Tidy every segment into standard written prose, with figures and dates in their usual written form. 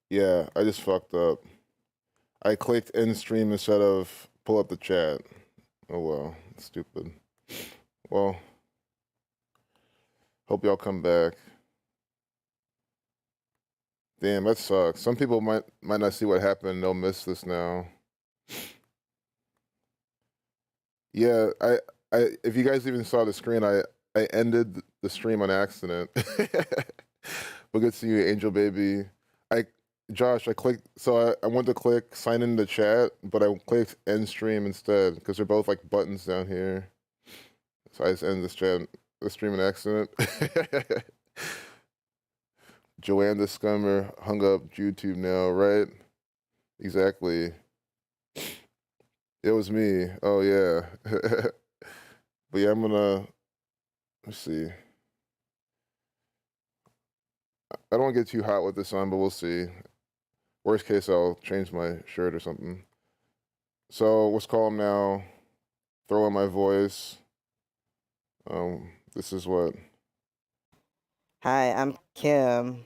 Yeah, I just fucked up. I clicked end stream instead of pull up the chat. Oh well, stupid. Well, hope y'all come back. Damn, that sucks. Some people might not see what happened. They'll miss this now. Yeah, if you guys even saw the screen, I ended the stream on accident. But good to see you, Angel Baby. I Josh, I clicked. So I went to click sign in the chat, but I clicked end stream instead because they're both like buttons down here. So I just ended the stream in accident. Joanne the Scummer hung up YouTube now, right? Exactly. It was me. Oh yeah. But yeah, let's see. I don't want to get too hot with this on, but we'll see. Worst case, I'll change my shirt or something. So let's call him now. Throw in my voice. This is what. Hi, I'm Kim.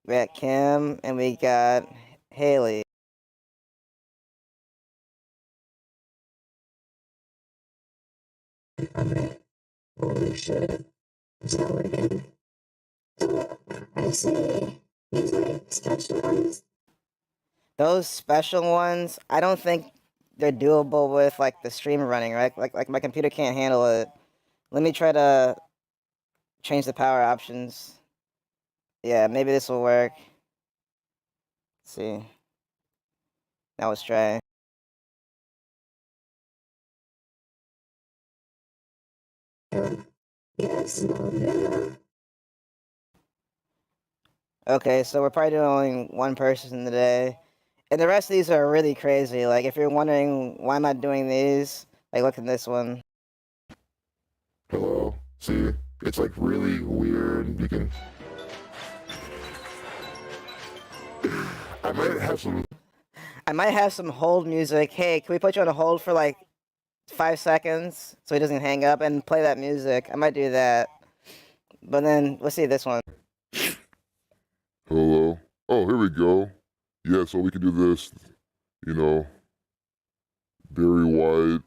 We got Kim and we got Haley. Holy shit. It's not working. I see. These like special ones. Those special ones, I don't think they're doable with like the stream running, right? Like my computer can't handle it. Let me try to change the power options. Yeah, maybe this will work. Let's see. Now let's try. Yes, no, yeah. Okay, so we're probably doing only one person today. And the rest of these are really crazy. Like if you're wondering why am I doing these, like look at this one. Hello. See, it's like really weird. You can. I might have some hold music. Hey, can we put you on a hold for like 5 seconds so he doesn't hang up and play that music? I might do that. But then let's see this one. Hello. Oh, here we go. Yeah, so we can do this, you know, very wide.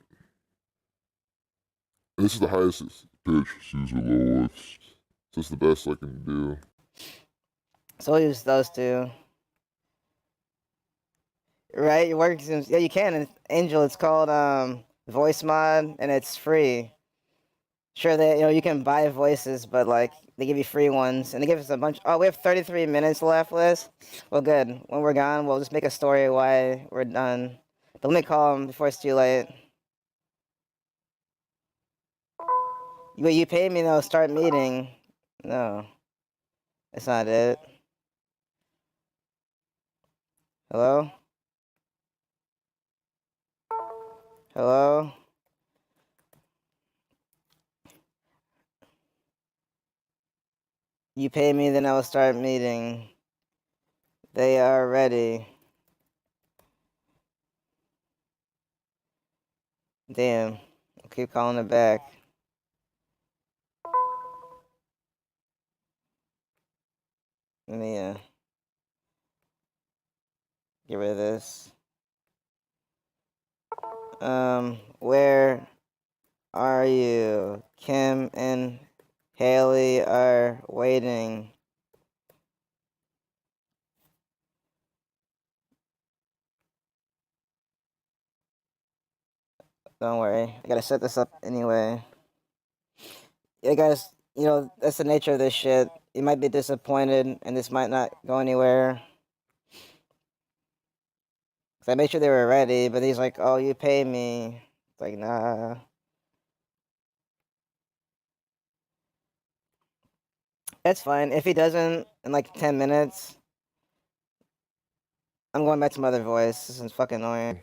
And this is the highest pitch, Caesar lowest. So it's the best I can do. So we'll use those two. Right? It works. Yeah, you can. Angel, it's called voice mod and it's free. Sure, you can buy voices, but like they give you free ones, and they give us a bunch. Oh, we have 33 minutes left, Liz. Well, good. When we're gone, we'll just make a story why we're done. But let me call him before it's too late. But you pay me though. Start meeting. No, that's not it. Hello. Hello. You pay me, then I will start meeting. They are ready. Damn. I'll keep calling it back. Let me get rid of this. Where are you? Kim and Haley are waiting. Don't worry. I gotta set this up anyway. Yeah, guys, that's the nature of this shit. You might be disappointed, and this might not go anywhere. Cause I made sure they were ready, but he's like, oh, you pay me. It's like, nah. That's fine. If he doesn't in like 10 minutes, I'm going back to my other voice. This is fucking annoying.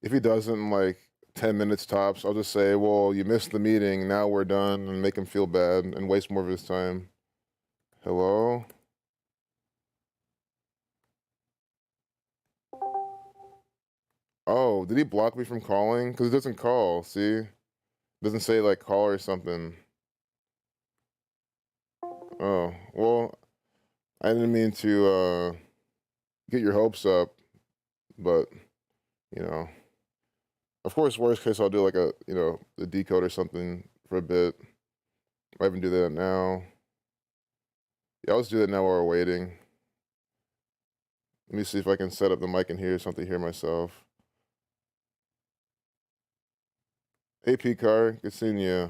If he doesn't, in like 10 minutes tops, I'll just say, well, you missed the meeting. Now we're done, and make him feel bad and waste more of his time. Hello. Oh, did he block me from calling? Because it doesn't call. See, it doesn't say like call or something. Oh well, I didn't mean to get your hopes up, but you know, of course, worst case, I'll do like the decode or something for a bit. Might even do that now. Yeah, let's do that now while we're waiting. Let me see if I can set up the mic and hear something here myself. Hey, P-Car, good seeing you.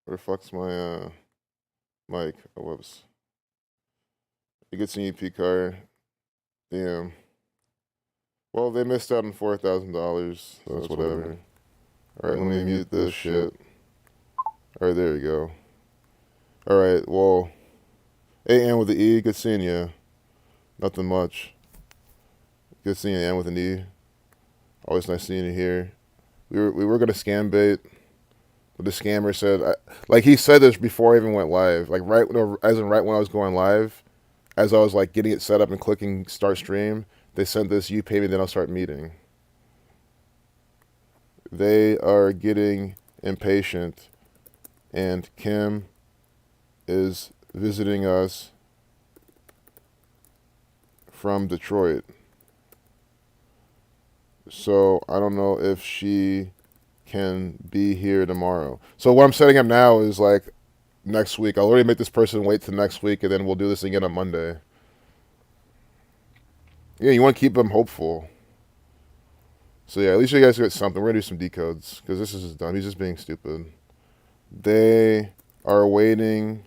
Where the fuck's my mic? Oh, whoops. Good seeing you, P-Car. Damn. Well, they missed out on $4,000, so that's whatever. Alright, let me mute this shit. Alright, there you go. Alright, well, A-N with the E, good seeing you. Nothing much. Good seeing you, N with an E. Always nice seeing you here. We were gonna Scambait, but the scammer said, like he said this before I even went live, like right when I was going live, as I was like getting it set up and clicking start stream, they sent this, you pay me, then I'll start meeting. They are getting impatient, and Kim is visiting us from Detroit. So I don't know if she can be here tomorrow. So what I'm setting up now is like next week. I'll already make this person wait till next week, and then we'll do this again on Monday. Yeah, you want to keep them hopeful. So yeah, at least you guys get something. We're gonna do some decodes because this is dumb. He's just being stupid. They are waiting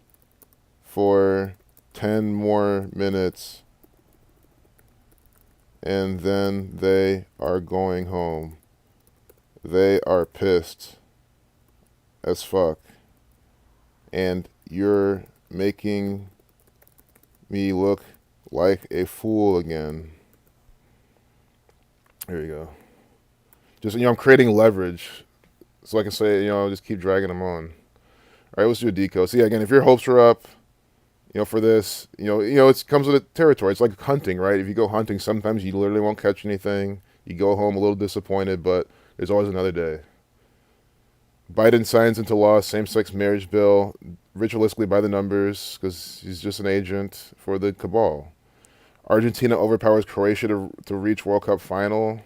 for 10 more minutes, and then they are going home. They are pissed as fuck, and you're making me look like a fool again. There you go. Just, I'm creating leverage so I can say, just keep dragging them on. All right, let's do a decode. So yeah, again, if your hopes are up, for this, it comes with a territory. It's like hunting, right? If you go hunting, sometimes you literally won't catch anything. You go home a little disappointed, but there's always another day. Biden signs into law same-sex marriage bill, ritualistically by the numbers, because he's just an agent for the cabal. Argentina overpowers Croatia to reach World Cup final.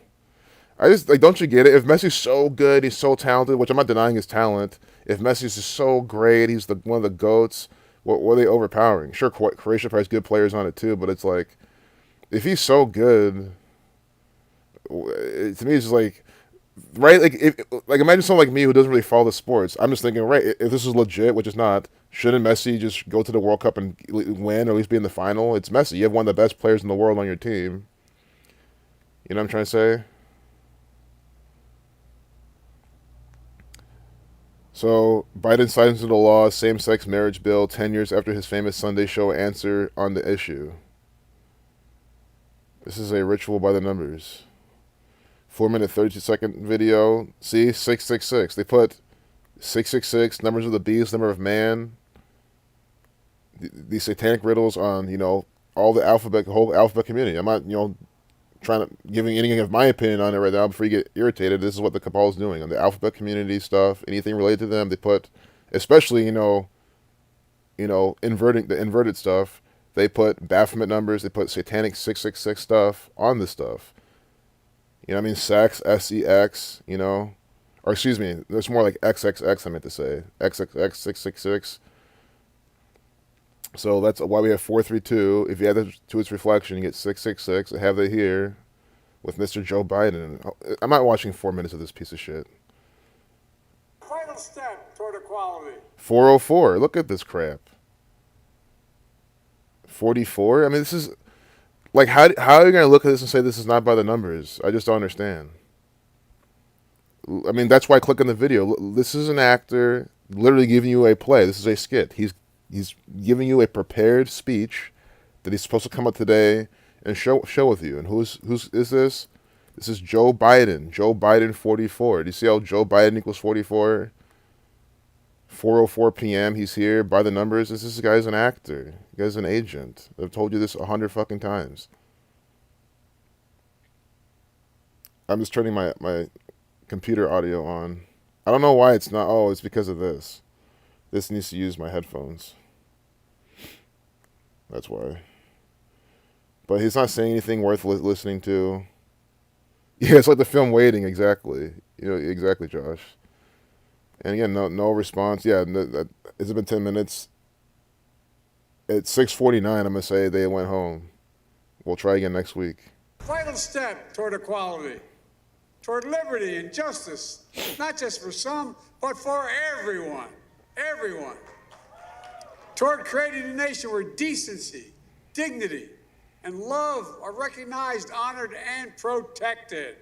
I just, don't you get it? If Messi's so good, he's so talented, which I'm not denying his talent. If Messi's just so great, he's one of the GOATs, what are they overpowering? Sure, Croatia probably has good players on it too, but it's like, if he's so good, to me it's just like, right? Like imagine someone like me who doesn't really follow the sports. I'm just thinking, right, if this is legit, which is not, shouldn't Messi just go to the World Cup and win, or at least be in the final? It's Messi. You have one of the best players in the world on your team. You know what I'm trying to say? So Biden signs into law same-sex marriage bill 10 years after his famous Sunday show answer on the issue. This is a ritual by the numbers. 4-minute 32-second video. See, 666. They put 666, numbers of the beast, number of man. These satanic riddles on all the whole alphabet community. I'm not trying to giving any of my opinion on it right now before you get irritated. This is what the cabal is doing on the alphabet community stuff. Anything related to them, they put, especially inverting the inverted stuff. They put Baphomet numbers. They put satanic 666 stuff on this stuff. You know what I mean? Sex, S-E-X. Or excuse me, there's more like XXX. I meant to say XXX 666. So that's why we have 432. If you add that to its reflection, you get 666. I have that here with Mr. Joe Biden. I'm not watching 4 minutes of this piece of shit. Final step toward equality. 404. Look at this crap. 44. I mean, this is like how are you gonna look at this and say this is not by the numbers? I just don't understand. I mean, that's why I click on the video. This is an actor literally giving you a play. This is a skit. He's giving you a prepared speech that he's supposed to come up today and show with you. And who's is this? This is Joe Biden. Joe Biden 44. Do you see how Joe Biden equals 44? 4:04 p.m. He's here by the numbers. This guy's an actor. The guy's an agent. I've told you this 100 fucking times. I'm just turning my computer audio on. I don't know why it's not. Oh, it's because of this. This needs to use my headphones. That's why. But he's not saying anything worth listening to. Yeah, it's like the film Waiting, exactly. You know, exactly, Josh. And again, no response. Yeah, it's been 10 minutes. At 6:49, I'm gonna say they went home. We'll try again next week. Vital step toward equality, toward liberty and justice, not just for some, but for everyone. Everyone. Toward creating a nation where decency, dignity, and love are recognized, honored, and protected.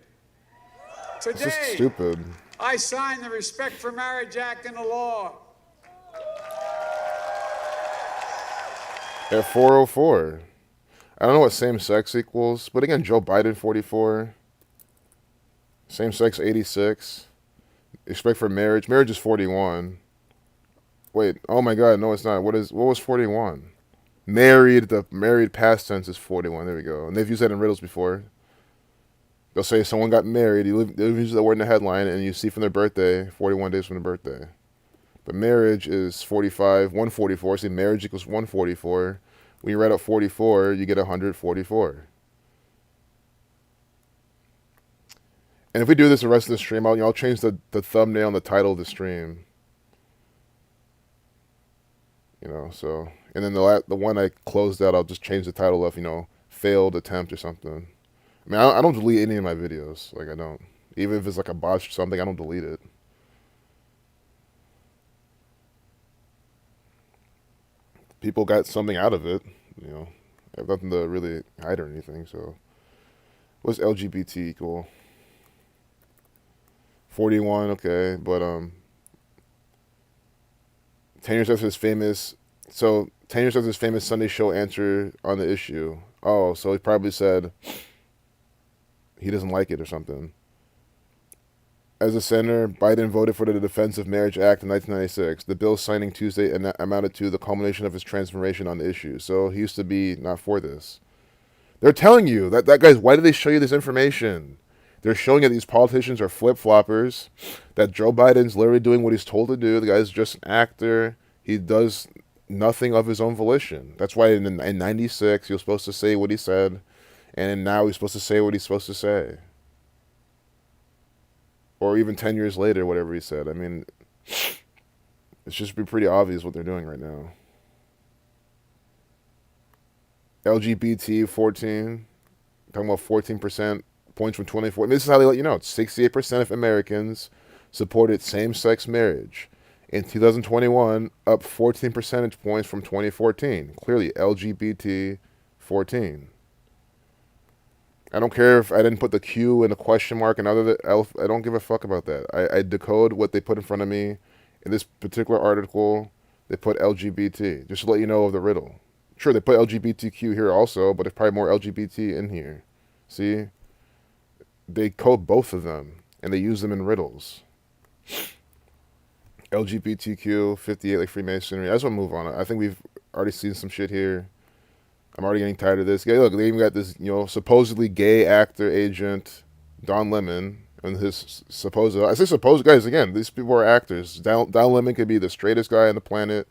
It's just Today, stupid. I sign the Respect for Marriage Act into law. At 4:04. I don't know what same-sex equals, but again, Joe Biden 44. Same-sex 86. Respect for marriage. Marriage is 41. Wait, oh my God, no, it's not. What was 41? Married. The married past tense is 41. There we go. And they've used that in riddles before. They'll say someone got married. They'll use that word in the headline, and you see from their birthday, 41 days from their birthday. But marriage is 45, 144. See, marriage equals 144. When you write out 44, you get 144. And if we do this the rest of the stream, I'll change the thumbnail and the title of the stream. You know, so, and then the one I closed out, I'll just change the title of, you know, failed attempt or something. I mean, I don't delete any of my videos. Like, I don't. Even if it's like a botch or something, I don't delete it. People got something out of it, you know. I have nothing to really hide or anything, so. What's LGBT equal? 41, okay, but 10 years after his famous, so 10 years after his famous Sunday show answer on the issue. Oh, so he probably said he doesn't like it or something. As a senator, Biden voted for the Defense of Marriage Act in 1996. The bill signing Tuesday amounted to the culmination of his transformation on the issue. So he used to be not for this. They're telling you that guys, why did they show you this information? They're showing that these politicians are flip-floppers, that Joe Biden's literally doing what he's told to do. The guy's just an actor. He does nothing of his own volition. That's why in 96, he was supposed to say what he said, and now he's supposed to say what he's supposed to say. Or even 10 years later, whatever he said. I mean, it's just pretty obvious what they're doing right now. LGBT 14, talking about 14% points from 24. This is how they let you know. 68% of Americans supported same-sex marriage. In 2021, up 14 percentage points from 2014. Clearly, LGBT 14. I don't care if I didn't put the Q and the question mark and I don't give a fuck about that. I decode what they put in front of me. In this particular article, they put LGBT, just to let you know of the riddle. Sure, they put LGBTQ here also, but there's probably more LGBT in here. See? They code both of them, and they use them in riddles. LGBTQ, 58, like Freemasonry. I just want to move on. I think we've already seen some shit here. I'm already getting tired of this. Yeah, look, they even got this, you know, supposedly gay actor agent, Don Lemon, and his supposed, I say supposed, guys, again, these people are actors. Don Lemon could be the straightest guy on the planet,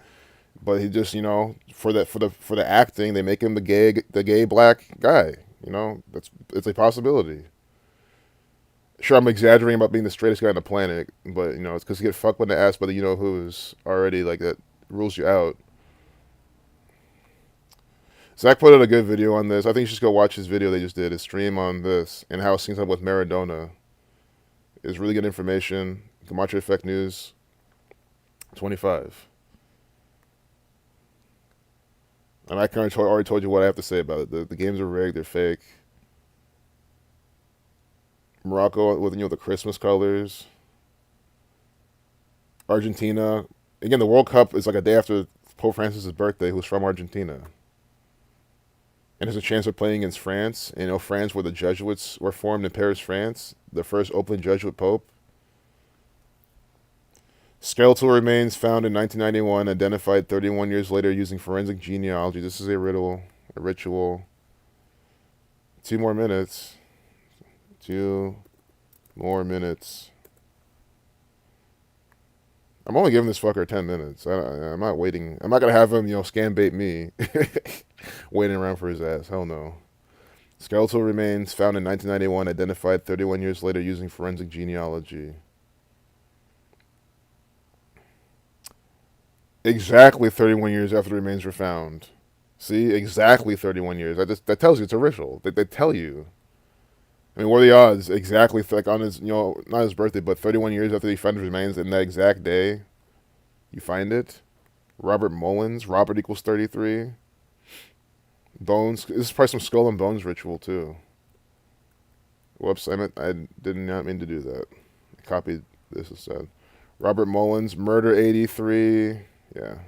but he just, you know, for the acting, they make him the gay black guy. You know, it's a possibility. Sure, I'm exaggerating about being the straightest guy on the planet, but, you know, it's because you get fucked when they ask by the you-know-who's already, like, that rules you out. Zach put out a good video on this. I think you should go watch his video they just did, his stream on this, and how it syncs up with Maradona. It's really good information. Camacho Effect News 25. And I already told you what I have to say about it. The games are rigged, they're fake. Morocco with, you know, the Christmas colors. Argentina. Again, the World Cup is like a day after Pope Francis' birthday, who's from Argentina. And there's a chance of playing against France. And, you know, France, where the Jesuits were formed in Paris, France. The first open Jesuit pope. Skeletal remains found in 1991, identified 31 years later using forensic genealogy. This is a riddle, a ritual. 2 more minutes. 2 more minutes. I'm only giving this fucker 10 minutes. I'm not waiting. I'm not going to have him, you know, scam bait me. Waiting around for his ass. Hell no. Skeletal remains found in 1991, identified 31 years later using forensic genealogy. Exactly 31 years after the remains were found. See, exactly 31 years. That tells you it's a ritual. They tell you. I mean, what are the odds? Exactly, like on his, not his birthday, but 31 years after he found his remains, in that exact day, you find it. Robert Mullins. Robert equals 33. Bones. This is probably some skull and bones ritual too. Whoops, I did not mean to do that. I copied this instead. Robert Mullins. Murder 83. Yeah.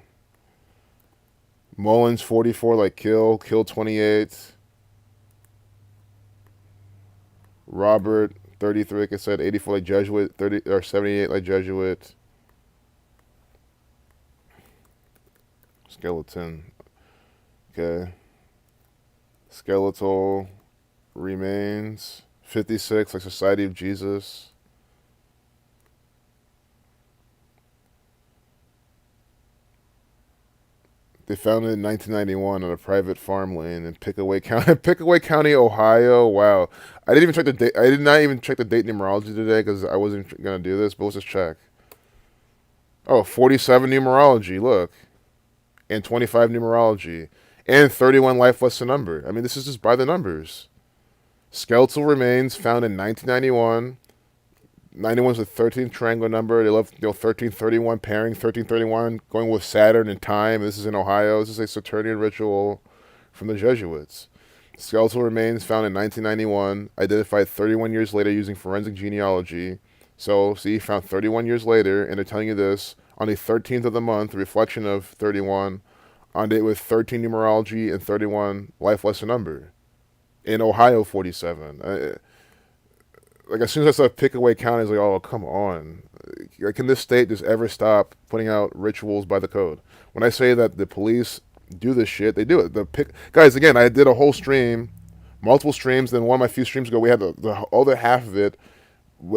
Mullins 44 like kill. Kill 28. Robert 33, like I said, 84 like Jesuit, 30 or 78 like Jesuit. Skeleton. Okay. Skeletal remains. 56 like Society of Jesus. They found it in 1991 on a private farmland in Pickaway County, Pickaway County, Ohio. Wow, I didn't even check the date. I did not even check the date numerology today because I wasn't gonna do this. But let's just check. Oh, 47 numerology. Look, and 25 numerology, and 31 life lesson number. I mean, this is just by the numbers. Skeletal remains found in 1991. 91 is the 13th triangle number. They love 1331 pairing, 1331 going with Saturn and time. This is in Ohio. This is a Saturnian ritual from the Jesuits. Skeletal remains found in 1991, identified 31 years later using forensic genealogy. So, see, found 31 years later, and they're telling you this on the 13th of the month, the reflection of 31, on date with 13 numerology and 31 life lesson number. In Ohio, 47. Like, as soon as I saw Pickaway County, I was like, oh, come on. Like, can this state just ever stop putting out rituals by the code? When I say that the police do this shit, they do it. Guys, again, I did a whole stream, multiple streams, then one of my few streams ago, we had the other half of it.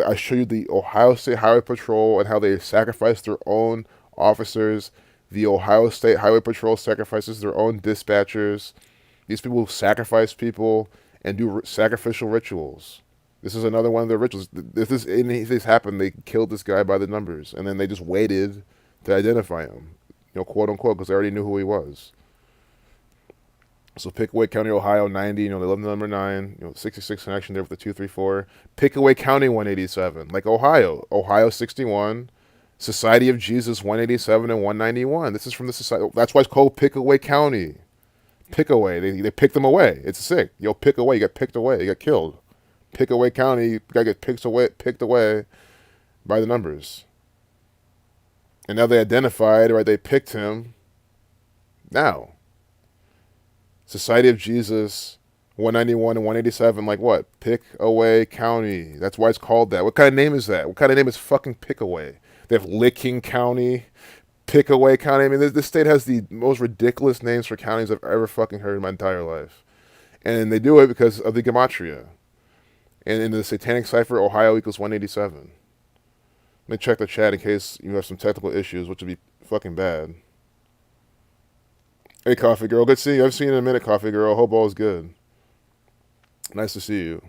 I showed you the Ohio State Highway Patrol and how they sacrifice their own officers. The Ohio State Highway Patrol sacrifices their own dispatchers. These people sacrifice people and do sacrificial rituals. This is another one of their rituals. If this happened, they killed this guy by the numbers, and then they just waited to identify him, quote unquote, because they already knew who he was. So Pickaway County, Ohio, 90. They love the number 9. 66 connection there with the 234. Pickaway County, 187. Like Ohio, 61. Society of Jesus, 187 and 191. This is from the society. That's why it's called Pickaway County. Pickaway. They picked them away. It's sick. Pick away. You got picked away. You got killed. Pickaway County, guy get picked away by the numbers. And now they identified, right? They picked him. Now, Society of Jesus, 191 and 187, like what? Pickaway County. That's why it's called that. What kind of name is that? What kind of name is fucking Pickaway? They have Licking County, Pickaway County. I mean, this state has the most ridiculous names for counties I've ever fucking heard in my entire life. And they do it because of the gematria. And in the satanic cipher, Ohio equals 187. Let me check the chat in case you have some technical issues, which would be fucking bad. Hey, Coffee Girl. Good to see you. I've seen you in a minute, Coffee Girl. Hope all is good. Nice to see you.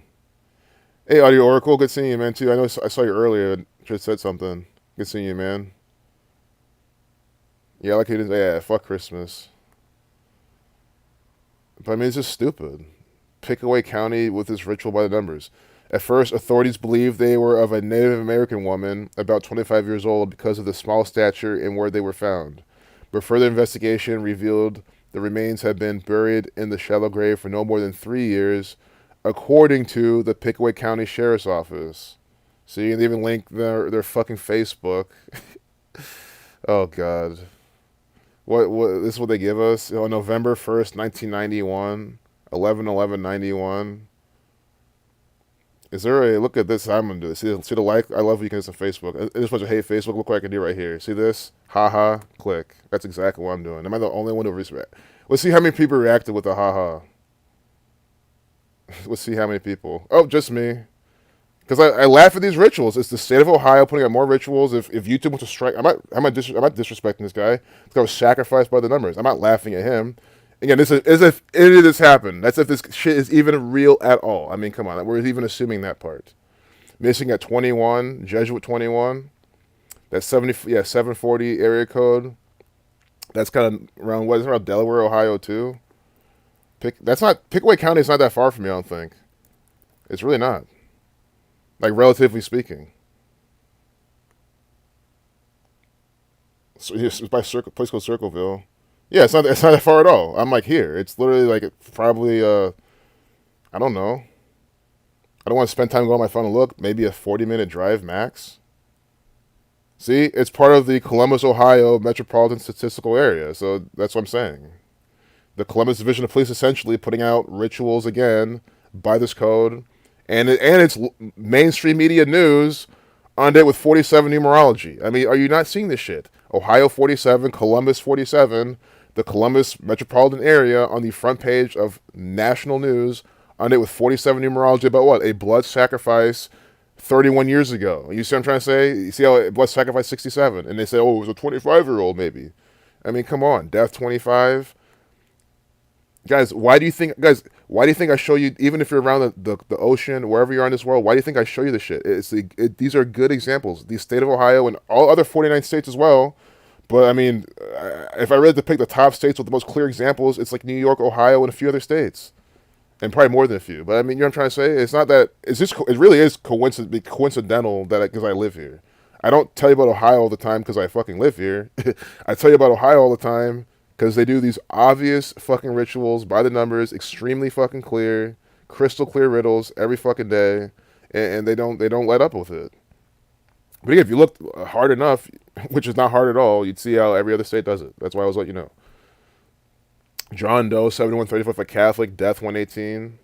Hey, Audio Oracle. Good seeing you, man, too. I know I saw you earlier. Just said something. Good seeing you, man. Yeah, like he didn't say, yeah, fuck Christmas. But I mean, it's just stupid. Pickaway County with this ritual by the numbers. At first, authorities believed they were of a Native American woman, about 25 years old, because of the small stature and where they were found. But further investigation revealed the remains had been buried in the shallow grave for no more than 3 years, according to the Pickaway County Sheriff's Office. See, and they even link their fucking Facebook. Oh, God. What? This is what they give us? On November 1st, 1991. 11/11/91. Is there a look at this? I'm gonna do this. See the like? I love you can on Facebook. This was a hey Facebook. Look what I can do right here. See this? Haha. Click. That's exactly what I'm doing. Am I the only one who react? Let's see how many people reacted with the haha. Let's see how many people. Oh, just me. Because I laugh at these rituals. It's the state of Ohio putting out more rituals. If YouTube wants to strike, I'm not disrespecting this guy. This guy was sacrificed by the numbers. I'm not laughing at him. Again, this is as if any of this happened. That's if this shit is even real at all. I mean, come on, we're even assuming that part. Missing at 21, Jesuit 21. That's 740 area code. That's kind of around what is around Delaware, Ohio too. Pickaway County is not that far from me. I don't think it's really not. Like relatively speaking. So it's by place called Circleville. Yeah, it's not that far at all. I'm like here. It's literally like probably I don't know. I don't want to spend time going on my phone and look. Maybe a 40-minute drive max. See, it's part of the Columbus, Ohio Metropolitan Statistical Area. So that's what I'm saying. The Columbus Division of Police essentially putting out rituals again by this code, and it's mainstream media news on it with 47 numerology. I mean, are you not seeing this shit? Ohio 47, Columbus 47, the Columbus metropolitan area on the front page of national news on it with 47 numerology about what? A blood sacrifice 31 years ago. You see what I'm trying to say? You see how a blood sacrifice 67, and they say, oh, it was a 25-year-old maybe. I mean, come on, death 25. Guys, why do you think I show you, even if you're around the ocean, wherever you are in this world, why do you think I show you this shit? These are good examples. The state of Ohio and all other 49 states as well. But I mean, if I really had to pick the top states with the most clear examples, it's like New York, Ohio, and a few other states. And probably more than a few. But I mean, you know what I'm trying to say? It's not that, it really is coincidental that because I live here. I don't tell you about Ohio all the time because I fucking live here. I tell you about Ohio all the time because they do these obvious fucking rituals by the numbers, extremely fucking clear, crystal clear riddles every fucking day, and they don't let up with it. But again, if you look hard enough, which is not hard at all, you'd see how every other state does it. That's why I was letting you know. John Doe 7134 for Catholic, death 118.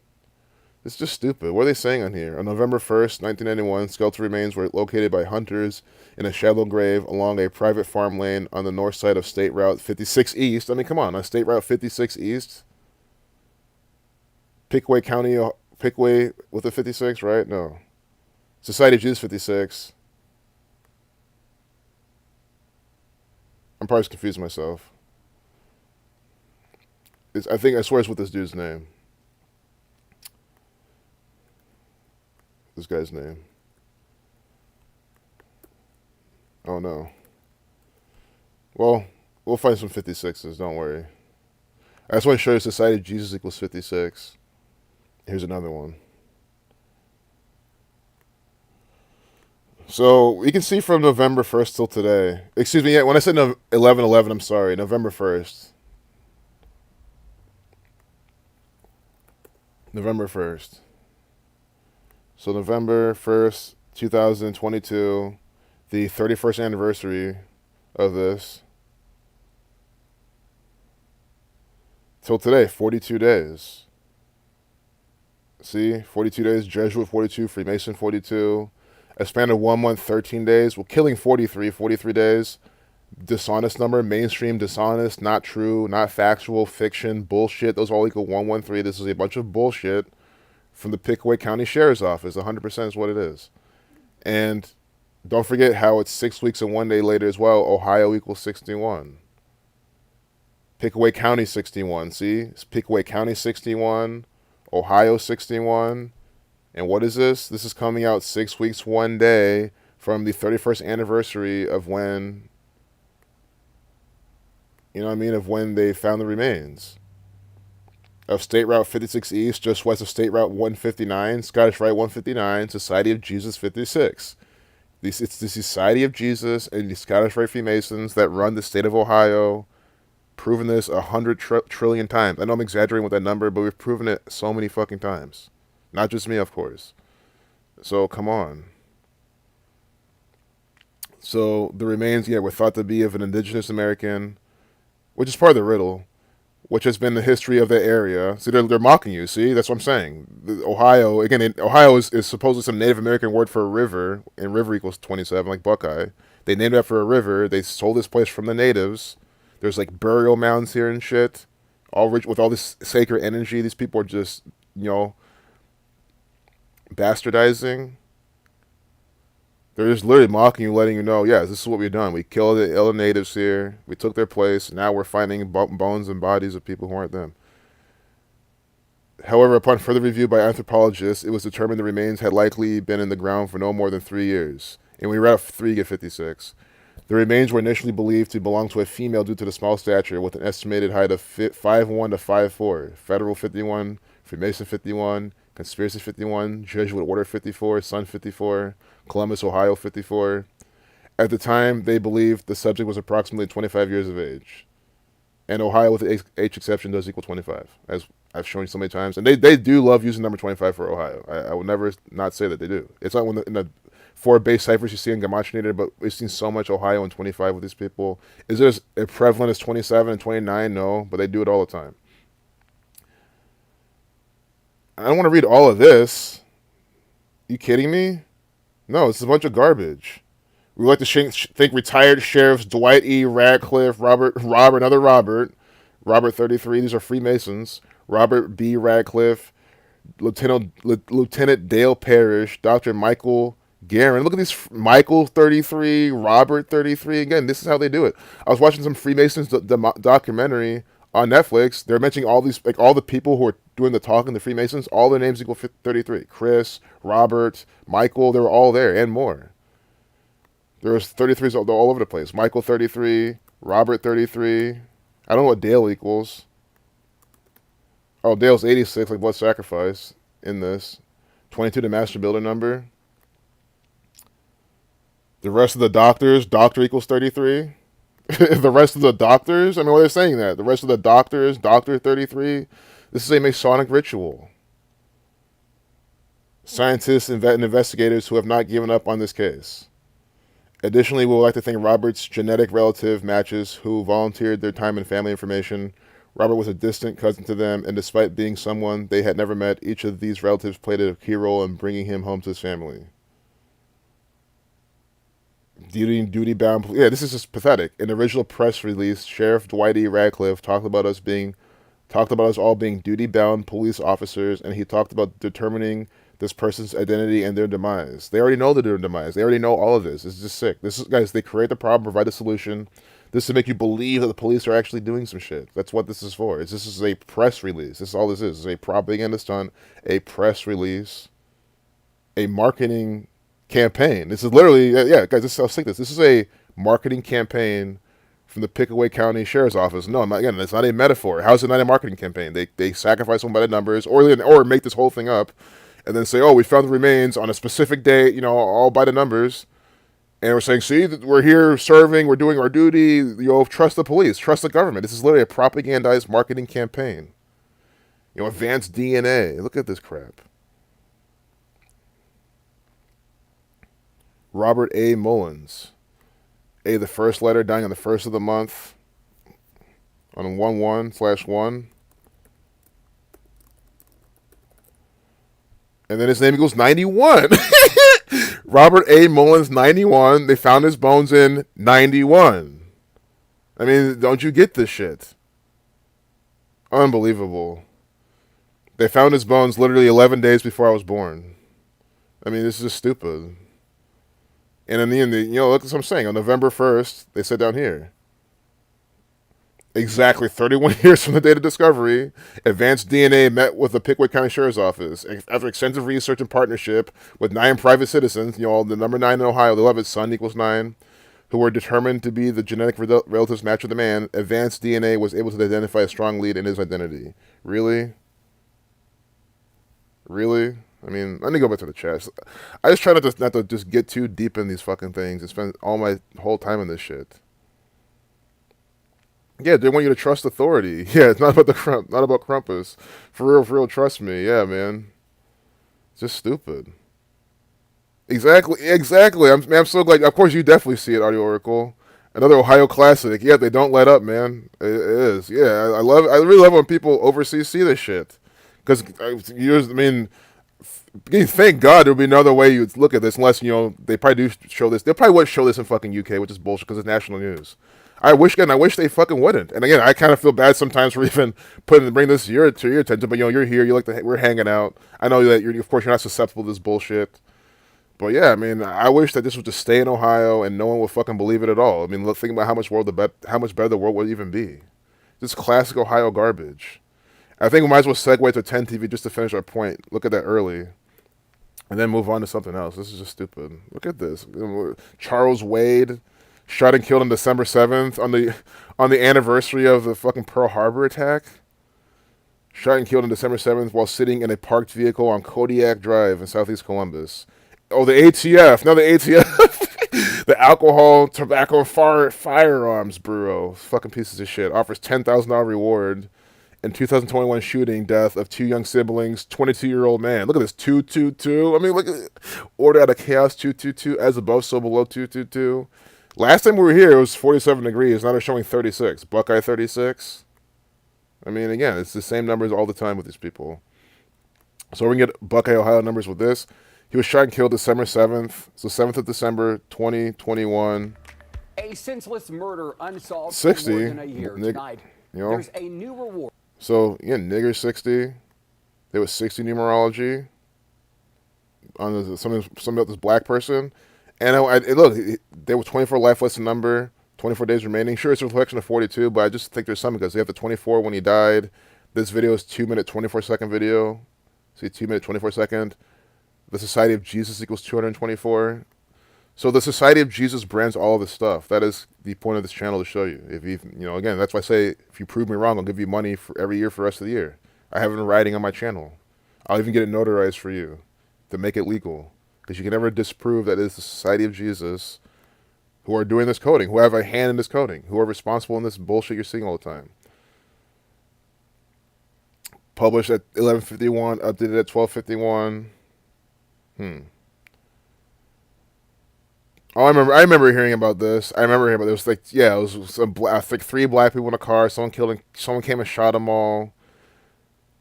It's just stupid. What are they saying on here? On November 1st, 1991, skeletal remains were located by hunters in a shallow grave along a private farm lane on the north side of State Route 56 East. I mean, come on State Route 56 East? Pickaway County, Pickaway with a 56, right? No. Society of Jesus 56. I'm probably just confusing myself. I swear it's with this dude's name. This guy's name. Oh no. Well, we'll find some 56s, don't worry. I just want to show you Society of Jesus equals 56. Here's another one. So you can see from November 1st till today. Excuse me, yeah, when I said 11/11, I'm sorry, November 1st. November 1st. So November 1st, 2022, the 31st anniversary of this. Till today, 42 days. See, 42 days, Jesuit 42, Freemason 42. A span of 1 month, 13 days. Well, killing 43 days. Dishonest number, mainstream, dishonest, not true, not factual, fiction, bullshit. Those all equal 113. This is a bunch of bullshit from the Pickaway County Sheriff's Office. 100% is what it is. And don't forget how it's 6 weeks and 1 day later as well. Ohio equals 61. Pickaway County 61. See? It's Pickaway County 61. Ohio 61. And what is this? This is coming out 6 weeks, 1 day from the 31st anniversary of when, you know what I mean, of when they found the remains. Of State Route 56 East, just west of State Route 159, Scottish Rite 159, Society of Jesus 56. It's the Society of Jesus and the Scottish Rite Freemasons that run the state of Ohio. Proven this 100 trillion times. I know I'm exaggerating with that number, but we've proven it so many fucking times. Not just me, of course. So, come on. So, the remains, were thought to be of an indigenous American, which is part of the riddle, which has been the history of the area. See, they're mocking you, see? That's what I'm saying. Ohio, again, Ohio is supposedly some Native American word for a river, and river equals 27, like Buckeye. They named it after a river. They stole this place from the natives. There's, like, burial mounds here and shit. All rich with all this sacred energy. These people are just, bastardizing They're just literally mocking you, letting you know, yeah, this is what we've done. We killed the ill natives here. We took their place. Now we're finding bones and bodies of people who aren't them. However, upon further review by anthropologists, it was determined the remains had likely been in the ground for no more than 3 years. And we read out 3 get 56. The remains were initially believed to belong to a female due to the small stature, with an estimated height of 5'1" to 5'4". Federal 51, Freemason 51, Conspiracy 51, Jesuit Order 54, Sun 54, Columbus, Ohio 54. At the time, they believed the subject was approximately 25 years of age. And Ohio, with the H exception, does equal 25, as I've shown you so many times. And they do love using number 25 for Ohio. I would never not say that they do. It's not in the 4 base ciphers you see in Gematria, but we've seen so much Ohio and 25 with these people. Is it as prevalent as 27 and 29? No, but they do it all the time. I don't want to read all of this. You kidding me? No, it's a bunch of garbage. We like to think retired sheriffs Dwight E. Radcliffe, Robert 33. These are Freemasons. Robert B. Radcliffe, Lieutenant Dale Parrish, Dr. Michael Guerin. Look at these: Michael 33, Robert 33. Again, this is how they do it. I was watching some Freemasons documentary on Netflix. They're mentioning all these, like all the people who are doing the talking, the Freemasons. All their names equal 33. Chris, Robert, Michael. They were all there and more. There was 33s all over the place. Michael 33, Robert 33. I don't know what Dale equals. Oh, Dale's 86, like blood sacrifice in this. 22, the master builder number. The rest of the doctors, doctor equals 33. The rest of the doctors, I mean, what are they saying that? The rest of the doctors, doctor 33. This is a Masonic ritual. Scientists and investigators who have not given up on this case. Additionally, we would like to thank Robert's genetic relative matches who volunteered their time and family information. Robert was a distant cousin to them, and despite being someone they had never met, each of these relatives played a key role in bringing him home to his family. Duty-bound. Yeah, this is just pathetic. In the original press release, Sheriff Dwight E. Radcliffe talked about us all being duty-bound police officers, and he talked about determining this person's identity and their demise. They already know their demise. They already know all of this. It's just sick. This is, guys, they create the problem, provide the solution. This is to make you believe that the police are actually doing some shit. That's what this is for. This is a press release. This is all this is. It's a propaganda stunt, a press release, a marketing campaign. This is literally, yeah, guys, this is how sick this. This is a marketing campaign from the Pickaway County Sheriff's Office. No, again, it's not a metaphor. How is it not a marketing campaign? They sacrifice them by the numbers, or make this whole thing up, and then say, oh, we found the remains on a specific date, you know, all by the numbers. And we're saying, see, we're here serving, we're doing our duty, you know, trust the police, trust the government. This is literally a propagandized marketing campaign. You know, advanced DNA. Look at this crap. Robert A. Mullins. A, the first letter, dying on the 1st of the month, on 1/1/1. And then his name equals 91. Robert A. Mullins, 91. They found his bones in 91. I mean, don't you get this shit? Unbelievable. They found his bones literally 11 days before I was born. I mean, this is just stupid. And in the end, you know, look at what I'm saying. On November 1st, they said down here, exactly 31 years from the date of discovery, Advanced DNA met with the Pickwick County Sheriff's Office. After extensive research and partnership with 9 private citizens, you know, the number 9 in Ohio, they love it, son equals 9, who were determined to be the genetic relatives match of the man, Advanced DNA was able to identify a strong lead in his identity. Really? Really? I mean, let me go back to the chat. I just try not to just get too deep in these fucking things and spend all my whole time in this shit. Yeah, they want you to trust authority. Yeah, it's not about not about Crumpus. For real, trust me. Yeah, man. It's just stupid. Exactly. I'm so glad. Of course, you definitely see it, Audio Oracle. Another Ohio classic. Yeah, they don't let up, man. It is. Yeah, I really love when people overseas see this shit. Because, I mean, thank God there would be another way you'd look at this, unless, you know, they probably do show this. They probably would show this in fucking UK, which is bullshit because it's national news. I wish they fucking wouldn't. And again, I kind of feel bad sometimes for even bring this to your attention. But you know, you're here. We're hanging out. I know that of course, you're not susceptible to this bullshit. But yeah, I mean, I wish that this would just stay in Ohio and no one would fucking believe it at all. I mean, think about how much better the world would even be. Just classic Ohio garbage. I think we might as well segue to 10 TV just to finish our point. Look at that early, and then move on to something else. This is just stupid. Look at this. Charles Wade shot and killed on December 7th on the anniversary of the fucking Pearl Harbor attack. Shot and killed on December 7th while sitting in a parked vehicle on Kodiak Drive in Southeast Columbus. Oh, the ATF. Now the ATF. The Alcohol, Tobacco, Firearms Bureau. Fucking pieces of shit. Offers $10,000 reward in 2021 shooting death of 2 young siblings, 22-year-old man. Look at this, 222. I mean, look at it. Order out of chaos, 222. As above, so below, 222. Last time we were here, it was 47 degrees. Now they're showing 36. Buckeye 36. I mean, again, it's the same numbers all the time with these people. So we can get Buckeye, Ohio numbers with this. He was shot and killed December 7th. So 7th of December, 2021. A senseless murder unsolved 60. for more than a year. Tonight, you know? there's a new reward. So, yeah, nigger 60. There was 60 numerology on something about this black person. And look, there was 24 life lesson number, 24 days remaining. Sure, it's a reflection of 42, but I just think there's something because they have the 24 when he died. This video is 2-minute, 24-second video. See, 2-minute, 24-second. The Society of Jesus equals 224. So the Society of Jesus brands all of this stuff. That is the point of this channel, to show you. If again, that's why I say, if you prove me wrong, I'll give you money for every year for the rest of the year. I have it in writing on my channel. I'll even get it notarized for you to make it legal. Because you can never disprove that it is the Society of Jesus who are doing this coding, who have a hand in this coding, who are responsible in this bullshit you're seeing all the time. Published at 11:51, updated at 12:51. Oh, I remember hearing about this. I remember hearing about this. Like, yeah, it was I think 3 black people in a car. Someone came and shot them all.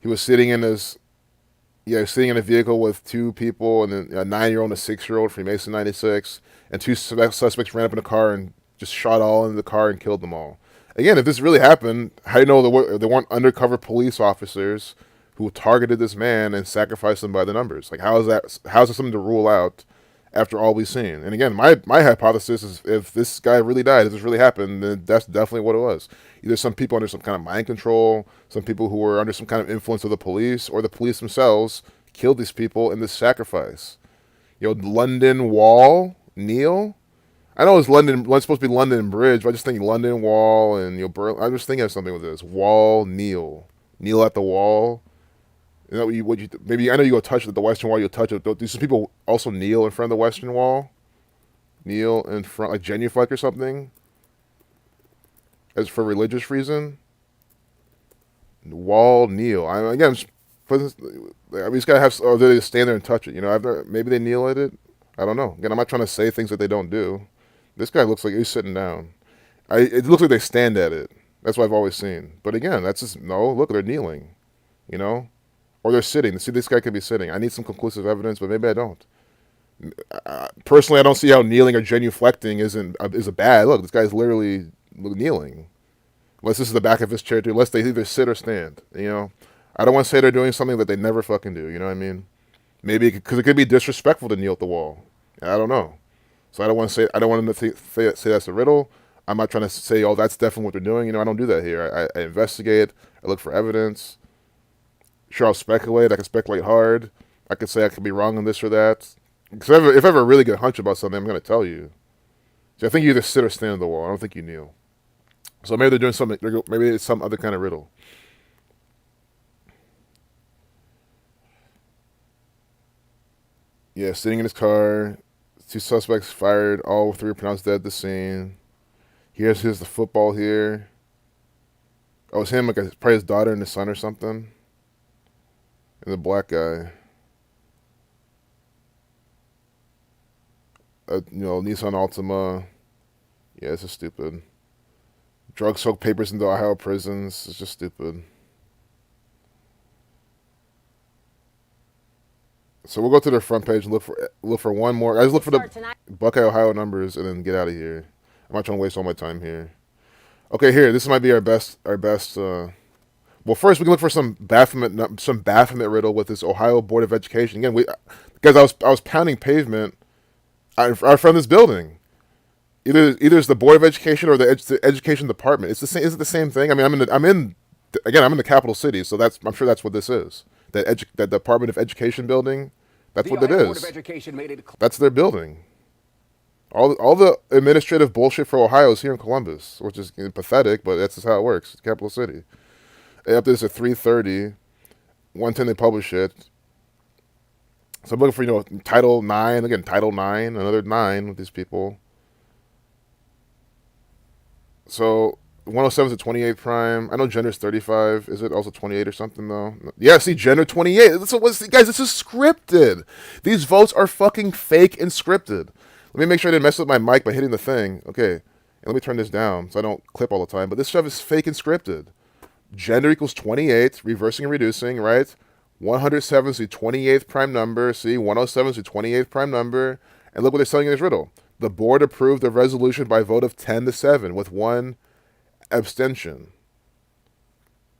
He was sitting in sitting in a vehicle with 2 people, and then a 9-year-old and a 6-year-old, Freemason 96, and 2 suspects ran up in the car and just shot all in the car and killed them all. Again, if this really happened, how do you know there weren't undercover police officers who targeted this man and sacrificed him by the numbers? Like, how is that something to rule out after all we've seen? And again, my hypothesis is, if this guy really died, if this really happened, then that's definitely what it was. Either some people under some kind of mind control, some people who were under some kind of influence of the police, or the police themselves killed these people in this sacrifice. London Wall, Neil. I know it's supposed to be London Bridge, but I just think London Wall and I'm just thinking of something with this. Wall, Neil at the wall. You know maybe I know you go touch the Western Wall. You'll touch it. Do some people also kneel in front of the Western Wall? Kneel in front, like genuflect or something, as for religious reason. Wall, kneel. These guys have. Or do they just stand there and touch it? Maybe they kneel at it. I don't know. Again, I'm not trying to say things that they don't do. This guy looks like he's sitting down. It looks like they stand at it. That's what I've always seen. But again, that's just no. Look, they're kneeling. Or they're sitting. See, this guy could be sitting. I need some conclusive evidence, but maybe I don't. Personally, I don't see how kneeling or genuflecting is a bad. Look, this guy's literally kneeling. Unless this is the back of his chair, too. Unless they either sit or stand. I don't want to say they're doing something that they never fucking do. You know what I mean? Maybe because it could be disrespectful to kneel at the wall. I don't know. So I don't want to say. I don't want them to say that's a riddle. I'm not trying to say, oh, that's definitely what they're doing. I don't do that here. I investigate. I look for evidence. Sure, I'll speculate. I can speculate hard. I could say I could be wrong on this or that. Because if I have a really good hunch about something, I'm going to tell you. So I think you either sit or stand on the wall. I don't think you kneel. So maybe they're doing something. Maybe it's some other kind of riddle. Yeah, sitting in his car. 2 suspects fired. All 3 were pronounced dead at the scene. Here's the football here. Oh, it's him, probably his daughter and his son or something. And the black guy. Nissan Altima. Yeah, this is stupid. Drug-soaked papers into Ohio prisons. It's just stupid. So we'll go to their front page and look for one more. I just look for the Buckeye, Ohio numbers and then get out of here. I'm not trying to waste all my time here. Okay, here. This might be our best. Well, first we can look for some Baphomet riddle with this Ohio Board of Education. Again, guys, I was pounding pavement are from this building. Either it's the Board of Education or the Education Department. It's the same. Is it the same thing? I mean, I'm in the capital city, so I'm sure that's what this is. That Department of Education building. That's what it Ohio Board is. of Education made it That's their building. All the administrative bullshit for Ohio is here in Columbus, which is pathetic, but that's just how it works. It's capital city. Up there, it's at 3:30. 1:10 they publish it. So I'm looking for Title 9 again. Title 9, another 9 with these people. So 107 is a 28 prime. I know gender's 35. Is it also 28 or something though? Yeah, see, gender 28. So guys, this is scripted. These votes are fucking fake and scripted. Let me make sure I didn't mess up my mic by hitting the thing. Okay, and let me turn this down so I don't clip all the time. But this stuff is fake and scripted. Gender equals 28, reversing and reducing, right? 107 is the 28th prime number. See, 107 is the 28th prime number. And look what they're saying in this riddle. The board approved the resolution by vote of 10-7 with one abstention.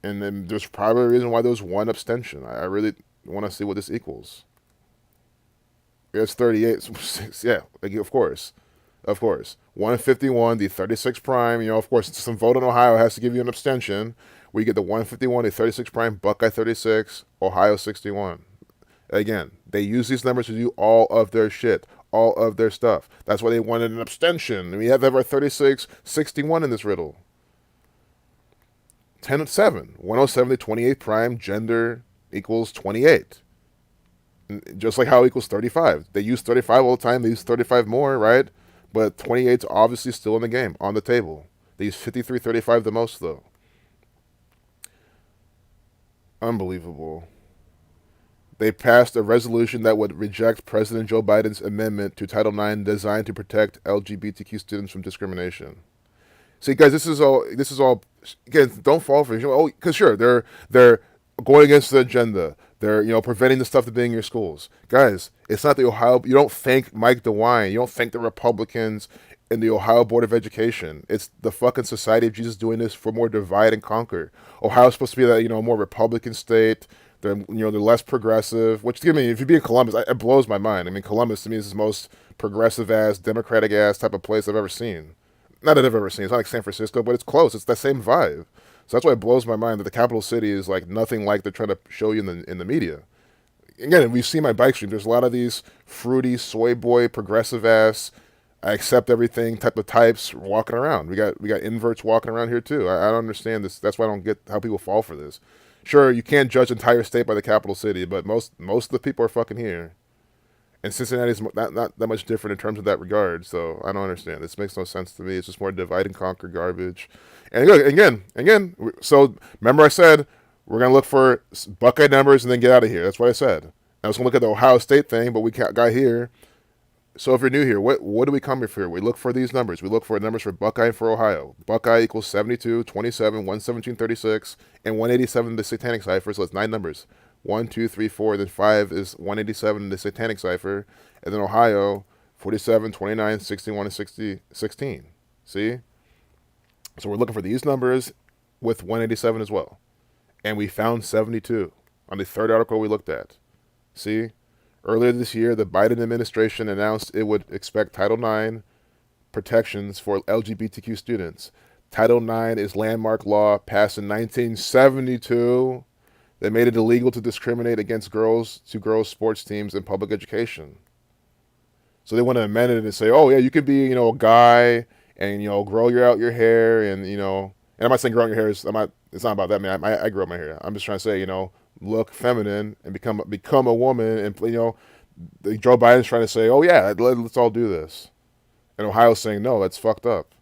And then there's probably a reason why there was one abstention. I really want to see what this equals. It's 38. Yeah, of course. Of course. 151, the 36 prime. Of course, some vote in Ohio has to give you an abstention. Where you get the 151, the 36 prime, Buckeye 36, Ohio 61. Again, they use these numbers to do all of their shit, all of their stuff. That's why they wanted an abstention. And we have to have our 36, 61 in this riddle. 10-7. 107 to 28 prime, gender equals 28. Just like how equals 35. They use 35 all the time. They use 35 more, right? But 28's obviously still in the game, on the table. They use 53-35 the most, though. Unbelievable. They passed a resolution that would reject President Joe Biden's amendment to Title IX designed to protect LGBTQ students from discrimination. See, guys, this is all. Again, don't fall for it. Oh, because sure, they're going against the agenda. They're preventing the stuff to be in your schools. Guys, it's not the Ohio. You don't thank Mike DeWine. You don't thank the Republicans in the Ohio Board of Education. It's the fucking Society of Jesus doing this for more divide and conquer. Ohio's supposed to be that more Republican state. They're less progressive. Which, if you be in Columbus, it blows my mind. I mean, Columbus to me is the most progressive ass, democratic ass type of place I've ever seen. Not that I've ever seen. It's not like San Francisco, but it's close. It's that same vibe. So that's why it blows my mind that the capital city is like nothing like they're trying to show you in the media. Again, we've seen my bike stream. There's a lot of these fruity, soy boy, progressive ass, I accept everything type of types walking around. We got inverts walking around here too. I don't understand this. That's why I don't get how people fall for this. Sure, you can't judge entire state by the capital city, but most of the people are fucking here. And Cincinnati's not that much different in terms of that regard, so I don't understand. This makes no sense to me. It's just more divide and conquer garbage. And again, so remember I said we're going to look for Buckeye numbers and then get out of here. That's what I said. I was going to look at the Ohio State thing, but we got here. So if you're new here, what do we come here for? We look for these numbers. We look for numbers for Buckeye and for Ohio. Buckeye equals 72, 27, 117, 36, and 187 the satanic cipher, so it's 9 numbers. 1, 2, 3, 4, then 5 is 187 in the satanic cipher, and then Ohio, 47, 29, 61, and 16. See? So we're looking for these numbers with 187 as well. And we found 72 on the third article we looked at. See? Earlier this year, the Biden administration announced it would expect Title IX protections for LGBTQ students. Title IX is landmark law passed in 1972 that made it illegal to discriminate against girls sports teams in public education. So they want to amend it and say, oh yeah, you could be, a guy and, grow out your hair and, and I'm not saying growing your hair it's not about that, man. I grow my hair. I'm just trying to say, look feminine and become a woman. And, Joe Biden's trying to say, oh yeah, let's all do this. And Ohio's saying, no, that's fucked up.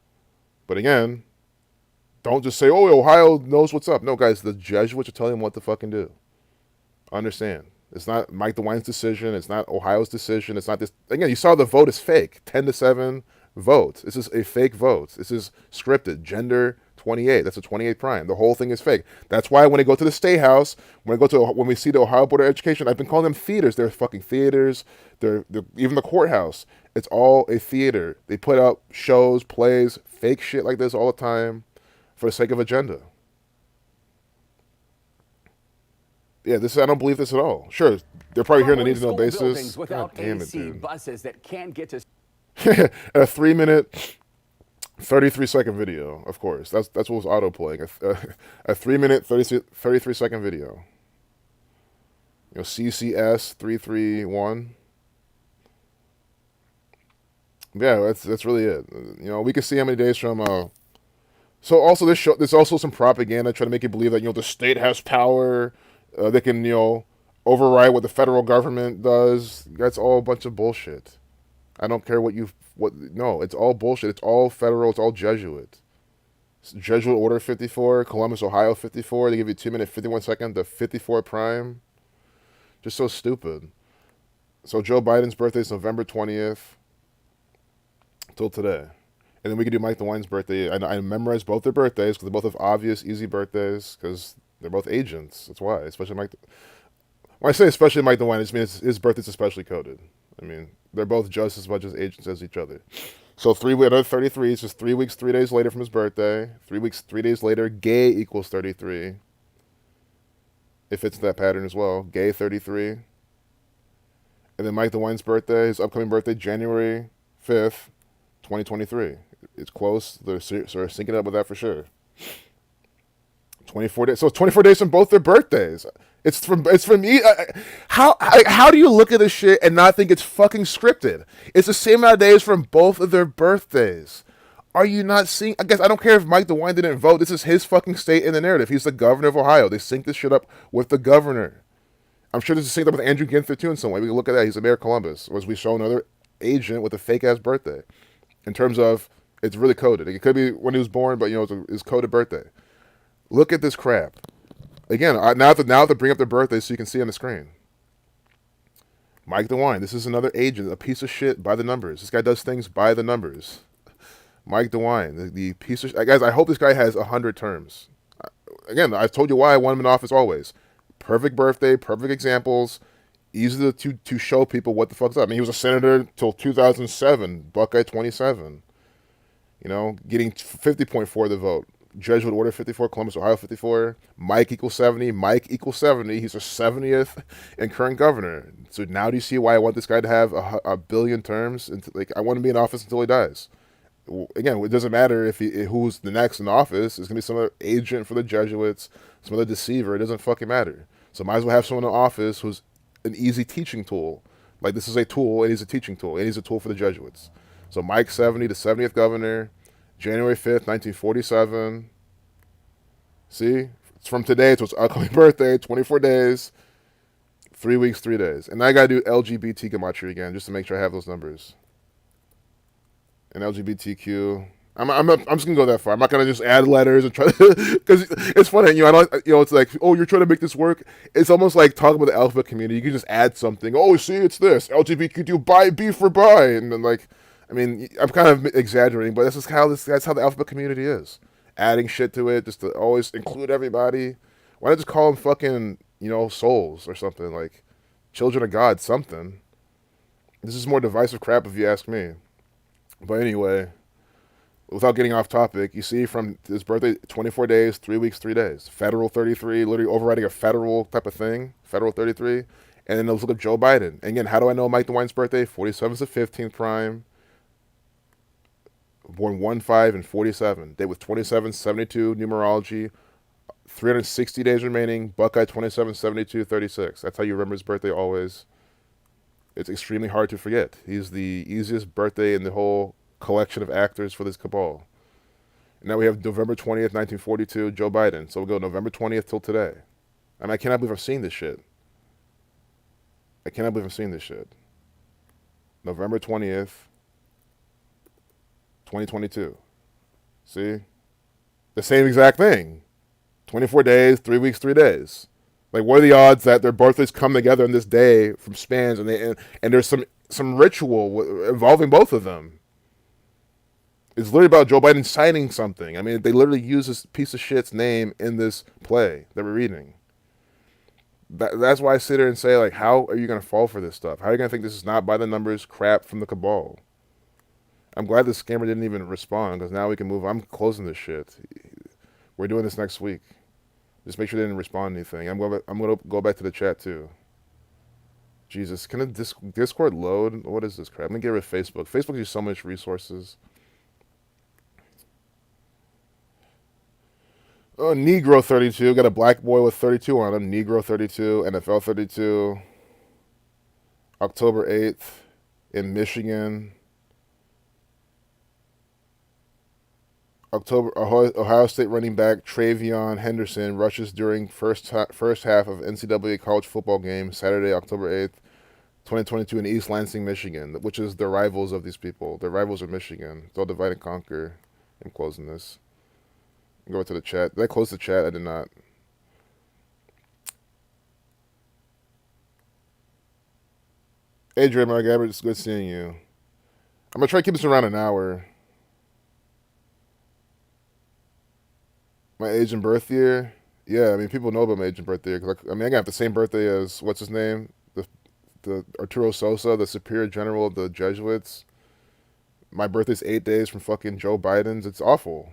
But again, don't just say, oh, Ohio knows what's up. No, guys, the Jesuits are telling them what to fucking do. Understand. It's not Mike DeWine's decision. It's not Ohio's decision. It's not this. Again, you saw the vote is fake. 10-7 vote. This is a fake vote. This is scripted. Gender 28. That's a 28 prime. The whole thing is fake. That's why when I go to the State House, when we see the Ohio Board of Education, I've been calling them theaters. They're fucking theaters. They're even the courthouse. It's all a theater. They put out shows, plays, fake shit like this all the time for the sake of agenda. Yeah, I don't believe this at all. Sure, they're probably here on a need-to-know basis. God damn it, dude. Buses that can get to a 3-minute, 33-second video. Of course, that's what was auto playing. A 3-minute, 33-second video. You know, CCS 331. Yeah, that's really it. You know, we can see how many days from. So also there's also some propaganda trying to make you believe that, you know, the state has power. They can, you know, override what the federal government does. That's all a bunch of bullshit. I don't care no, it's all bullshit. It's all federal. It's all Jesuit. It's Jesuit Order 54, Columbus, Ohio 54. They give you 2 minute 51 second to 54 prime. Just so stupid. So Joe Biden's birthday is November 20th till today. And then we could do Mike DeWine's birthday. I memorized both their birthdays because they both have obvious, easy birthdays because they're both agents. That's why. Especially Mike. When I say especially Mike DeWine, it means his birthday's especially coded. I mean, they're both just as much as agents as each other. So another 33 is just 3 weeks, 3 days later from his birthday. 3 weeks, 3 days later, gay equals 33. It fits that pattern as well. Gay 33. And then Mike DeWine's birthday, his upcoming birthday, January 5th, 2023. It's close. They're sort of syncing up with that for sure. 24 days. So it's 24 days from both their birthdays. It's from me. How do you look at this shit and not think it's fucking scripted? It's the same amount of days from both of their birthdays. Are you not seeing? I guess I don't care if Mike DeWine didn't vote. This is his fucking state in the narrative. He's the governor of Ohio. They sync this shit up with the governor. I'm sure this is synced up with Andrew Ginther too in some way. We can look at that. He's the mayor of Columbus. Or as we show another agent with a fake ass birthday. In terms of, it's really coded. It could be when he was born, but you know, it's coded birthday. Look at this crap. Again, now to bring up their birthday so you can see on the screen. Mike DeWine, this is another agent, a piece of shit by the numbers. This guy does things by the numbers. Mike DeWine, the piece of guys, I hope this guy has 100 terms. Again, I've told you why I want him in office always. Perfect birthday, perfect examples, easy to show people what the fuck's up. I mean, he was a senator till 2007, Buckeye 27. You know, getting 50.4 of the vote. Jesuit Order 54, Columbus, Ohio 54. Mike equals 70. Mike equals 70. He's a 70th and current governor. So now do you see why I want this guy to have a billion terms? Like, I want him to be in office until he dies. Again, it doesn't matter who's the next in office. It's going to be some other agent for the Jesuits, some other deceiver. It doesn't fucking matter. So might as well have someone in office who's an easy teaching tool. Like, this is a tool, and he's a teaching tool, and he's a tool for the Jesuits. So Mike 70, the 70th governor, January 5th, 1947. See? It's from today to his upcoming birthday, 24 days, 3 weeks, 3 days. And I got to do LGBT gematria again just to make sure I have those numbers. And LGBTQ. I'm just going to go that far. I'm not going to just add letters and try to, because it's funny, you know, it's like, oh, you're trying to make this work. It's almost like talking about the alphabet community. You can just add something. Oh, see, it's this. LGBTQ, buy, B for buy. And then, like, I mean, I'm kind of exaggerating, but that's how the alphabet community is. Adding shit to it just to always include everybody. Why not just call them fucking, you know, souls or something, like children of God, something. This is more divisive crap if you ask me. But anyway, without getting off topic, you see from his birthday, 24 days, 3 weeks, 3 days. Federal 33, literally overriding a federal type of thing. Federal 33. And then let's look at Joe Biden. And again, how do I know Mike DeWine's birthday? 47 is the 15th prime. Born 1-5 and 47. Date with 27, 72, numerology. 360 days remaining. Buckeye 27, 72, 36. That's how you remember his birthday always. It's extremely hard to forget. He's the easiest birthday in the whole collection of actors for this cabal. And now we have November 20th, 1942, Joe Biden. So we'll go November 20th till today. I mean, I cannot believe I've seen this shit. I cannot believe I've seen this shit. November 20th, 2022. See? The same exact thing. 24 days, 3 weeks, 3 days. Like, what are the odds that their birthdays come together on this day from spans, and there's some ritual involving both of them? It's literally about Joe Biden signing something. I mean, they literally use this piece of shit's name in this play that we're reading. That's why I sit there and say, like, how are you going to fall for this stuff? How are you going to think this is not by the numbers crap from the cabal? I'm glad this scammer didn't even respond, because now we can move. I'm closing this shit. We're doing this next week. Just make sure they didn't respond to anything. I'm going to go back to the chat, too. Jesus, can a Discord load? What is this crap? I'm gonna get rid of Facebook. Facebook uses so much resources. Oh, Negro 32. Got a black boy with 32 on him. Negro 32. NFL 32. October 8th in Michigan. Ohio State running back Travion Henderson rushes during first half of NCAA college football game Saturday, October 8th, 2022 in East Lansing, Michigan, which is the rivals of these people. The rivals are Michigan. They'll divide and conquer. I'm closing this. Go to the chat. Did I close the chat? I did not. Hey, Draymond Gabbard, it's good seeing you. I'm going to try to keep this around an hour. My age and birth year? Yeah, I mean, people know about my age and birth year. Cause I got the same birthday as, what's his name? The Arturo Sosa, the Superior General of the Jesuits. My birthday's 8 days from fucking Joe Biden's. It's awful.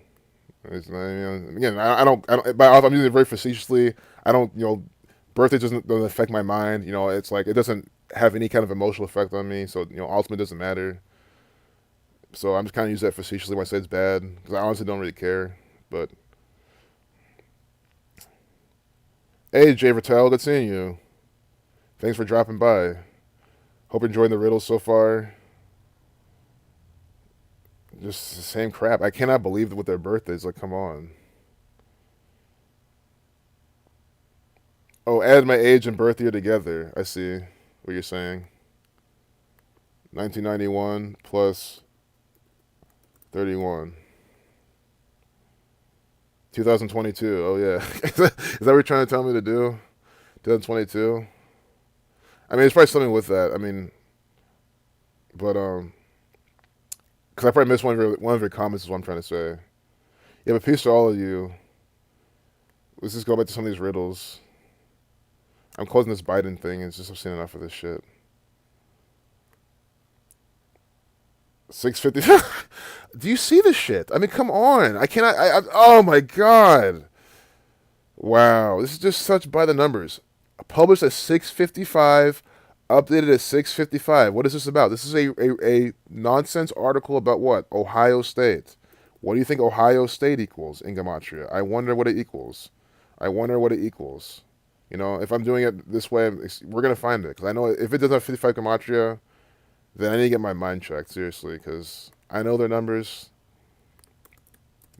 It's, again, I don't, I'm using it very facetiously. I don't, birthday doesn't affect my mind. It's like, it doesn't have any kind of emotional effect on me. So, ultimately it doesn't matter. So I'm just kind of using that facetiously when I say it's bad. Because I honestly don't really care. But, hey, Jay Vertel, good seeing you. Thanks for dropping by. Hope you're enjoying the riddles so far. Just the same crap. I cannot believe with their birthdays. Like, come on. Oh, add my age and birth year together. I see what you're saying. 1991 plus 31. 2022. Oh, yeah. Is that what you're trying to tell me to do? 2022? I mean, there's probably something with that. I mean, but, because I probably missed one of your comments is what I'm trying to say. Yeah, but peace to all of you. Let's just go back to some of these riddles. I'm closing this Biden thing. It's just I've seen enough of this shit. 650. Do you see this shit? I mean, come on. I cannot. Oh my god. Wow. This is just such by the numbers. Published at 6:55. Updated at 6:55. What is this about? This is a nonsense article about what? Ohio State. What do you think Ohio State equals in Gematria? I wonder what it equals. If I'm doing it this way, we're going to find it. Because I know if it doesn't have 55 Gematria, then I need to get my mind checked, seriously. Because I know their numbers.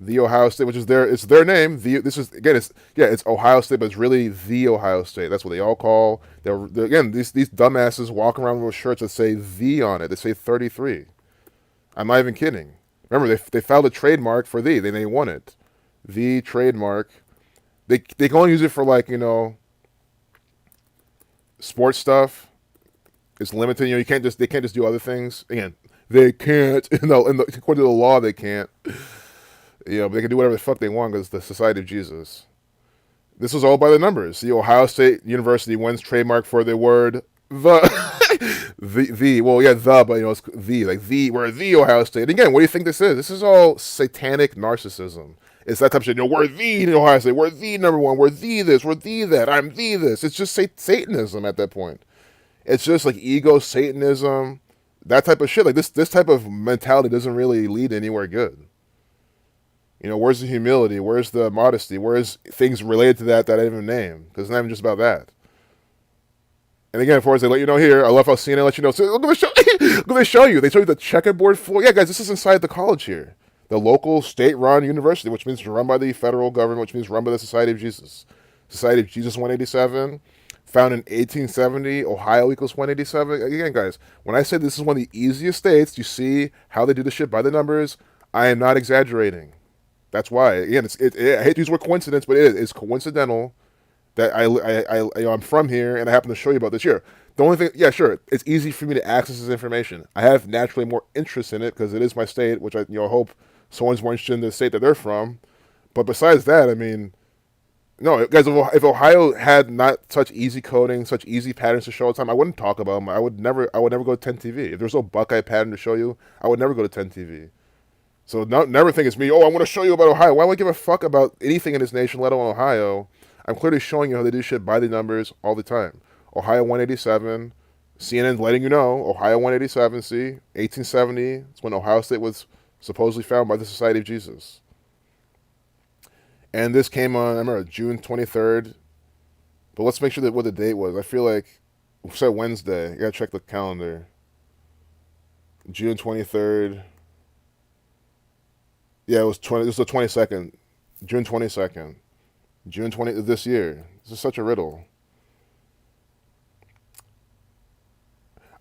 The Ohio State, which is it's their name. It's Ohio State, but it's really the Ohio State. That's what they all call. Again, these dumbasses walk around with shirts that say "the" on it. They say 33. I'm not even kidding. Remember, they filed a trademark for the. They won it. The trademark. They can only use it for sports stuff. It's limited. They can't just do other things. Again, they can't. According to the law, they can't. But they can do whatever the fuck they want because it's the Society of Jesus. This was all by the numbers. The Ohio State University wins trademark for the word the. Well, yeah, but it's the. We're the Ohio State. And again, what do you think this is? This is all satanic narcissism. It's that type of shit. We're the Ohio State. We're the number one. We're the this. We're the that. I'm the this. It's just Satanism at that point. It's just like ego Satanism, that type of shit. Like this type of mentality doesn't really lead anywhere good. Where's the humility? Where's the modesty? Where's things related to that I didn't even name? Because it's not even just about that. And again, as they let you know here, I love how CNN let you know. So look at they show you. They show you the checkerboard floor. Yeah, guys, this is inside the college here. The local state-run university, which means run by the federal government, which means run by the Society of Jesus. Society of Jesus 187, founded in 1870. Ohio equals 187. Again, guys, when I say this is one of the easiest states, you see how they do the shit by the numbers. I am not exaggerating. That's why. Again, I hate to use the word coincidence, but it's coincidental that I'm from here and I happen to show you about this here. The only thing, yeah, sure, it's easy for me to access this information. I have naturally more interest in it because it is my state, which I hope someone's more interested in the state that they're from. But besides that, I mean, no, guys, if Ohio had not such easy coding, such easy patterns to show all the time, I wouldn't talk about them. I would never go to 10 TV. If there's no Buckeye pattern to show you, I would never go to 10 TV. So never think it's me. Oh, I want to show you about Ohio. Why would I give a fuck about anything in this nation, let alone Ohio? I'm clearly showing you how they do shit by the numbers all the time. Ohio 187, CNN letting you know, Ohio 187, see, 1870, it's when Ohio State was supposedly found by the Society of Jesus. And this came on, I remember, June 23rd. But let's make sure that what the date was. I feel like we said Wednesday. You gotta check the calendar. June 23rd. Yeah, it was 20. This was the 22nd. June 22nd. June 20 this year. This is such a riddle.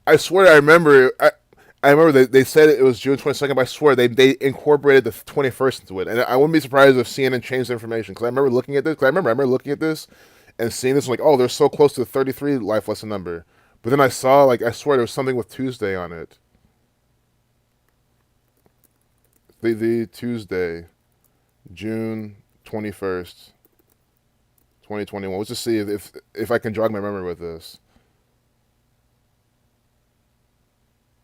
I swear I remember. I remember they said it was June 22nd, but I swear they incorporated the 21st into it. And I wouldn't be surprised if CNN changed the information, because I remember looking at this. Because I remember looking at this and seeing this, like, oh, they're so close to the 33 life lesson number. But then I saw, like, I swear there was something with Tuesday on it. The Tuesday, June 21st, 2021. Let's just see if I can jog my memory with this.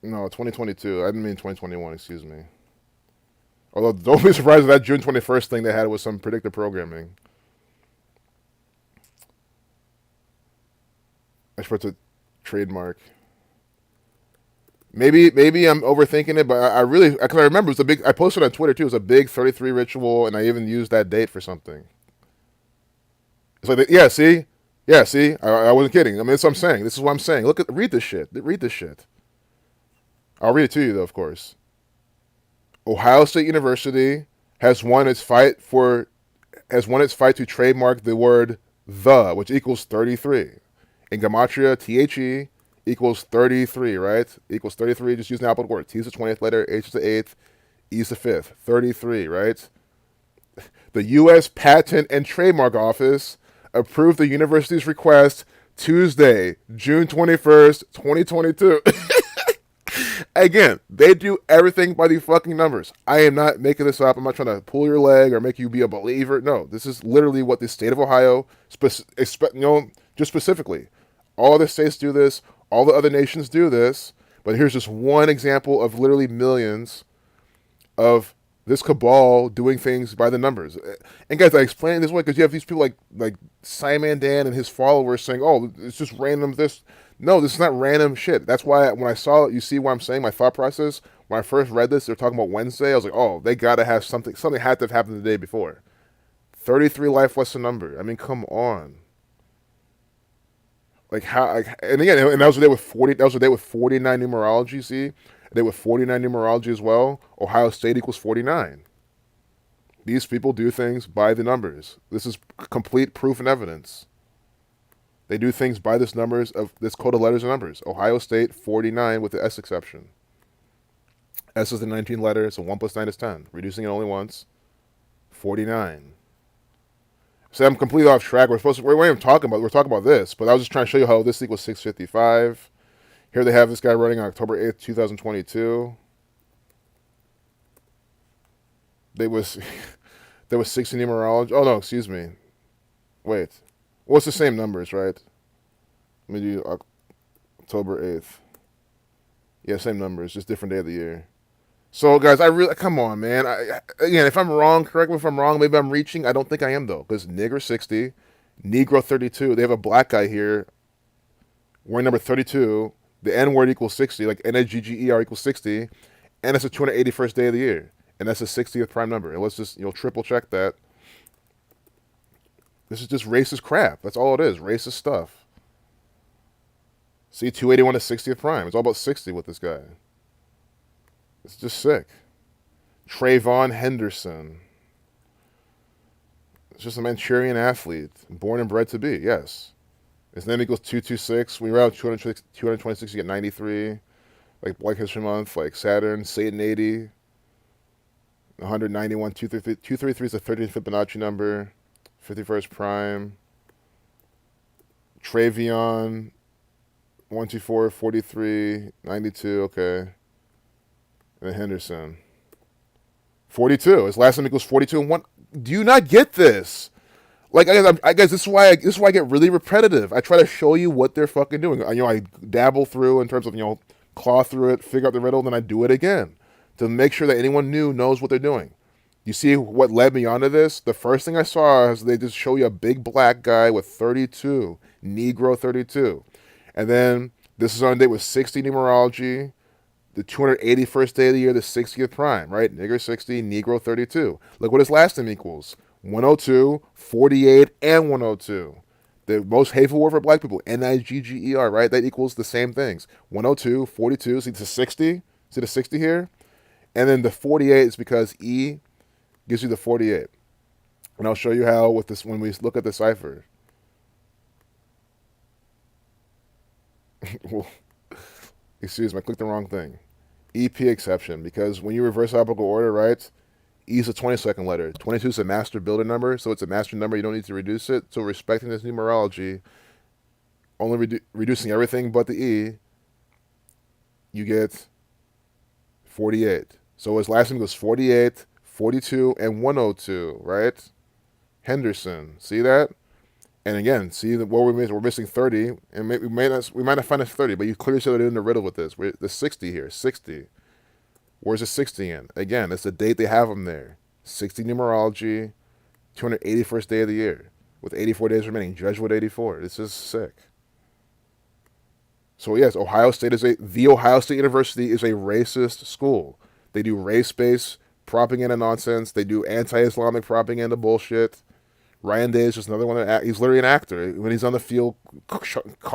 No, 2022. I didn't mean 2021, excuse me. Although, don't be surprised if that June 21st thing they had was some predictive programming. I should put the trademark. Maybe I'm overthinking it, but I really, because I remember it was a big, I posted on Twitter too, it was a big 33 ritual, and I even used that date for something. It's like, yeah, see? Yeah, see? I wasn't kidding. I mean, that's what I'm saying. This is what I'm saying. Read this shit. Read this shit. I'll read it to you, though, of course. Ohio State University has won its fight to trademark the word "the," which equals 33. In Gematria, THE equals 33, right? Equals 33, just using the alphabet word. T is the 20th letter, H is the 8th, E is the 5th. 33, right? The U.S. Patent and Trademark Office approved the university's request Tuesday, June 21st, 2022. Again, they do everything by the fucking numbers. I am not making this up. I'm not trying to pull your leg or make you be a believer. No, this is literally what the state of Ohio, just specifically. All other states do this. All the other nations do this. But here's just one example of literally millions of this cabal doing things by the numbers. And guys, I explain it this way because you have these people like Simon Dan and his followers saying, oh, it's just random this. No, this is not random shit. That's why when I saw it, you see what I'm saying, my thought process, when I first read this, they're talking about Wednesday, I was like, oh, they gotta have something had to have happened the day before. 33 life lesson number. I mean, come on. Like how, and again, and that was the day with 40. That was the day with 49 numerology. See, a day with 49 numerology as well. Ohio State equals 49. These people do things by the numbers. This is complete proof and evidence. They do things by this numbers of this code of letters and numbers. Ohio State 49 with the S exception. S is the 19 letter, so 1 plus 9 is 10. Reducing it only once. 49. So I'm completely off track. We're even talking about this, but I was just trying to show you how this equals 655. Here they have this guy running on October 8th, 2022. There was 60 numerology. Oh no, excuse me. Wait. Well, it's the same numbers, right? Let me do October 8th. Yeah, same numbers, just different day of the year. So, guys, come on, man. Again, if I'm wrong, correct me if I'm wrong. Maybe I'm reaching. I don't think I am, though, because nigger 60, negro 32. They have a black guy here wearing number 32. The N word equals 60, like NAGGER equals 60, and it's the 281st day of the year, and that's the 60th prime number. And let's just triple check that. This is just racist crap. That's all it is. Racist stuff. See, 281 is 60th prime. It's all about 60 with this guy. It's just sick. Trayvon Henderson. It's just a Manchurian athlete. Born and bred to be, yes. His name equals 226. When you're out 226, you get 93. Like Black History Month, like Saturn, Satan 80. 191, 233 is the 13th Fibonacci number. 51st prime. Travion, 124, 43, 92, okay. And then Henderson. 42. His last name equals 42 and 1. Do you not get this? Like, I guess this is why I get really repetitive. I try to show you what they're fucking doing. I dabble through in terms of, claw through it, figure out the riddle, then I do it again to make sure that anyone new knows what they're doing. You see what led me onto this? The first thing I saw is they just show you a big black guy with 32, Negro 32. And then This is on date with 60 numerology, the 281st day of the year, the 60th prime, right? Nigger 60, Negro 32. Look what his last name equals. 102, 48, and 102. The most hateful word for black people, Nigger, right? That equals the same things. 102, 42, see the 60? See the 60 here? And then the 48 is because E gives you the 48. And I'll show you how with this when we look at the cipher. Well, excuse me, I clicked the wrong thing. EP exception, because when you reverse alphabetical order, right? E is a 22nd letter. 22 is a master builder number, so it's a master number. You don't need to reduce it. So respecting this numerology, only reducing everything but the E, you get 48. So his last name goes 48, 42, and 102, right? Henderson. See that? And again, see what we're missing. We're missing 30, and we might not find a 30, but you clearly should have done the riddle with this. The 60 here, 60. Where's the 60 in? Again, it's the date they have them there. 60 numerology, 281st day of the year, with 84 days remaining. Jesuit 84. This is sick. So yes, the Ohio State University is a racist school. They do race-based propaganda nonsense. They do anti-Islamic propaganda bullshit. Ryan Day is just another one. He's literally an actor. When he's on the field,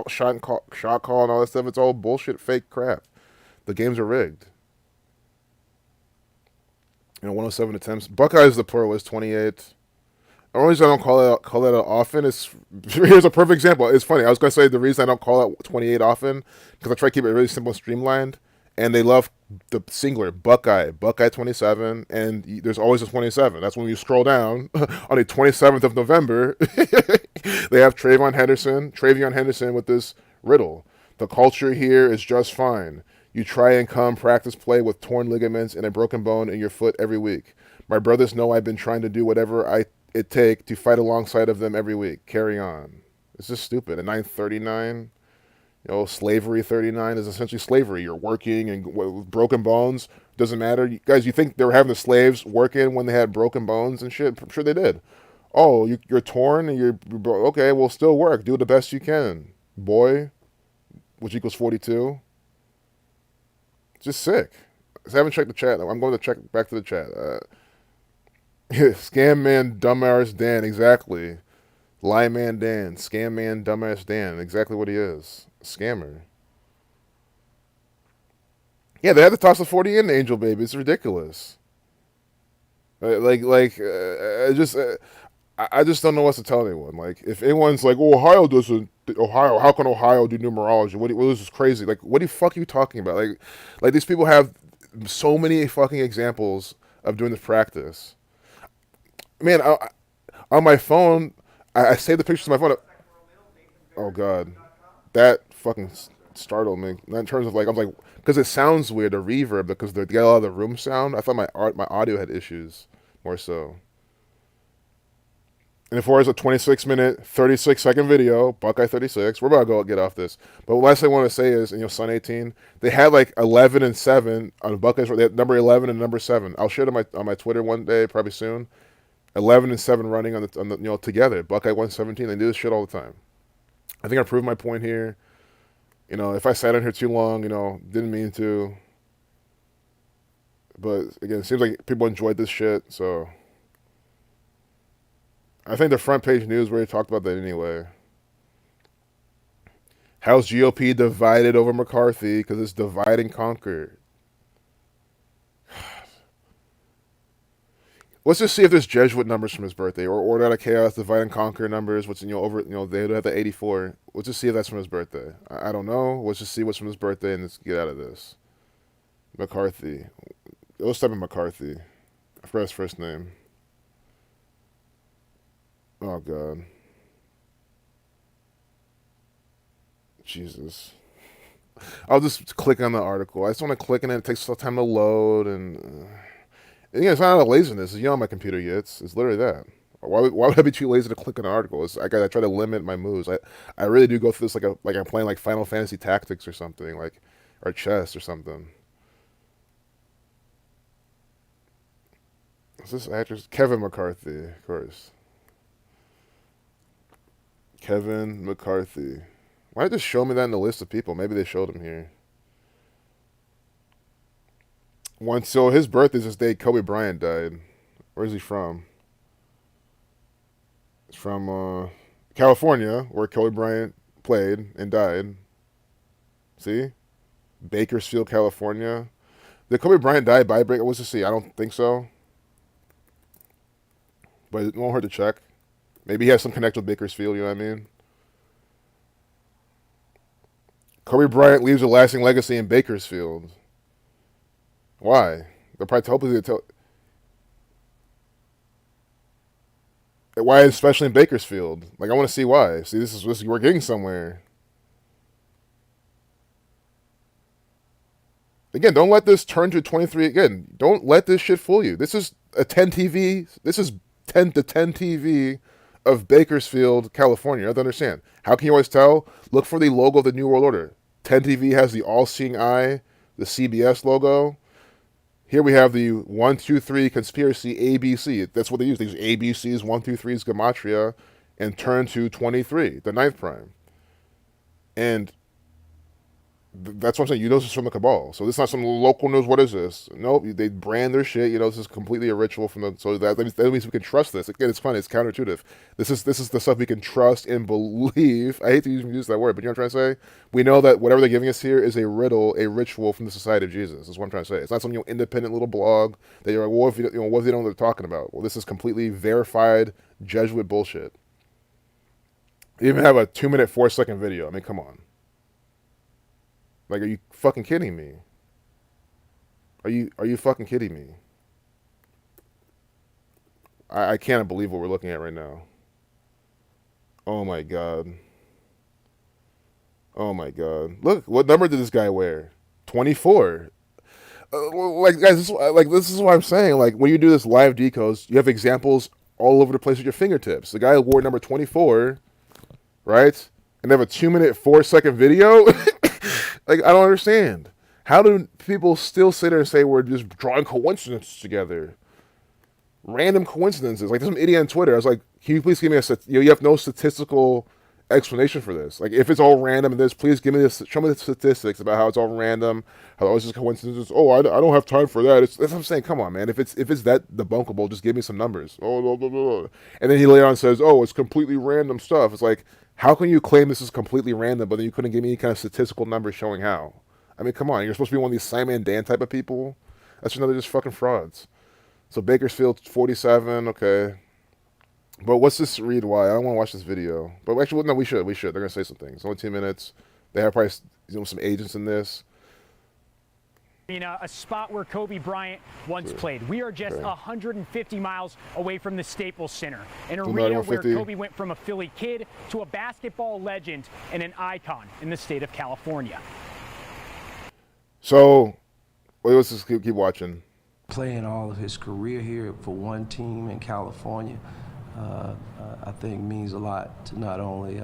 shot call and all that stuff, it's all bullshit, fake crap. The games are rigged. 107 attempts. Buckeyes, the plural is 28. The only reason I don't call that often is, here's a perfect example. It's funny. I was going to say the reason I don't call it 28 often, because I try to keep it really simple and streamlined. And they love the singular, Buckeye 27, and there's always a 27. That's when you scroll down on the 27th of November. They have Travion Henderson with this riddle. The culture here is just fine. You try and come practice play with torn ligaments and a broken bone in your foot every week. My brothers know I've been trying to do whatever it take to fight alongside of them every week. Carry on. It's just stupid. At 939. Slavery 39 is essentially slavery. You're working and with broken bones. Doesn't matter. Guys, you think they were having the slaves working when they had broken bones and shit? I'm sure they did. Oh, you're torn and you're okay, well, still work. Do the best you can, boy, which equals 42. Just sick. I haven't checked the chat. I'm going to check back to the chat. Scam man, dumbass Dan. Exactly. Lie man Dan. Scam man, dumbass Dan. Exactly what he is. Scammer. Yeah, they had to toss the 40 in the Angel Baby. It's ridiculous. I just don't know what to tell anyone. Like, if anyone's like, "Oh, Ohio doesn't. Ohio, how can Ohio do numerology? What this is crazy. Like, what the fuck are you talking about? Like these people have so many fucking examples of doing this practice. Man, on my phone, I save the pictures to my phone. Oh God, that fucking startled me. In terms of I'm like, because it sounds weird, the reverb, because they got a lot of the room sound. I thought my audio had issues more so. And as far as a 26-minute, 36-second video, Buckeye 36, we're about to go get off this. But the last thing I want to say is, Sun 18, they had 11 and 7 on Buckeyes. They had number 11 and number 7. I'll share it on my Twitter one day, probably soon. 11 and 7 running on the together. Buckeye 117. They do this shit all the time. I think I proved my point here. If I sat on here too long, didn't mean to. But again, it seems like people enjoyed this shit, so I think the front page news already talked about that anyway. How's GOP divided over McCarthy? Because it's divide and conquer. Let's just see if there's Jesuit numbers from his birthday, or Order Out of Chaos, Divide and Conquer numbers. What's they have the 84. Let's just see if that's from his birthday. I don't know. Let's just see what's from his birthday and let's get out of this. McCarthy. Let's type in McCarthy. I forgot his first name. Oh God. Jesus. I'll just click on the article. I just want to click on it. It takes some time to load and. It's not a laziness. It's on my computer yet. It's literally that. Why would I be too lazy to click on an article? I try to limit my moves. I really do go through this like I'm playing Final Fantasy Tactics or something, or chess or something. Is this actress Kevin McCarthy? Of course. Kevin McCarthy. Why did they show me that in the list of people? Maybe they showed him here. So his birthday is this day Kobe Bryant died. Where's he from? It's from California, where Kobe Bryant played and died. See? Bakersfield, California. Did Kobe Bryant die by break? Let's just see. I don't think so. But it won't hurt to check. Maybe he has some connection with Bakersfield, you know what I mean? Kobe Bryant leaves a lasting legacy in Bakersfield. Why? They'll probably hopefully tell. Why, especially in Bakersfield? Like, I want to see why. See, this is we're getting somewhere. Again, don't let this turn to 23 again. Don't let this shit fool you. This is a 10 TV. This is 10 to 10 TV of Bakersfield, California. You have to understand. How can you always tell? Look for the logo of the New World Order. 10 TV has the all-seeing eye, the CBS logo. Here we have the 1, 2, 3 conspiracy ABC. That's what they use. They use ABCs, 1, 2, 3's gematria, and turn to 23, the ninth prime. And that's what I'm saying. You know this is from the cabal. So this is not some local news. What is this? Nope. They brand their shit. You know, this is completely a ritual from the. So that means we can trust this. Again, it's funny. It's counterintuitive. This is the stuff we can trust and believe. I hate to even use that word, but you know what I'm trying to say? We know that whatever they're giving us here is a riddle, a ritual from the Society of Jesus. That's what I'm trying to say. It's not some independent little blog that you're like, well, if what if they don't know what they're talking about? Well, this is completely verified Jesuit bullshit. They even have a 2-minute, 4-second video. I mean, come on. Like, are you fucking kidding me? Are you fucking kidding me? I can't believe what we're looking at right now. Oh my god. Oh my god. Look, what number did this guy wear? 24. Like, guys, this is what I'm saying. Like, when you do this live decodes, you have examples all over the place with your fingertips. The guy wore number 24, right? And they have a 2-minute, 4-second video. Like, I don't understand. How do people still sit there and say we're just drawing coincidences together? Random coincidences. Like, there's some idiot on Twitter. I was like, can you please give me you have no statistical explanation for this. Like, if it's all random and this, please give me this, show me the statistics about how it's all random, how it's just coincidences. Oh, I don't have time for that. That's what I'm saying. Come on, man. If it's that debunkable, just give me some numbers. Oh, blah, blah, blah. And then he later on says, oh, it's completely random stuff. It's like, how can you claim this is completely random, but then you couldn't give me any kind of statistical numbers showing how? I mean, come on. You're supposed to be one of these Simon Dan type of people? That's another just fucking frauds. So Bakersfield 47, okay. But what's this read why? I don't want to watch this video. But actually, no, we should. They're going to say some things. Only 2 minutes. They have probably some agents in this. In a spot where Kobe Bryant once played. We are just 150 miles away from the Staples Center, an arena where Kobe went from a Philly kid to a basketball legend and an icon in the state of California. So, let's just keep watching. Playing all of his career here for one team in California, I think means a lot to not only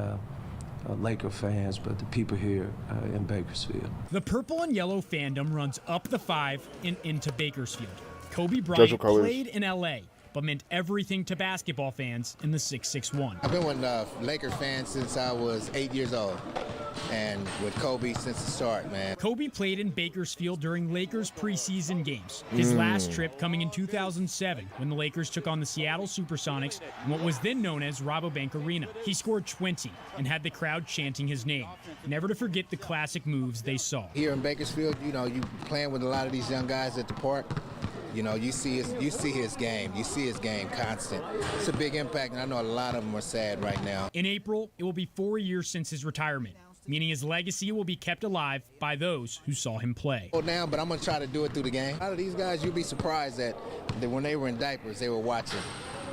Laker fans, but the people here in Bakersfield. The purple and yellow fandom runs up the 5 and into Bakersfield. Kobe Bryant played in LA, but meant everything to basketball fans in the 661. I've been with Laker fans since I was 8 years old, and with Kobe since the start, man. Kobe played in Bakersfield during Lakers preseason games. His last trip coming in 2007 when the Lakers took on the Seattle Supersonics in what was then known as Rabobank Arena. He scored 20 and had the crowd chanting his name, never to forget the classic moves they saw. Here in Bakersfield, you know, you playing with a lot of these young guys at the park. You know, you see his game. You see his game constant. It's a big impact, and I know a lot of them are sad right now. In April, it will be 4 years since his retirement, meaning his legacy will be kept alive by those who saw him play. Now, but I'm going to try to do it through the game. A lot of these guys, you'll be surprised that when they were in diapers, they were watching,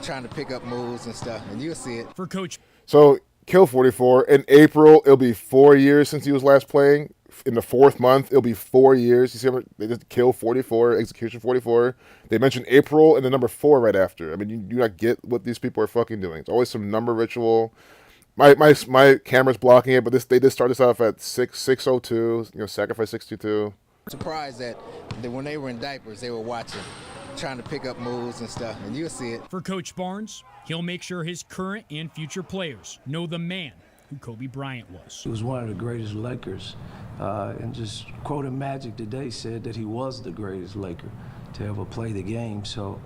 trying to pick up moves and stuff, and you'll see it. For Coach. So, Kill 44. In April, it'll be 4 years since he was last playing. In the 4th month, it'll be 4 years. You see, they just Kill 44, Execution 44. They mentioned April and the number 4 right after. I mean, you do not get what these people are fucking doing. It's always some number ritual. My camera's blocking it, but they did start this off at 602. You know, sacrifice 622. Surprised that when they were in diapers, they were watching, trying to pick up moves and stuff, and you'll see it. For Coach Barnes, he'll make sure his current and future players know the man who Kobe Bryant was. He was one of the greatest Lakers, and just quoting Magic today said that he was the greatest Laker to ever play the game. So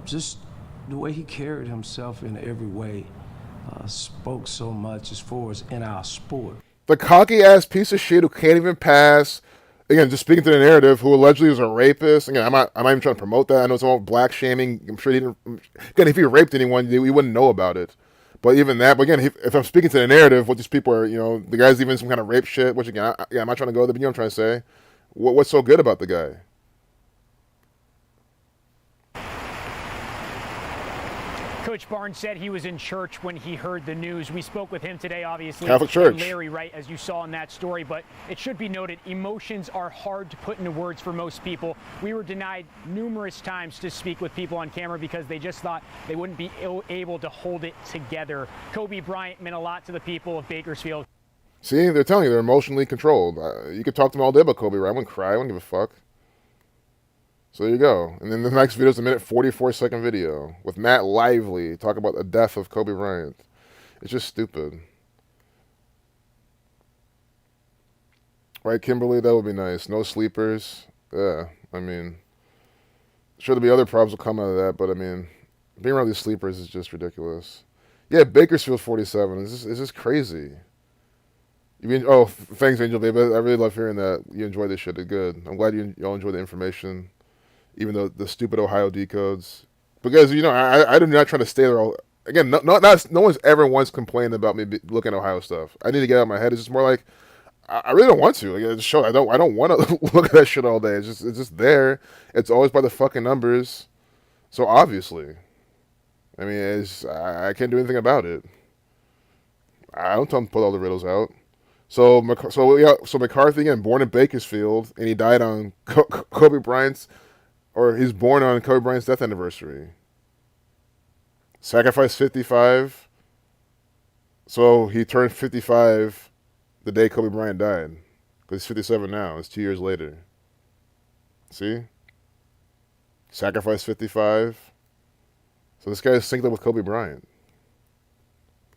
just the way he carried himself in every way spoke so much as far as in our sport. The cocky ass piece of shit who can't even pass. Again, just speaking to the narrative, who allegedly was a rapist. Again, I'm not even trying to promote that. I know it's all black shaming. I'm sure he didn't. Again, if he raped anyone, we wouldn't know about it. But even that. But again, if I'm speaking to the narrative, what these people are, the guy's even some kind of rape shit. Which again, I'm not trying to go there, but you know what I'm trying to say. What's so good about the guy? Coach Barnes said he was in church when he heard the news. We spoke with him today, obviously. Catholic Church. Larry Wright, as you saw in that story. But it should be noted, emotions are hard to put into words for most people. We were denied numerous times to speak with people on camera because they just thought they wouldn't be able to hold it together. Kobe Bryant meant a lot to the people of Bakersfield. See, they're telling you they're emotionally controlled. You could talk to them all day about Kobe, right? I wouldn't cry. I wouldn't give a fuck. So there you go. And then the next video is a 1:44 video with Matt Lively talking about the death of Kobe Bryant. It's just stupid. Right, Kimberly? That would be nice. No sleepers. Yeah, I mean, sure there'll be other problems will come out of that, but I mean, being around these sleepers is just ridiculous. Yeah, Bakersfield 47. Is this crazy? You mean? Oh, thanks, Angel Baby. I really love hearing that. You enjoy this shit. It's good. I'm glad you all enjoy the information. Even though the stupid Ohio decodes, because I do not try to stay there all. Again, no one's ever once complained about me looking at Ohio stuff. I need to get out of my head. It's just more like I really don't want to. Like, it's show I don't want to look at that shit all day. It's just there. It's always by the fucking numbers. So obviously, I mean, I can't do anything about it. I don't tell him to put all the riddles out. So McCarthy, again, born in Bakersfield, and he died on Kobe Bryant's. Or he's born on Kobe Bryant's death anniversary. Sacrifice 55. So he turned 55 the day Kobe Bryant died. Because he's 57 now. It's 2 years later. See? Sacrifice 55. So this guy is synced up with Kobe Bryant.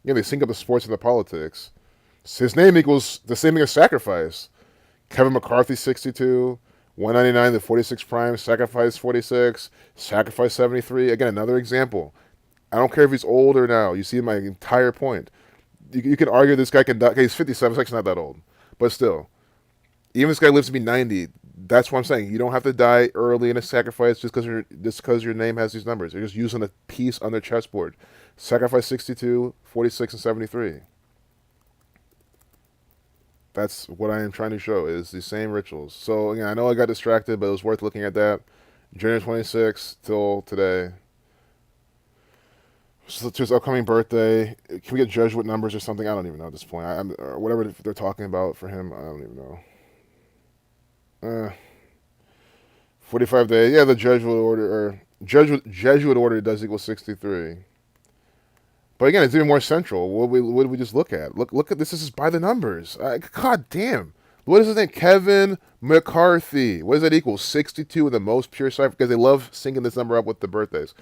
Yeah, they sync up the sports and the politics. So his name equals the same thing as sacrifice. Kevin McCarthy, 62. 199, the 46 prime, sacrifice 46, sacrifice 73. Again, another example. I don't care if he's old or now. You see my entire point. You can argue this guy can die. Okay, he's 57. He's actually not that old. But still, even if this guy lives to be 90, that's what I'm saying. You don't have to die early in a sacrifice just because your name has these numbers. You're just using a piece on their chessboard. Sacrifice 62, 46, and 73. That's what I am trying to show, is the same rituals. So, again, I know I got distracted, but it was worth looking at that. January 26th till today. So to his upcoming birthday. Can we get Jesuit numbers or something? I don't even know at this point. Or whatever they're talking about for him, I don't even know. 45 days. Yeah, the Jesuit order, Jesuit order does equal 63. But again, it's even more central. What did we just look at? Look at this. This is by the numbers. God damn. What is his name? Kevin McCarthy. What does that equal? 62 the most pure cipher, because they love syncing this number up with the birthdays.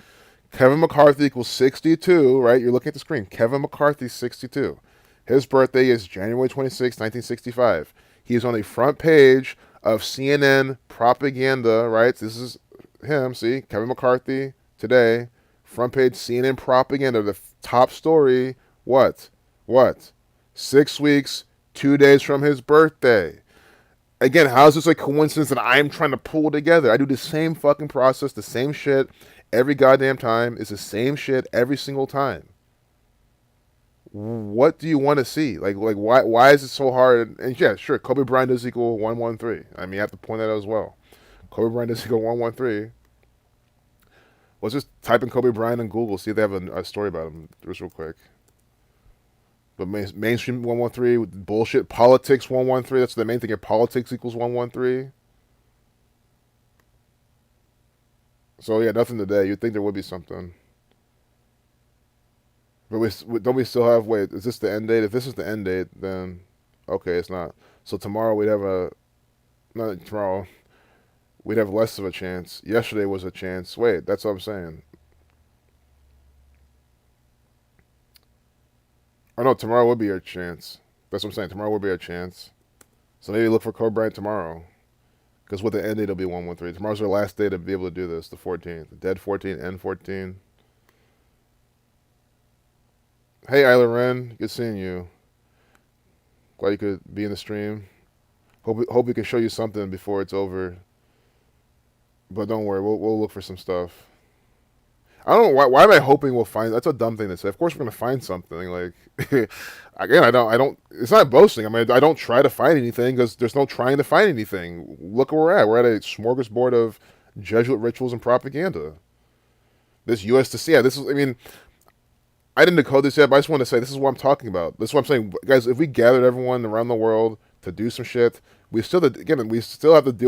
Kevin McCarthy equals 62, right? You're looking at the screen. Kevin McCarthy, 62. His birthday is January 26, 1965. He is on the front page of CNN propaganda, right? This is him, see? Kevin McCarthy today. Front page CNN propaganda. The top story, what? 6 weeks, 2 days from his birthday. Again, how is this a coincidence that I'm trying to pull together? I do the same fucking process, the same shit every goddamn time. It's the same shit every single time. What do you want to see? Like why is it so hard? And yeah, sure, Kobe Bryant does equal 113. I mean, you have to point that out as well. Kobe Bryant does equal 113. Let's just type in Kobe Bryant on Google, see if they have a story about him, just real quick. But mainstream 113, bullshit politics 113. That's the main thing. Your politics equals 113. So yeah, nothing today. You'd think there would be something. But don't we still have? Wait, is this the end date? If this is the end date, then okay, it's not. So tomorrow we'd have not tomorrow. We'd have less of a chance. Yesterday was a chance. Wait, that's what I'm saying. Oh no, tomorrow would be our chance. That's what I'm saying. Tomorrow would be our chance. So maybe look for Kobe Bryant tomorrow. Because with the end date, it'll be 113. Tomorrow's our last day to be able to do this, the 14th. The dead 14, end 14. Hey, Isla Ren. Good seeing you. Glad you could be in the stream. Hope we can show you something before it's over. But don't worry, we'll look for some stuff. I don't know why am I hoping we'll find. That's a dumb thing to say. Of course we're gonna find something. Like again, I don't. It's not boasting. I mean, I don't try to find anything because there's no trying to find anything. Look where we're at. We're at a smorgasbord of Jesuit rituals and propaganda. This U.S. to see. Yeah, this is. I mean, I didn't decode this yet, but I just want to say this is what I'm talking about. This is what I'm saying, guys. If we gathered everyone around the world to do some shit, we still have to deal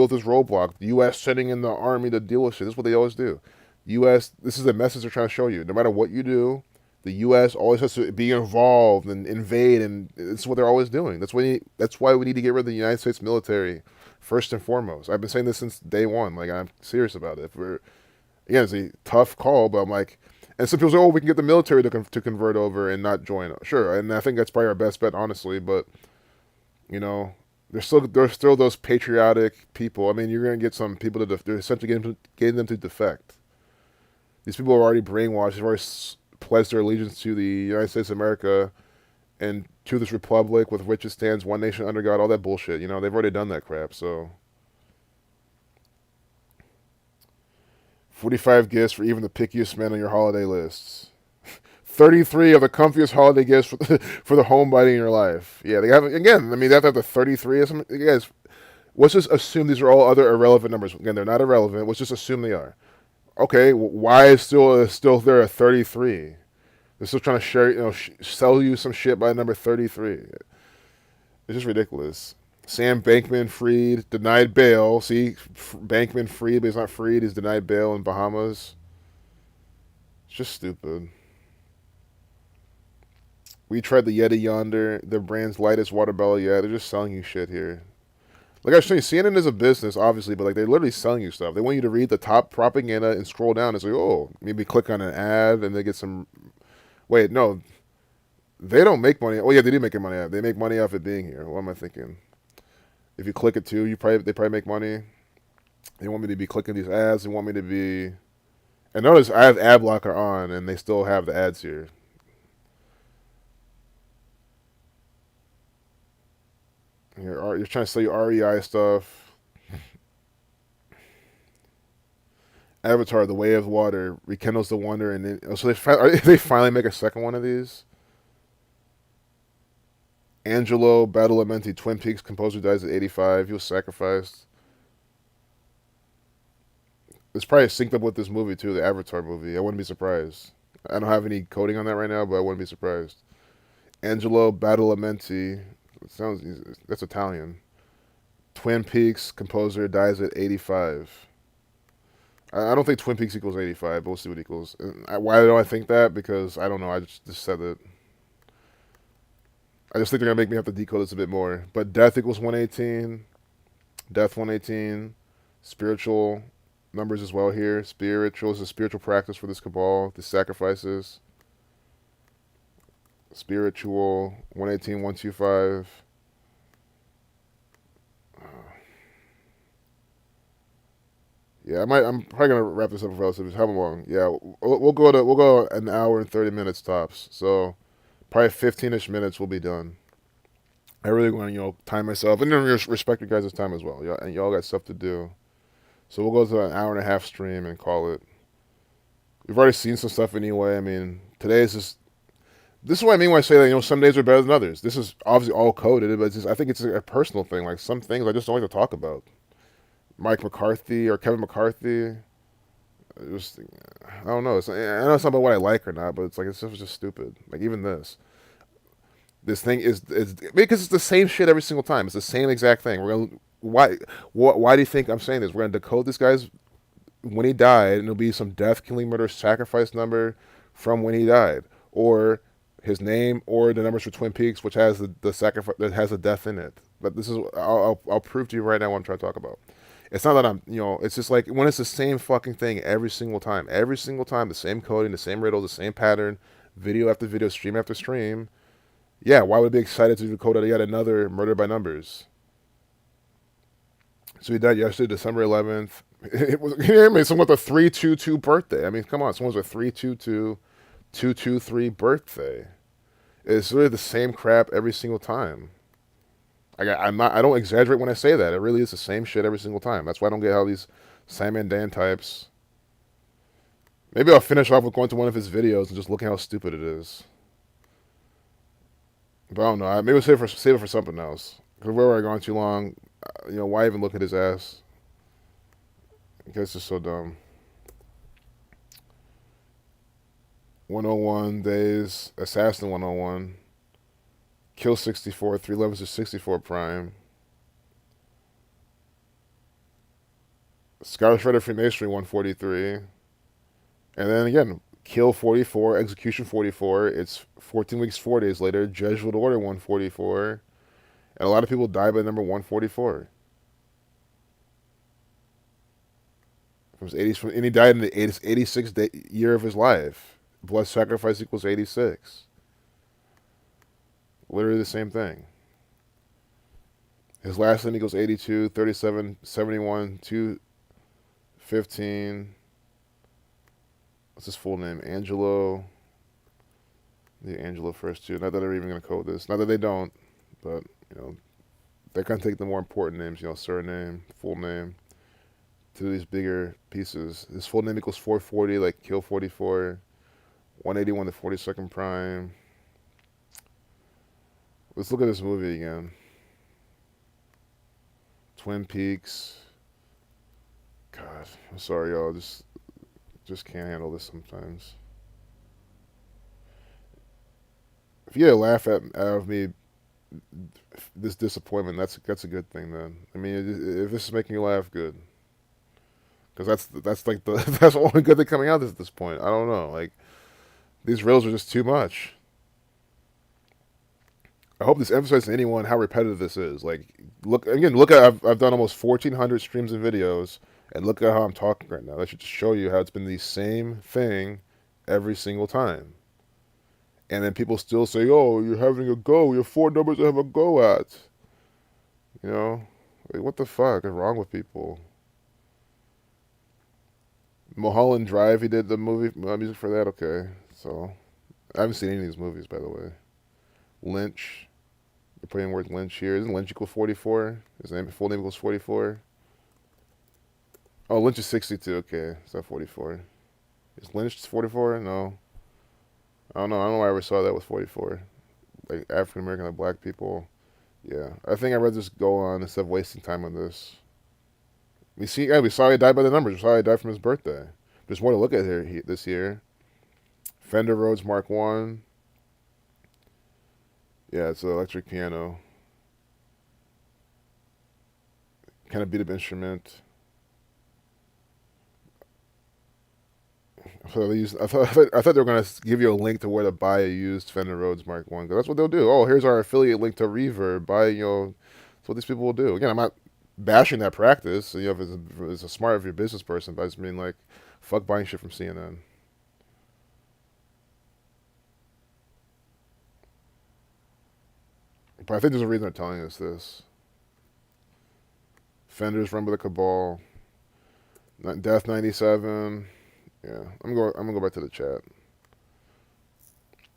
with this roadblock. The U.S. sending in the army to deal with shit. This is what they always do. U.S. This is the message they're trying to show you. No matter what you do, the U.S. always has to be involved and invade, and it's what they're always doing. That's why we need to get rid of the United States military first and foremost. I've been saying this since day one. Like I'm serious about it. Again, it's a tough call, but I'm like, and some people say, oh, we can get the military to convert over and not join. Sure, and I think that's probably our best bet, honestly. But you know, there's still those patriotic people. I mean, you're gonna get some people they're essentially getting them to defect. These people are already brainwashed. They've already pledged their allegiance to the United States of America and to this republic with which it stands, one nation under God, all that bullshit. You know, they've already done that crap, so. 45 gifts for even the pickiest men on your holiday lists. 33 of the comfiest holiday gifts for the homebody in your life. Yeah, they have, again, I mean, they have to have the 33 or something. You guys, let's just assume these are all other irrelevant numbers. Again, they're not irrelevant. Let's just assume they are. Okay, why is still there a 33? They're still trying to share, sell you some shit by number 33. It's just ridiculous. Sam Bankman-Fried denied bail. See, Bankman-Fried, but he's not freed. He's denied bail in Bahamas. It's just stupid. We tried the Yeti Yonder, the brand's lightest water bottle yet. They're just selling you shit here. Like I was saying, CNN is a business, obviously, but like they're literally selling you stuff. They want you to read the top propaganda and scroll down and say, oh, maybe click on an ad and they get some. Wait, no, they don't make money. Oh yeah, they do make money. They make money off it being here. What am I thinking? If you click it too, they probably make money. They want me to be clicking these ads. They want me to be. And notice I have ad blocker on, and they still have the ads here. You're trying to sell you REI stuff. Avatar, the Way of Water, rekindles the wonder, and so they finally make a second one of these. Angelo Badalamenti, Twin Peaks composer, dies at 85. He was sacrificed. It's probably synced up with this movie too, the Avatar movie. I wouldn't be surprised. I don't have any coding on that right now, but I wouldn't be surprised. Angelo Badalamenti. That's Italian. Twin Peaks composer dies at 85. I don't think Twin Peaks equals 85, but we'll see what equals. Why do I think that? Because I don't know. I just said it. I just think they're gonna make me have to decode this a bit more. But death equals 118. Death 118. Spiritual numbers as well here. Spiritual is a spiritual practice for this cabal. The sacrifices. Spiritual 118, 125. Yeah, I'm probably gonna wrap this up relatively. How long? Yeah, we'll go an hour and 30 minutes tops. So probably 15ish minutes will be done. I really want to time myself and then respect your guys' time as well. Y'all got stuff to do. So we'll go to an hour and a half stream and call it. We've already seen some stuff anyway. I mean, today is just. This is what I mean when I say that, some days are better than others. This is obviously all coded, but I think it's a personal thing. Like, some things I just don't like to talk about. Mike McCarthy or Kevin McCarthy. I don't know. I know it's not about what I like or not, but it's like, it's just stupid. Like, even this. This thing is because it's the same shit every single time. It's the same exact thing. Why do you think I'm saying this? We're going to decode this guy's when he died, and it'll be some death, killing, murder, sacrifice number from when he died. Or his name, or the numbers for Twin Peaks, which has the sacrifice that has a death in it. But this is I'll prove to you right now what I'm trying to talk about. It's not that I'm it's just like when it's the same fucking thing every single time, the same coding, the same riddle, the same pattern, video after video, stream after stream. Yeah, why would it be excited to decode yet another murder by numbers? So he died yesterday, December 11th. It was, I mean, someone with a 322 birthday. I mean, come on, someone's a 322, 223 birthday. It's really the same crap every single time. I don't exaggerate when I say that. It really is the same shit every single time. That's why I don't get how these Simon Dan types. Maybe I'll finish off with going to one of his videos and just looking how stupid it is. But I don't know. Maybe we'll save it for something else. Because where I gone too long, why even look at his ass? I guess it's so dumb. 101 days, Assassin 101, Kill 64, 3 levels of 64 prime. Scottish Rite of Freemasonry 143. And then again, Kill 44, Execution 44. It's 14 weeks, 4 days later. Jesuit Order 144. And a lot of people die by number 144. And he died in the 86th year of his life. Blood sacrifice equals 86. Literally the same thing. His last name equals 82, 37, 71, 215. What's his full name? Angelo. The Angelo first too. Not that they're even going to code this. Not that they don't, but, they kind of take the more important names, surname, full name, to these bigger pieces. His full name equals 440, like Kill 44, 181 to 42nd prime. Let's look at this movie again. Twin Peaks. God, I'm sorry, y'all. Just can't handle this sometimes. If you get a laugh out of me, this disappointment, that's a good thing. Then I mean, if this is making you laugh, good. Because that's like that's the only good thing coming out at this point. I don't know. Like, these reels are just too much. I hope this emphasizes to anyone how repetitive this is. Like, look at I've done almost 1,400 streams and videos, and look at how I'm talking right now. That should just show you how it's been the same thing every single time. And then people still say, "Oh, you're having a go. You're 4 numbers to have a go at." Like, what the fuck is wrong with people? Mulholland Drive, he did the movie music for that. Okay, so I haven't seen any of these movies, by the way. Lynch. They're putting the word Lynch here. Isn't Lynch equal 44? His full name equals 44? Oh, Lynch is 62. Okay, it's not 44. Is Lynch 44? No. I don't know. I don't know why I ever saw that with 44. Like, African American, like black people. Yeah. I think I'd rather just go on instead of wasting time on this. We saw he died by the numbers. We saw he died from his birthday. There's more to look at here this year. Fender Rhodes Mark 1. Yeah, it's an electric piano. Kind of beat up instrument. I thought they were going to give you a link to where to buy a used Fender Rhodes Mark 1. Because that's what they'll do. Oh, here's our affiliate link to Reverb. That's what these people will do. Again, I'm not bashing that practice. If it's a smart of your business person, but I just mean, like, fuck buying shit from CNN. But I think there's a reason they're telling us this. Fenders Run by the Cabal. Death 97. Yeah, I'm gonna go back to the chat.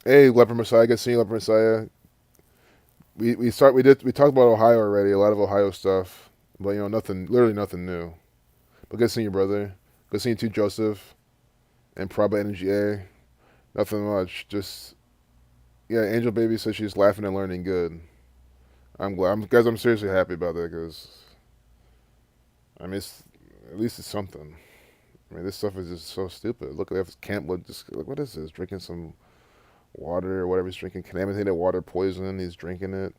Hey, Leopard Messiah, good seeing you, Leopard Messiah. We talked about Ohio already, a lot of Ohio stuff, but literally nothing new. But good seeing you, brother. Good seeing you too, Joseph, and Praba Energy A. Nothing much, just Angel Baby says she's laughing and learning good. I'm glad, guys. I'm seriously happy about that because at least it's something. I mean, this stuff is just so stupid. Look at Camp. Look, what is this? Drinking some water or whatever he's drinking. Contaminated water, poison. He's drinking it.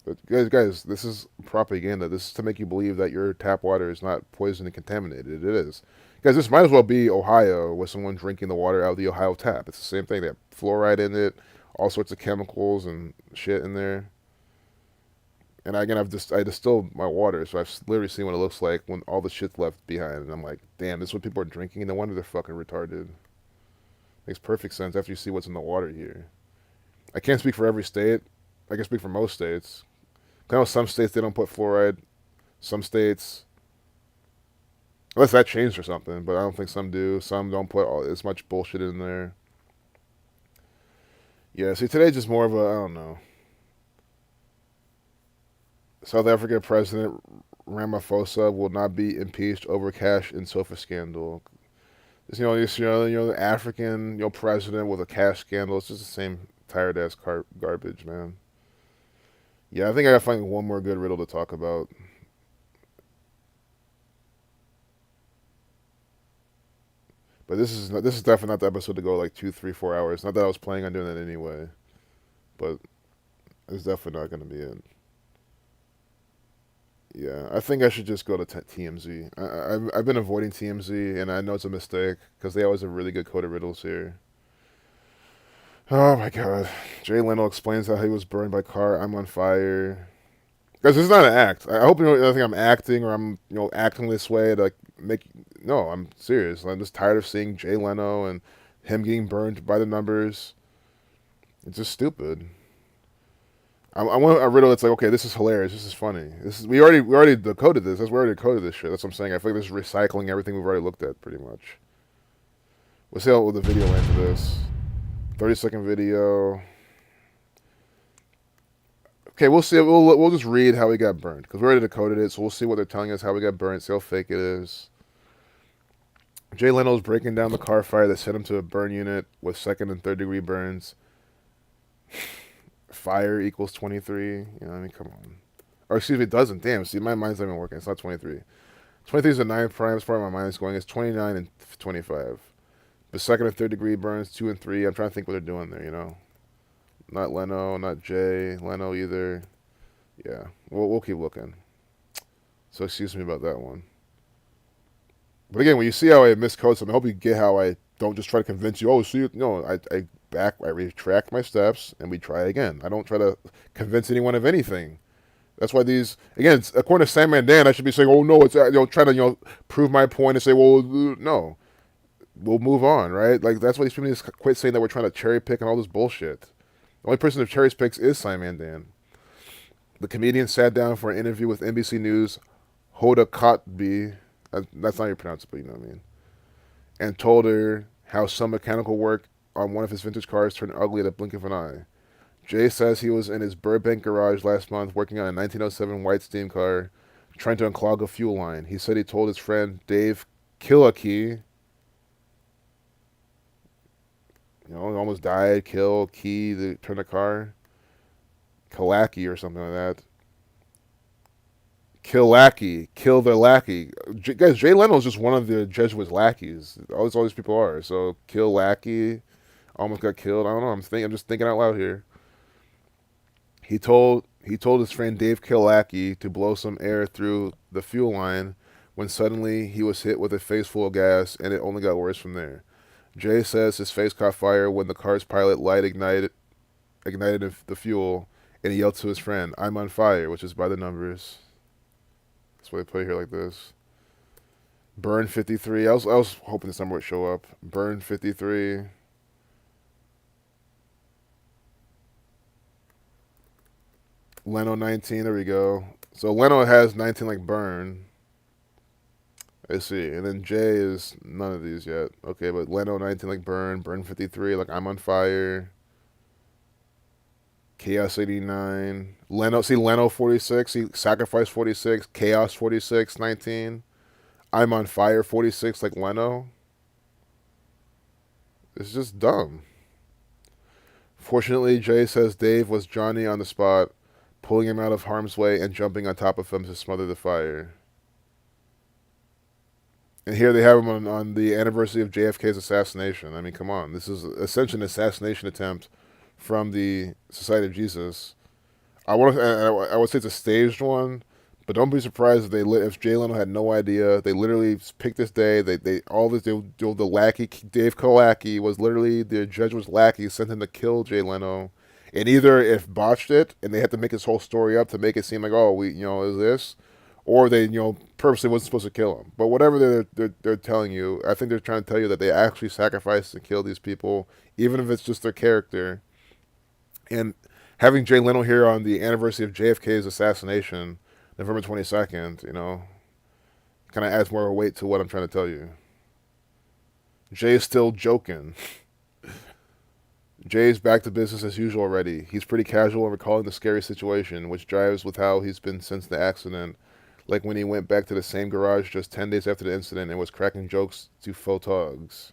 But guys, this is propaganda. This is to make you believe that your tap water is not poisoned and contaminated. It is. Guys, this might as well be Ohio with someone drinking the water out of the Ohio tap. It's the same thing. They have fluoride in it, all sorts of chemicals and shit in there. And again, I distilled my water, so I've literally seen what it looks like when all the shit's left behind. And I'm like, damn, this is what people are drinking? No wonder they're fucking retarded. Makes perfect sense after you see what's in the water here. I can't speak for every state. I can speak for most states. I know some states they don't put fluoride. Some states, unless that changed or something, but I don't think some do. Some don't put as much bullshit in there. Yeah, see, today's just more of a, I don't know. South African President Ramaphosa will not be impeached over cash and sofa scandal. Just, the African, president with a cash scandal. It's just the same tired ass garbage, man. Yeah, I think I gotta find one more good riddle to talk about. But this is definitely not the episode to go like 2, 3, 4 hours. Not that I was planning on doing that anyway, but it's definitely not gonna be it. Yeah, I think I should just go to TMZ. I've been avoiding TMZ, and I know it's a mistake because they always have really good coded riddles here. Oh my god. Jay Leno explains how he was burned by car. I'm on fire. Guys, this is not an act. I hope you don't think I'm acting or I'm acting this way to make. No, I'm serious. I'm just tired of seeing Jay Leno and him getting burned by the numbers. It's just stupid. I want a riddle that's like, okay, this is hilarious. This is funny. We already decoded this. We already decoded this shit. That's what I'm saying. I feel like this is recycling everything we've already looked at, pretty much. We'll see how the video went for this. 30-second video. Okay, we'll see. We'll just read how he got burned because we already decoded it. So we'll see what they're telling us, how we got burned, see how fake it is. Jay Leno's breaking down the car fire that sent him to a burn unit with 2nd and 3rd degree burns. Fire equals 23. Come on. Or excuse me, it doesn't. Damn, see, my mind's not even working. It's not 23. 23 is a 9 prime. As far as my mind is going, it's 29 and 25. The 2nd and 3rd degree burns, 2 and 3. I'm trying to think what they're doing there, Not Leno, not Jay Leno either. Yeah, we'll keep looking. So excuse me about that one. But again, when you see how I miscode something, I hope you get how I don't just try to convince you. Oh, see, no, I retract my steps and we try again. I don't try to convince anyone of anything. That's why again, according to Sam Dan, I should be saying, oh no, it's trying to prove my point and say, well, no, we'll move on, right? Like that's why these people need to quit saying that we're trying to cherry pick and all this bullshit. The only person who cherry picks is Simon Dan. The comedian sat down for an interview with NBC News' Hoda Kotb. That's not how you pronounce it, but you know what I mean. And told her how some mechanical work on one of his vintage cars turned ugly at a blink of an eye. Jay says he was in his Burbank garage last month working on a 1907 white steam car, trying to unclog a fuel line. He said he told his friend Dave Kilaki, almost died, killed, key, to turn the car. Kalaki or something like that. Kill their lackey. Guys, Jay Leno is just one of the Jesuit lackeys. All these people are. So kill lackey, almost got killed. I don't know. I'm just thinking out loud here. He told his friend Dave Kilaki to blow some air through the fuel line when suddenly he was hit with a face full of gas and it only got worse from there. Jay says his face caught fire when the car's pilot light ignited the fuel and he yelled to his friend, "I'm on fire," which is by the numbers. That's why they put it here like this. Burn 53. I was hoping this number would show up. Burn 53. Leno 19. There we go. So Leno has 19 like burn. I see. And then Jay is none of these yet. Okay, but Leno 19 like burn. Burn 53 like I'm on fire. Chaos 89. Leno 46. See, Sacrifice 46. Chaos 46, 19. I'm on fire 46 like Leno. It's just dumb. Fortunately, Jay says Dave was Johnny on the spot, pulling him out of harm's way and jumping on top of him to smother the fire. And here they have him on the anniversary of JFK's assassination. I mean, come on. This is essentially an assassination attempt from the Society of Jesus. I would say it's a staged one, but don't be surprised if Jay Leno had no idea. They literally picked this day. The lackey Dave Kolacki was literally the Jesuit's lackey, sent him to kill Jay Leno, and either if botched it and they had to make this whole story up to make it seem like is this, or they purposely wasn't supposed to kill him. But whatever they're telling you, I think they're trying to tell you that they actually sacrificed and killed these people, even if it's just their character. And having Jay Leno here on the anniversary of JFK's assassination, November 22nd, you know, kind of adds more weight to what I'm trying to tell you. Jay's still joking. Jay's back to business as usual already. He's pretty casual in recalling the scary situation, which jives with how he's been since the accident. Like when he went back to the same garage just 10 days after the incident and was cracking jokes to photogs.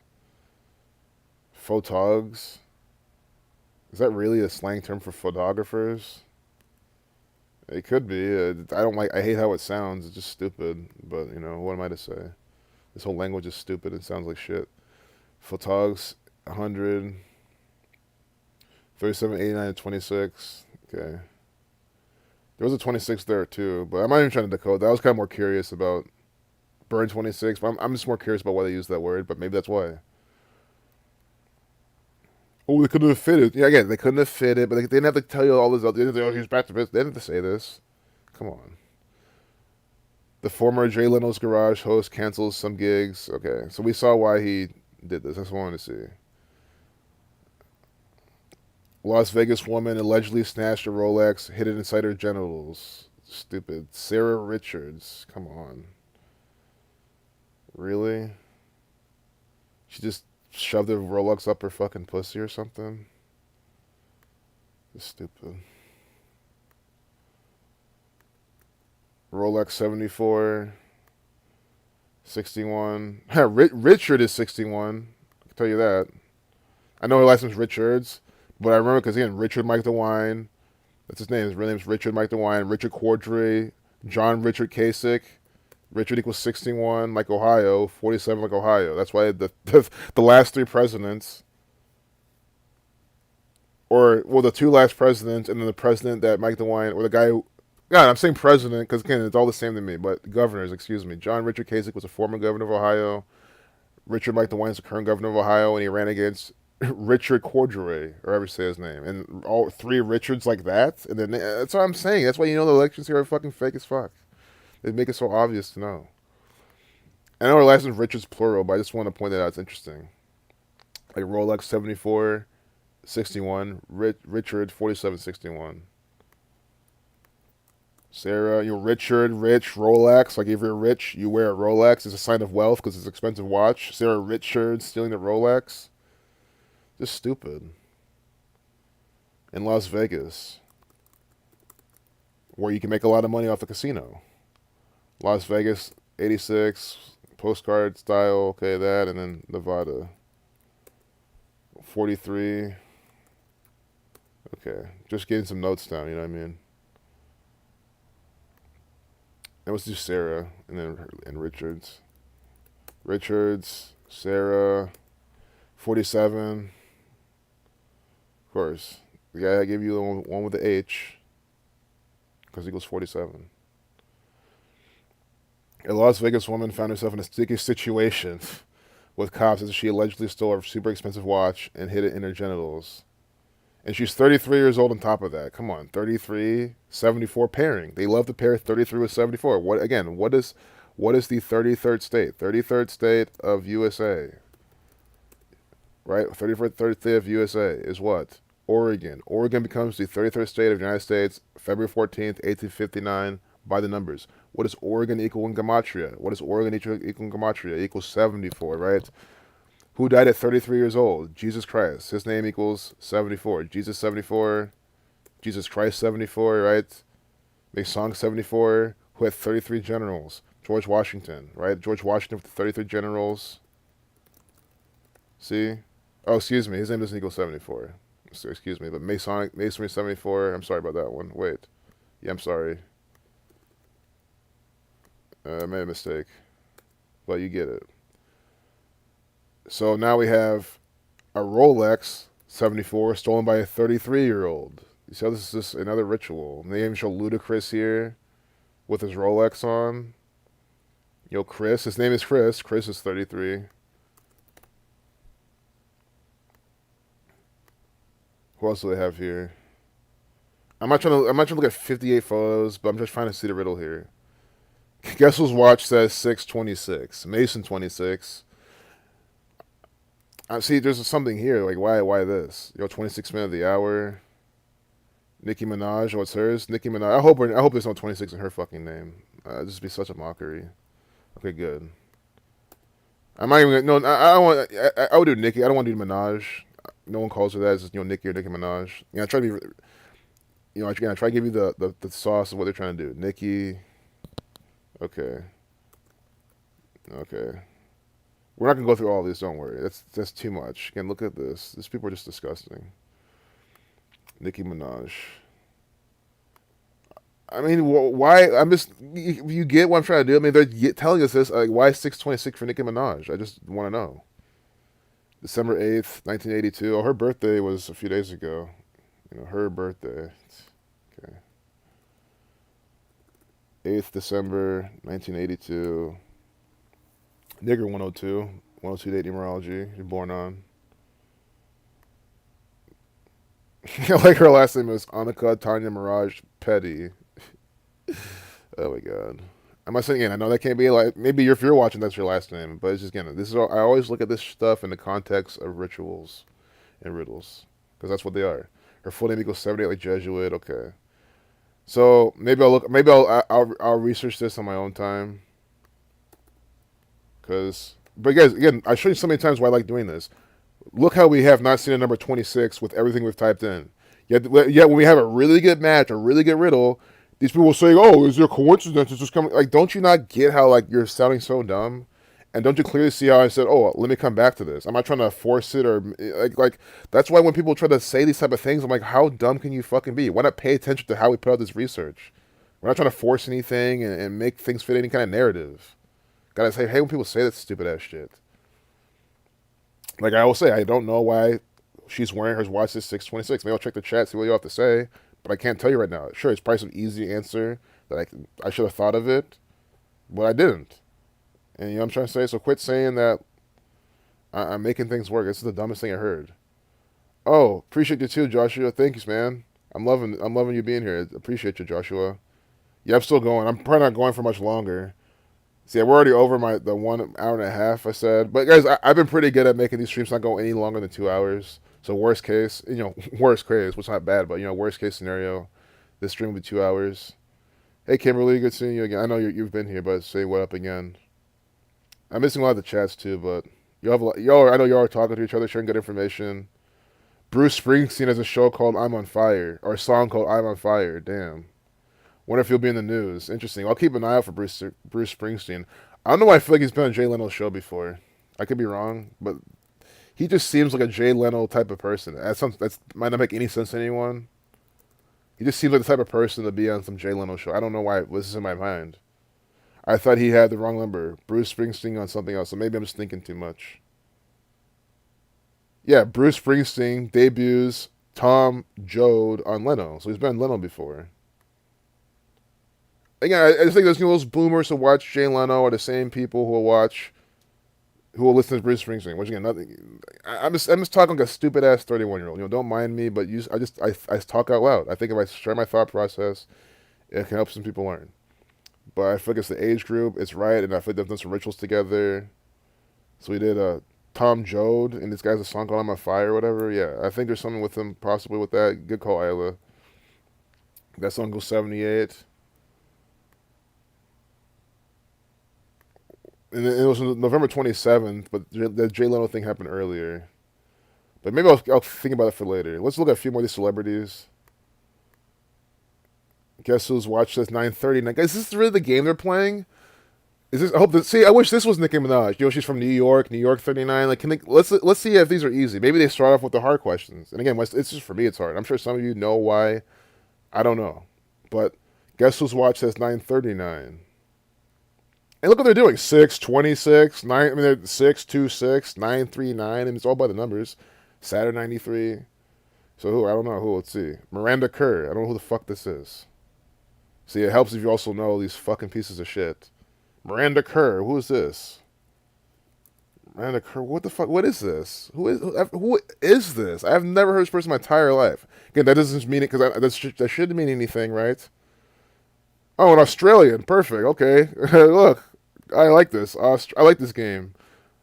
Photogs? Is that really a slang term for photographers? It could be. I hate how it sounds. It's just stupid. But, you know, what am I to say? This whole language is stupid. It sounds like shit. Photogs, 100, 37, 89, and 26. Okay. There was a 26 there too, but I'm not even trying to decode that. I was kind of more curious about burn 26, but I'm just more curious about why they used that word, but maybe that's why. Oh, they couldn't have fit it. Yeah, again, they couldn't have fit it, but they didn't have to tell you all this. They didn't say, oh, he's back to business. They didn't have to say this. Come on. The former Jay Leno's Garage host cancels some gigs. Okay, so we saw why he did this. That's what I wanted to see. Las Vegas woman allegedly snatched a Rolex, hid it inside her genitals. Stupid. Sarah Richards. Come on. Really? She just shoved a Rolex up her fucking pussy or something? Just stupid. Rolex 74. 61. Richard is 61. I can tell you that. I know her last name's Richards. But I remember because, again, Richard Mike DeWine, that's his name. His real name is Richard Mike DeWine, Richard Cordray, John Richard Kasich. Richard equals 61, like Ohio, 47 like Ohio. That's why the last three presidents, or, well, the two last presidents, and then the president that Mike DeWine, or the guy who, God, I'm saying president because, again, it's all the same to me, but governors, excuse me. John Richard Kasich was a former governor of Ohio. Richard Mike DeWine is the current governor of Ohio, and he ran against Richard Cordray, or however you say his name, and all three Richards like that, and then that's what I'm saying. That's why you know the elections here are fucking fake as fuck. They make it so obvious to know. I know her last name's Richards plural, but I just want to point that out. It's interesting. Like Rolex 74, 61, Richard 47, 61. Sarah, you're Richard, rich, Rolex. Like if you're rich, you wear a Rolex. It's a sign of wealth because it's an expensive watch. Sarah Richard stealing the Rolex. Just stupid. In Las Vegas, where you can make a lot of money off the casino. Las Vegas, 86, postcard style, okay, that, and then Nevada. 43. Okay, just getting some notes down, you know what I mean? And let's do Sarah, and then Richards. Richards, Sarah, 47. Of course, the guy I gave you the one with the H, because he equals 47. A Las Vegas woman found herself in a sticky situation with cops as she allegedly stole a super expensive watch and hid it in her genitals. And she's 33 years old on top of that. Come on, 33, 74 pairing. They love to pair 33 with 74. What is the 33rd state? 33rd state of USA. Right? 33rd state of USA is what? Oregon. Oregon becomes the 33rd state of the United States, February 14th, 1859, by the numbers. What does Oregon equal in Gematria? What does Oregon equal in Gematria? It equals 74, right? Who died at 33 years old? Jesus Christ. His name equals 74. Jesus 74. Jesus Christ 74, right? Mason 74, who had 33 generals. George Washington, right? George Washington with 33 generals. See? Oh, excuse me. His name doesn't equal 74. So, excuse me, but Masonry 74. I'm sorry about that one. Wait. Yeah, I'm sorry. I made a mistake. But you get it. So now we have a Rolex 74 stolen by a 33-year-old. You see how this is just another ritual. And they even show Ludacris here with his Rolex on. Yo, Chris. His name is Chris. Chris is 33. Who else do they have here? I'm not trying to look at 58 photos, but I'm just trying to see the riddle here. Guess whose watch says 626? Mason 26. See, there's something here. Like, why this? 26 minutes of the hour. Nicki Minaj, what's hers? Nicki Minaj. I hope there's no 26 in her fucking name. This would be such a mockery. Okay, good. I'm not even gonna, no. I don't want. I would do Nicki. I don't want to do Minaj. No one calls her that. It's just Nicki or Nicki Minaj. I try to be. I try to give you the sauce of what they're trying to do. Nicki. Okay. Okay. We're not gonna go through all these. Don't worry. That's too much. Again, look at this. These people are just disgusting. Nicki Minaj. I mean, why? I'm just. You get what I'm trying to do. I mean, they're telling us this. Like, why 626 for Nicki Minaj? I just want to know. December 8th, 1982. Oh, her birthday was a few days ago. Her birthday. Okay. 8th December, 1982. Nigger 102. 102 date numerology. You're born on. Like her last name is Annika Tanya Mirage Petty. Oh my god. Am I saying again? I know that can't be like maybe if you're watching that's your last name, but it's just again this is all, I always look at this stuff in the context of rituals and riddles because that's what they are. Her full name equals 78 like Jesuit. Okay, so maybe I'll research this on my own time. But guys, again, I showed you so many times why I like doing this. Look how we have not seen a number 26 with everything we've typed in. Yet when we have a really good match, a really good riddle, these people will say, "Oh, is there a coincidence? It's just coming." Like, don't you not get how like you're sounding so dumb? And don't you clearly see how I said, "Oh, let me come back to this"? I'm not trying to force it or like. That's why when people try to say these type of things, I'm like, how dumb can you fucking be? Why not pay attention to how we put out this research? We're not trying to force anything and make things fit any kind of narrative. Gotta say, hey, when people say that stupid ass shit. Like I will say, I don't know why she's wearing her watch is 626. Maybe I'll check the chat, see what you have to say. But I can't tell you right now. Sure, it's probably some easy answer that I should have thought of it, but I didn't. And you know what I'm trying to say? So quit saying that I'm making things work. This is the dumbest thing I heard. Oh, appreciate you too, Joshua. Thank you, man. I'm loving you being here. Appreciate you, Joshua. Yeah, I'm still going. I'm probably not going for much longer. See, we're already over the 1 hour and a half I said. But guys, I've been pretty good at making these streams not go any longer than 2 hours. So worst case, worst case, which is not bad, but worst case scenario, this stream will be 2 hours. Hey Kimberly, good seeing you again. I know you've been here, but say what up again. I'm missing a lot of the chats too, but I know y'all are talking to each other, sharing good information. Bruce Springsteen has a show called I'm on Fire, or a song called I'm on Fire. Damn. Wonder if he'll be in the news. Interesting. I'll keep an eye out for Bruce Springsteen. I don't know why I feel like he's been on Jay Leno's show before. I could be wrong, but he just seems like a Jay Leno type of person. That might not make any sense to anyone. He just seems like the type of person to be on some Jay Leno show. I don't know why this is in my mind. I thought he had the wrong number. Bruce Springsteen on something else, so maybe I'm just thinking too much. Yeah, Bruce Springsteen debuts Tom Joad on Leno. So he's been on Leno before. Again, I just think those boomers who watch Jay Leno are the same people who will listen to Bruce Springsteen. Which again, nothing. I'm just talking like a stupid ass 31-year-old. Don't mind me, but I talk out loud. I think if I share my thought process, it can help some people learn. But I feel like it's the age group. It's right, and I feel like they've done some rituals together. So we did Tom Joad, and this guy's a song called "I'm on Fire" or whatever. Yeah, I think there's something with him possibly with that. Good call, Isla. That song goes 78. And it was November 27th, but the Jay Leno thing happened earlier. But maybe I'll think about it for later. Let's look at a few more of these celebrities. Guess who's watched this 9:30? Now, guys, is this really the game they're playing? Is this? I wish this was Nicki Minaj. She's from New York 39. Like, let's see if these are easy. Maybe they start off with the hard questions. And again, it's just for me, it's hard. I'm sure some of you know why. I don't know, but guess who's watched this 9:39? And look what they're doing. 626, 9. I mean, they're 626, 939, and it's all by the numbers. Saturn 93. So who? I don't know who. Let's see. Miranda Kerr. I don't know who the fuck this is. See, it helps if you also know these fucking pieces of shit. Miranda Kerr. Who is this? Miranda Kerr. What the fuck? What is this? Who is this? I have never heard this person in my entire life. Again, that doesn't mean it because that shouldn't mean anything, right? Oh, an Australian. Perfect. Okay. Look, I like this. I like this game.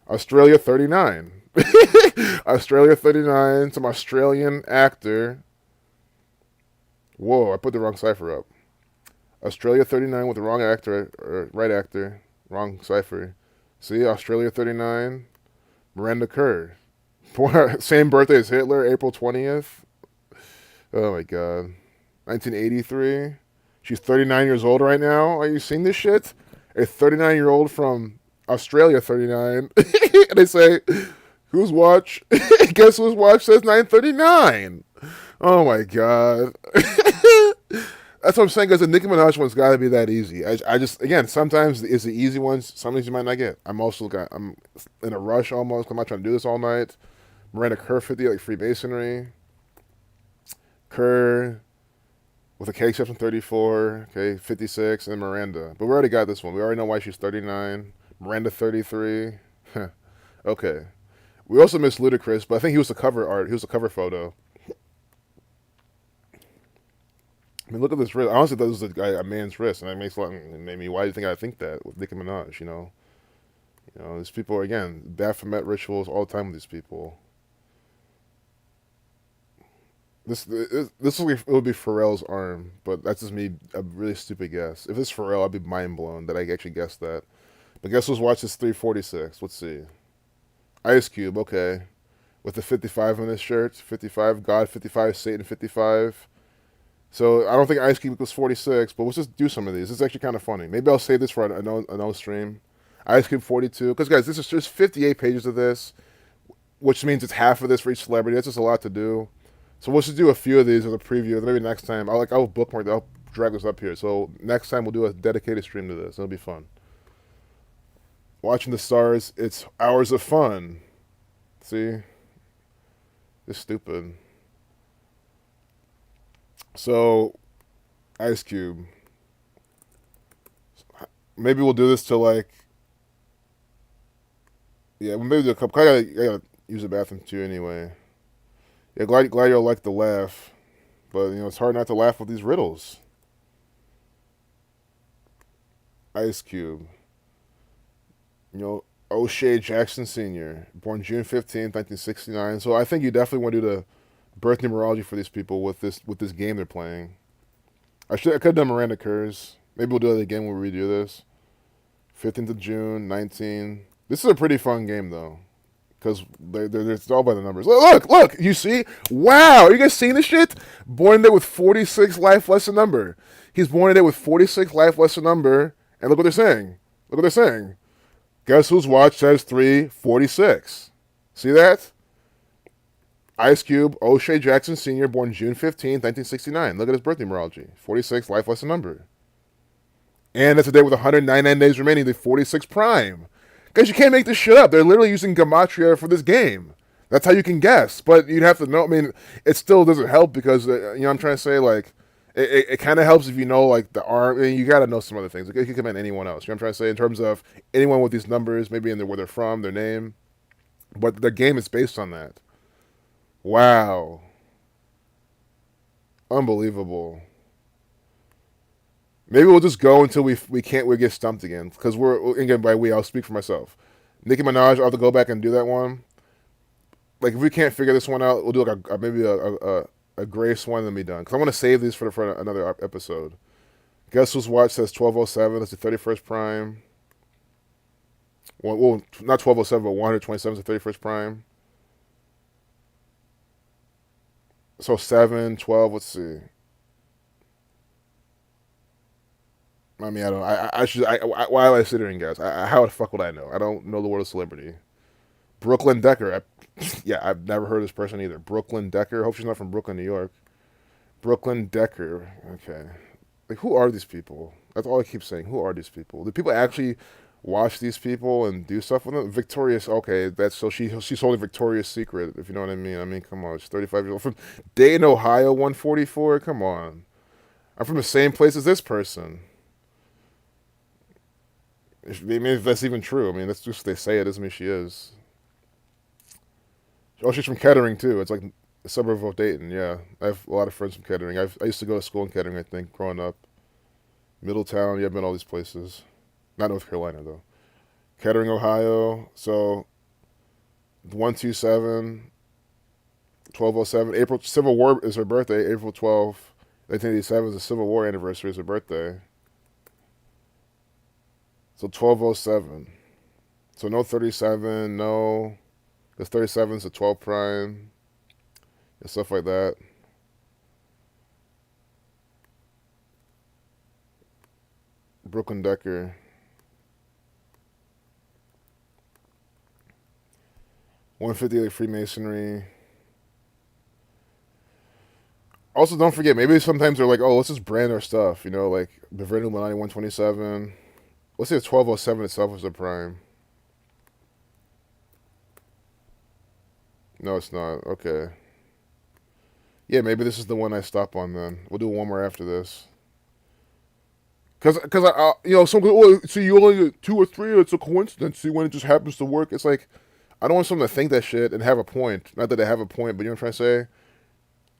Australia 39. Australia 39. Some Australian actor. Whoa, I put the wrong cipher up. Australia 39 with the wrong actor, or right actor, wrong cipher. See, Australia 39, Miranda Kerr. Same birthday as Hitler, April 20th. Oh my god. 1983. She's 39 years old right now. Are you seeing this shit? A 39-year-old from Australia 39. And they say, whose watch? Guess whose watch says 939? Oh my god. That's what I'm saying, because the Nicki Minaj one's got to be that easy. I just, again, sometimes it's the easy ones. Sometimes you might not get. I'm in a rush almost. I'm not trying to do this all night. Miranda Kerr 50, like Freemasonry. Kerr with a K exception 34, okay, 56, and Miranda. But we already got this one. We already know why she's 39. Miranda 33. Okay. We also missed Ludacris, but I think he was the cover art. He was the cover photo. I mean, look at this wrist. I honestly thought this was a man's wrist, and it made me, why do you think I think that with Nicki Minaj, you know? You know, these people are, again, Baphomet rituals all the time with these people. This would be Pharrell's arm, but that's just me, a really stupid guess. If it's Pharrell, I'd be mind blown that I actually guessed that. But guess who's watched this 346? Let's see. Ice Cube, okay. With the 55 on his shirt. 55, God 55, Satan 55. So I don't think Ice Cube equals 46, but let's just do some of these. This is actually kind of funny. Maybe I'll save this for another stream. Ice Cube 42. Because, guys, this is just 58 pages of this, which means it's half of this for each celebrity. That's just a lot to do. So we'll just do a few of these as a preview. Then maybe next time, I'll bookmark that. I'll drag this up here. So next time we'll do a dedicated stream to this. It'll be fun. Watching the stars, it's hours of fun. See? It's stupid. So, Ice Cube. Maybe we'll do this till like, yeah, we'll maybe do a couple. I gotta use the bathroom too anyway. Yeah, glad y'all like the laugh, but you know it's hard not to laugh with these riddles. Ice Cube. You know, O'Shea Jackson Sr., born June 15th, 1969. So I think you definitely want to do the birth numerology for these people with this game they're playing. I could have done Miranda Kerr's. Maybe we'll do it again when we redo this. 15th of June, 19. This is a pretty fun game though, because it's all by the numbers. Look, you see? Wow, are you guys seeing this shit? Born today with 46 life lesson number. He's born today with 46 life lesson number, and look what they're saying. Look what they're saying. Guess whose watch says 346? See that? Ice Cube, O'Shea Jackson Sr., born June 15th, 1969. Look at his birth numerology. 46, life lesson number. And that's a day with 199 days remaining, the 46 prime. Guys, you can't make this shit up. They're literally using gematria for this game. That's how you can guess. But you'd have to know. I mean, it still doesn't help because, you know, I'm trying to say, like, it kind of helps if you know, like, the arm. I mean, you got to know some other things. It could come in anyone else. You know what I'm trying to say? In terms of anyone with these numbers, maybe in where they're from, their name. But the game is based on that. Wow. Unbelievable. Maybe we'll just go until we get stumped again. Because again, by we, I'll speak for myself. Nicki Minaj, I'll have to go back and do that one. Like, if we can't figure this one out, we'll do like maybe a Grace one and then be done. Because I want to save these for another episode. Guess whose watch says 1207? That's the 31st prime. Well, not 1207, but 127 is the 31st prime. So 7, 12, let's see. I mean, I don't. Why would I sit here and guess? How the fuck would I know? I don't know the word of celebrity. Brooklyn Decker. I've never heard of this person either. Brooklyn Decker. Hope she's not from Brooklyn, New York. Brooklyn Decker. Okay. Like, who are these people? That's all I keep saying. Who are these people? Do people actually watch these people and do stuff with them? Victoria's. Okay, that's so she's holding Victoria's Secret. If you know what I mean. I mean, come on. She's 35 years old from Dayton, Ohio. 144. Come on. I'm from the same place as this person. I mean, if that's even true. I mean, that's just they say it doesn't mean she is. Oh, she's from Kettering too. It's like a suburb of Dayton. Yeah, I have a lot of friends from Kettering. I used to go to school in Kettering, I think, growing up. Middletown. Yeah, I've been all these places. Not North Carolina though. Kettering, Ohio. So 127, 1207. April Civil War is her birthday. April 12th. 1987 is the Civil War anniversary. It's her birthday. So 1207. So no 37, no. Because 37 is a 12 prime. And stuff like that. Brooklyn Decker. 150 like Freemasonry. Also, don't forget, maybe sometimes they're like, oh, let's just brand our stuff, you know, like Bavarian Illuminati 127. Let's say 1207 itself is a prime. No, it's not. Okay. Yeah, maybe this is the one I stop on then. We'll do one more after this. Because I you know, some go, oh, see, you only get 2 or 3, it's a coincidence. See, when it just happens to work, it's like, I don't want someone to think that shit and have a point. Not that they have a point, but you know what I'm trying to say?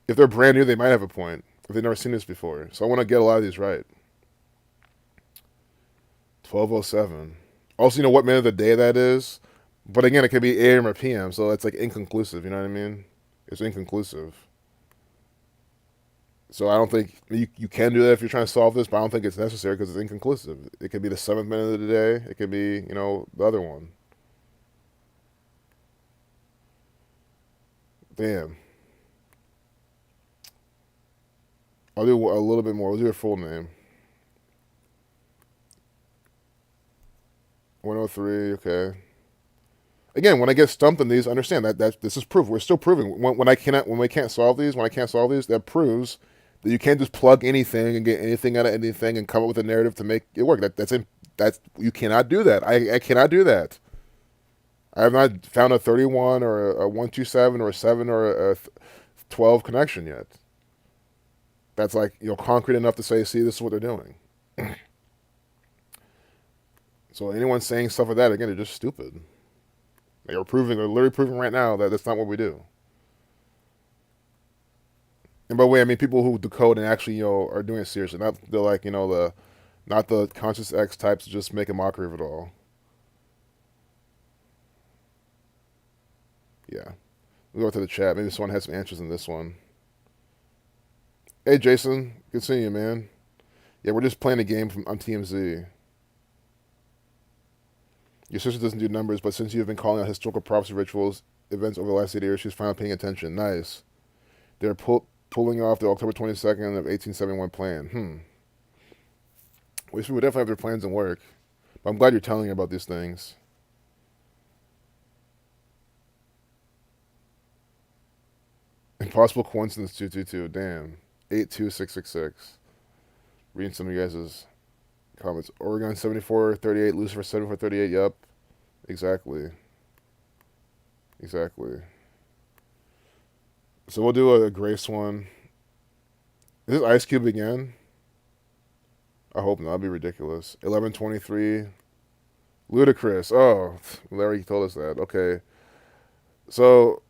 If they're brand new, they might have a point. If they've never seen this before. So I want to get a lot of these right. 1207. Also, you know what minute of the day that is? But again, it could be AM or PM, so it's like inconclusive, you know what I mean? It's inconclusive. So I don't think, you can do that if you're trying to solve this, but I don't think it's necessary because it's inconclusive. It could be the 7th minute of the day. It could be, you know, the other one. Damn. I'll do a little bit more. We'll do your full name. 103, okay. Again, when I get stumped in these, understand that this is proof. We're still proving. When we can't solve these, that proves that you can't just plug anything and get anything out of anything and come up with a narrative to make it work. That's you cannot do that. I cannot do that. I have not found a 31 or a 127 or a 7 or a 12 connection yet. That's like, you know, concrete enough to say, see, this is what they're doing. So anyone saying stuff like that, again, they're just stupid. They're literally proving right now that that's not what we do. And by the way, I mean people who decode and actually, you know, are doing it seriously. Not the like, you know, not the conscious X types who just make a mockery of it all. Yeah. We'll go to the chat. Maybe someone has some answers in this one. Hey, Jason. Good seeing you, man. Yeah, we're just playing a game on TMZ. Your sister doesn't do numbers, but since you've been calling out historical prophecy rituals events over the last 8 years, she's finally paying attention. Nice. They're pulling off the October 22nd of 1871 plan. Wish we would definitely have their plans and work. But I'm glad you're telling me about these things. Impossible coincidence 222. Damn. 82666. Reading some of you guys' comments. Oregon 7438, Lucifer 7438. Yep. Exactly. So we'll do a Grace one. Is this Ice Cube again? I hope not. That'd be ridiculous. 1123. Ludicrous. Oh, Larry told us that. Okay. So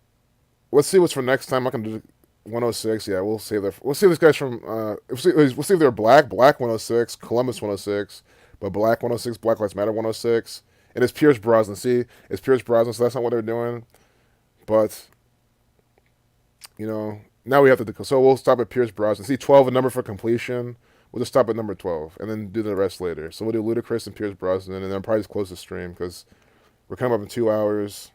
let's see what's for next time. I can do 106. Yeah, we'll save that. We'll see if this guy's from. We'll see if they're black. Black 106. Columbus 106. But Black 106. Black Lives Matter 106. And it's Pierce Brosnan. See, it's Pierce Brosnan. So that's not what they're doing. But you know, now we have to. So we'll stop at Pierce Brosnan. See, 12 a number for completion. We'll just stop at number 12 and then do the rest later. So we'll do Ludacris and Pierce Brosnan, and then probably just close the stream because we're coming up in 2 hours.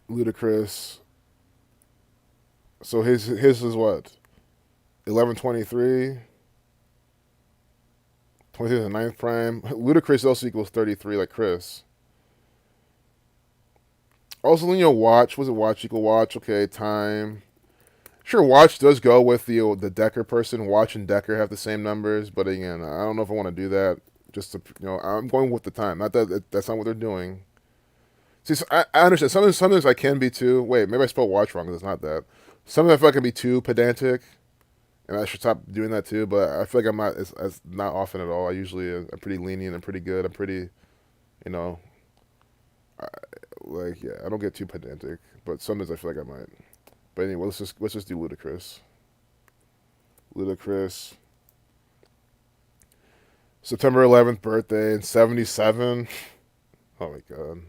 Ludacris. So his is what? 1123. 23 is the 9th prime. Ludacris also equals 33, like Chris. Also, you know, watch. Was it watch equal watch? Okay, time. Sure, watch does go with the Decker person. Watch and Decker have the same numbers, but again, I don't know if I want to do that. Just to, you know, I'm going with the time. Not that that's not what they're doing. See, so I understand. Sometimes I can be too. Wait, maybe I spelled watch wrong because it's not that. Sometimes I feel like I can be too pedantic, and I should stop doing that too. But I feel like I'm not as not often at all. I usually am pretty lenient. I'm pretty good. I'm pretty, you know, I don't get too pedantic. But sometimes I feel like I might. But anyway, let's just do Ludacris. Ludacris. September 11th birthday and 77. Oh my God.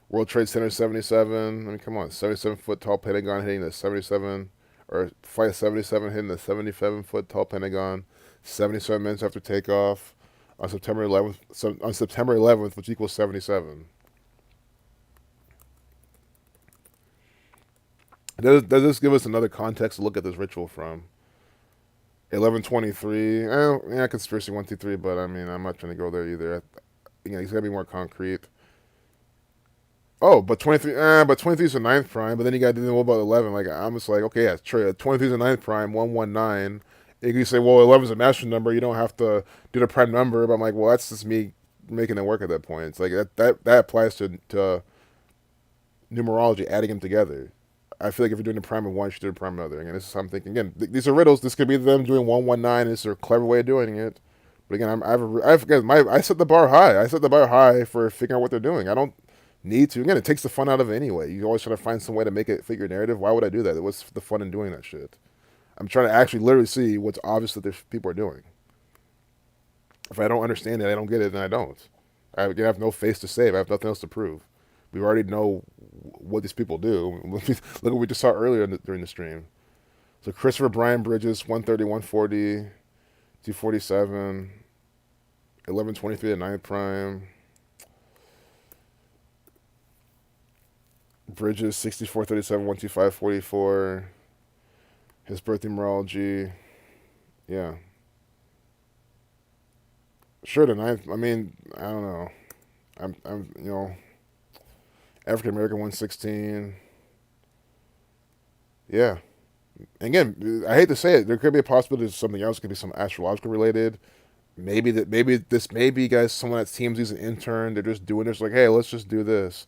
World Trade Center 77. I mean, come on, 77-foot tall Pentagon hitting the 77, or Flight 77 hitting the 77-foot tall Pentagon, 77 minutes after takeoff on September 11th. On September 11th, which equals 77. Does this give us another context to look at this ritual from? 1123. Yeah, conspiracy 1, 2, 3. But I mean, I'm not trying to go there either. It's gotta be more concrete. Oh, but 23. But 23 is the ninth prime. But then you got to know about 11. Like I'm just like, okay, yeah, true. 23 is the ninth prime. 119. You can say, well, 11 is a master number. You don't have to do the prime number. But I'm like, well, that's just me making it work at that point. It's like that applies to numerology, adding them together. I feel like if you're doing the prime of one, you should do the prime of another. Again, this is how I'm thinking. Again, these are riddles. This could be them doing 119. This is a clever way of doing it. But again, I set the bar high. I set the bar high for figuring out what they're doing. I don't need to. Again, it takes the fun out of it anyway. You always try to find some way to make it fit your narrative. Why would I do that? What's the fun in doing that shit? I'm trying to actually literally see what's obvious that people are doing. If I don't understand it, I don't get it, then I don't. I have no face to save. I have nothing else to prove. We already know what these people do. Look what we just saw earlier during the stream. So Christopher Brian Bridges, 130, 140, 247, 1123 at 9 prime. Bridges, 64, 37, 125, 44. His birth numerology. Yeah. Sure, the ninth. I mean, I don't know. I'm African American 116. Yeah. Again, I hate to say it. There could be a possibility of something else. It could be some astrological related. Maybe this may be guys. Someone that teams is an intern. They're just doing this. Like, hey, let's just do this.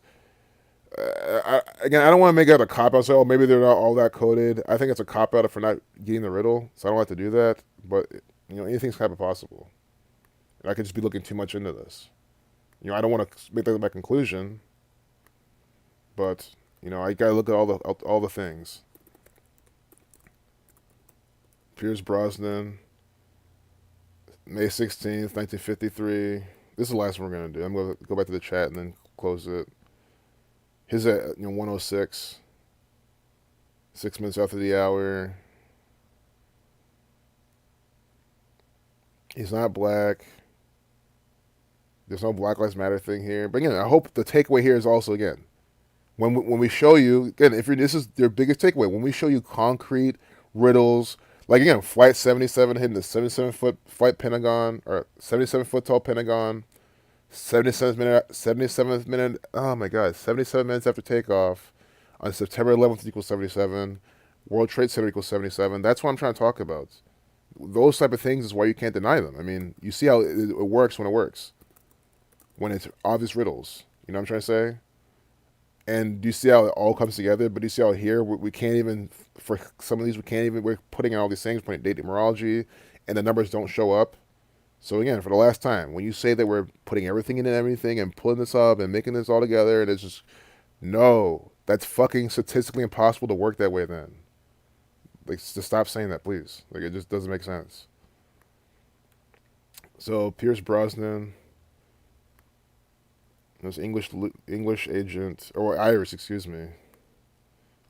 I don't want to make that a cop out. Say, oh, maybe they're not all that coded. I think it's a cop out for not getting the riddle. So I don't like to do that. But anything's kind of possible. And I could just be looking too much into this. I don't want to make that my conclusion. But I gotta look at all the things. Pierce Brosnan, May 16th, 1953. This is the last one we're gonna do. I'm gonna go back to the chat and then close it. His at 106. 6 minutes after the hour. He's not black. There's no Black Lives Matter thing here. But again, I hope the takeaway here is also, again, when we show you, again, this is your biggest takeaway, when we show you concrete riddles, like again, Flight 77 hitting the 77-foot flight Pentagon, or 77-foot tall Pentagon, 77th minute, oh my God, 77 minutes after takeoff, on September 11th equals 77, World Trade Center equals 77. That's what I'm trying to talk about. Those type of things is why you can't deny them. I mean, you see how it works when it works. When it's obvious riddles. You know what I'm trying to say? And do you see how it all comes together? But do you see how here we can't even, for some of these, we're putting out all these things, putting date numerology, and the numbers don't show up. So again, for the last time, when you say that we're putting everything in and everything and pulling this up and making this all together, and it's just, no, that's fucking statistically impossible to work that way then. Like, just stop saying that, please. Like, it just doesn't make sense. So, Pierce Brosnan. There's English agent, or Irish, excuse me.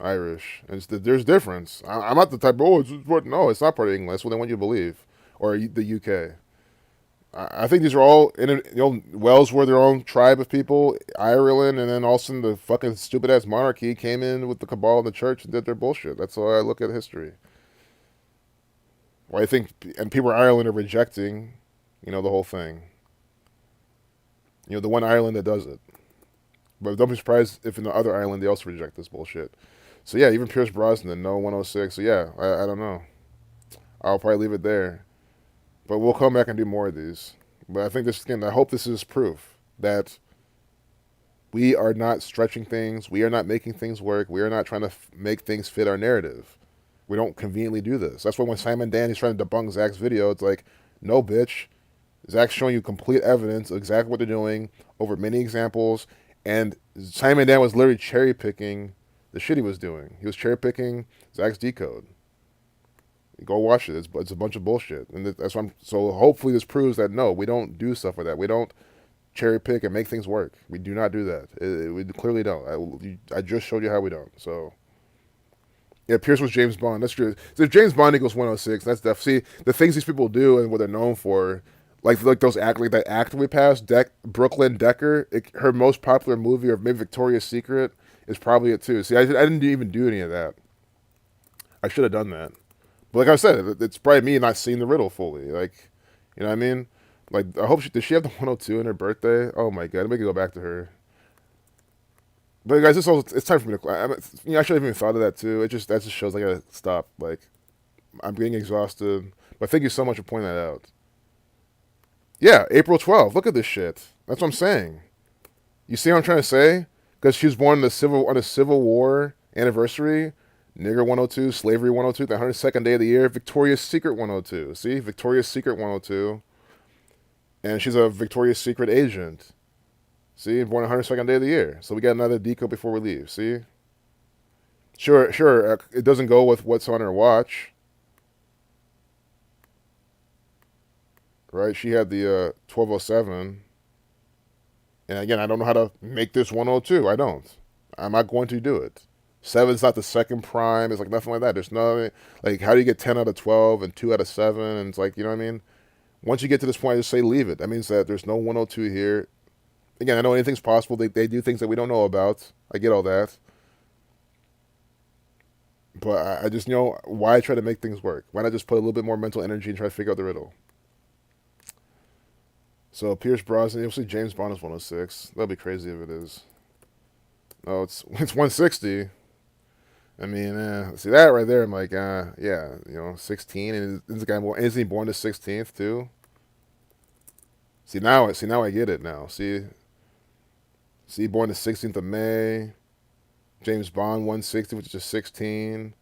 Irish. And there's difference. I'm not the type of, no, it's not part of England. That's what they want you to believe. Or the UK. I think these are all, Wales were their own tribe of people, Ireland, and then all of a sudden the fucking stupid-ass monarchy came in with the cabal of the church and did their bullshit. That's how I look at history. Well, I think, and people in Ireland are rejecting, the whole thing. The one island that does it. But don't be surprised if in the other island they also reject this bullshit. So yeah, even Pierce Brosnan, no 106. So yeah, I don't know. I'll probably leave it there. But we'll come back and do more of these. But I think I hope this is proof that we are not stretching things. We are not making things work. We are not trying to make things fit our narrative. We don't conveniently do this. That's why when Simon Dan is trying to debunk Zach's video, it's like, no, bitch. Zach's showing you complete evidence of exactly what they're doing over many examples, and Simon Dan was literally cherry picking the shit he was doing. He was cherry picking Zach's decode. Go watch it. It's a bunch of bullshit, and that's why so hopefully this proves that no, we don't do stuff like that. We don't cherry pick and make things work. We do not do that. We clearly don't. I just showed you how we don't. So, yeah, Pierce was James Bond. That's true. So if James Bond equals 106, that's definitely, see, the things these people do and what they're known for, like those like that act we passed, Brooklyn Decker, her most popular movie, or maybe Victoria's Secret, is probably it too. See, I didn't even do any of that. I should have done that. But like I said, it's probably me not seeing the riddle fully. Like, you know what I mean? Like, I hope did she have the 102 in her birthday? Oh my god, let me go back to her. But guys, it's time for me to. I should have even thought of that too. That just shows I gotta stop. Like, I'm getting exhausted. But thank you so much for pointing that out. Yeah, April 12th. Look at this shit. That's what I'm saying. You see what I'm trying to say? Because she was born on the Civil War anniversary. Nigger 102, Slavery 102, the 102nd day of the year, Victoria's Secret 102. See? Victoria's Secret 102. And she's a Victoria's Secret agent. See? Born on the 102nd day of the year. So we got another deco before we leave. See? Sure, it doesn't go with what's on her watch. Right? She had the 1207. And again, I don't know how to make this 102. I don't. I'm not going to do it. 7's not the second prime. It's like nothing like that. There's nothing. Like, how do you get 10 out of 12 and 2 out of 7? And it's like, you know what I mean? Once you get to this point, I just say leave it. That means that there's no 102 here. Again, I know anything's possible. They do things that we don't know about. I get all that. But I just know why try to make things work. Why not just put a little bit more mental energy and try to figure out the riddle? So Pierce Brosnan, you'll see James Bond is 106. That'll be crazy if it is. No, it's 160. I mean, see that right there? I'm like, yeah, 16, and is the guy born? Isn't he born the 16th too? See now I get it now. See, born the 16th of May. James Bond 160, which is 16.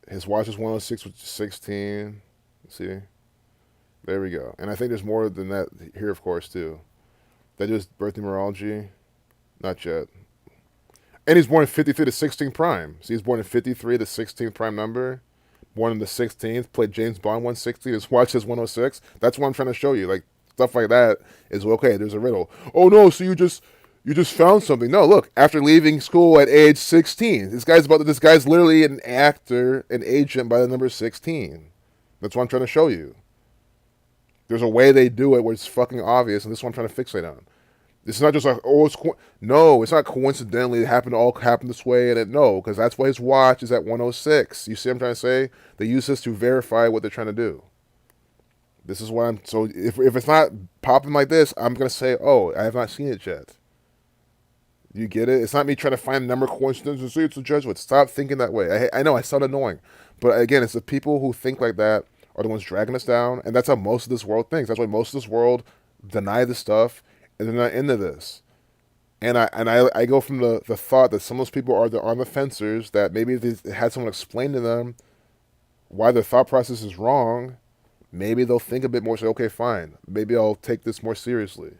His watch is 106, which is 16. See, there we go. And I think there's more than that here, of course, too. That is birth numerology, not yet. And he's born in 53 to 16 prime. See, he's born in 53 to 16th prime number. Born in the 16th, played James Bond 160. His watch is 106. That's what I'm trying to show you. Like, stuff like that is okay. There's a riddle. Oh no, so you just found something. No, look, after leaving school at age 16. This guy's literally an actor, an agent by the number 16. That's what I'm trying to show you. There's a way they do it where it's fucking obvious, and this is what I'm trying to fixate on. It's not just like, oh, no, it's not coincidentally it happened this way, and no, because that's why his watch is at 106. You see what I'm trying to say? They use this to verify what they're trying to do. This is why so if it's not popping like this, I'm going to say, oh, I have not seen it yet. You get it? It's not me trying to find number coincidence and say it's a Jesuit. Stop thinking that way. I know, I sound annoying. But again, it's the people who think like that are the ones dragging us down, and that's how most of this world thinks. That's why most of this world deny this stuff, and they're not into this. And I go from the thought that some of those people are on the fencers, that maybe they had someone explain to them why their thought process is wrong. Maybe they'll think a bit more, say, okay, fine. Maybe I'll take this more seriously.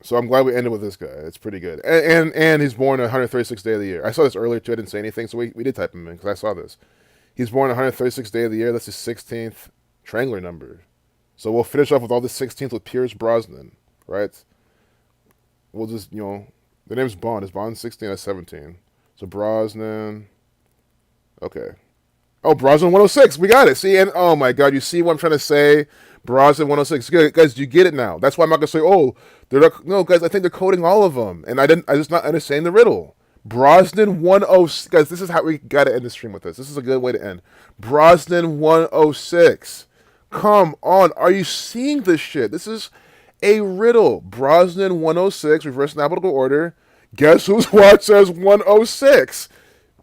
So I'm glad we ended with this guy. It's pretty good. And he's born on 136th day of the year. I saw this earlier too. I didn't say anything, so we did type him in because I saw this. He's born on 136th day of the year. That's his 16th triangular number. So we'll finish off with all the 16th with Pierce Brosnan, right? We'll just, the name's Bond. Is Bond 16 or 17? So Brosnan. Okay. Oh, Brosnan 106. We got it. See, and oh my God, you see what I'm trying to say? Brosnan 106. Guys, you get it now. That's why I'm not gonna say, oh, no, guys. I think they're coding all of them, and I just not understanding the riddle. Brosnan 106. Guys, this is how we gotta end the stream with this. This is a good way to end. Brosnan 106. Come on, are you seeing this shit? This is a riddle. Brosnan 106, reverse alphabetical order. Guess whose watch says 106?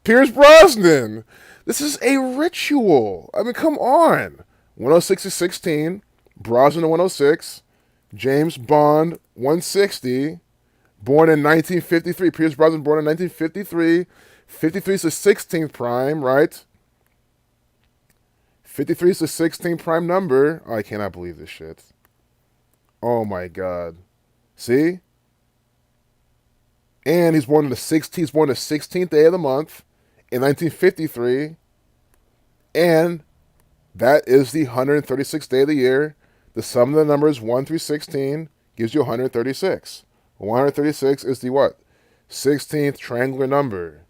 Pierce Brosnan. This is a ritual. I mean, come on. 106 is 16. Brosnan 106. James Bond 160. Born in 1953. Pierce Brosnan born in 1953. 53 is the 16th prime, right? 53 is the 16th prime number. Oh, I cannot believe this shit. Oh my God. See? And he's born on the 16th. He's born the 16th day of the month in 1953. And that is the 136th day of the year. The sum of the numbers 1 through 16 gives you 136. 136 is the what? 16th triangular number.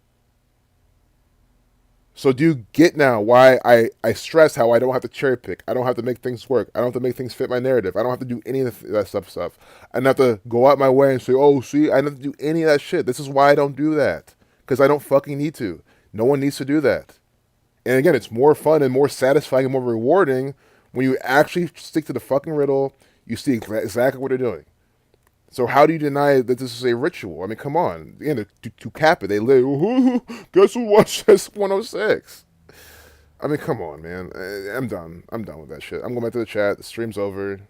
So do you get now why I stress how I don't have to cherry pick? I don't have to make things work. I don't have to make things fit my narrative. I don't have to do any of that stuff. I don't have to go out my way and say, oh, see, I don't have to do any of that shit. This is why I don't do that. Because I don't fucking need to. No one needs to do that. And again, it's more fun and more satisfying and more rewarding when you actually stick to the fucking riddle. You see exactly what they're doing. So how do you deny that this is a ritual? I mean, come on. Again, to cap it, they live, guess who watched this 106? I mean, come on, man. I'm done. I'm done with that shit. I'm going back to the chat. The stream's over.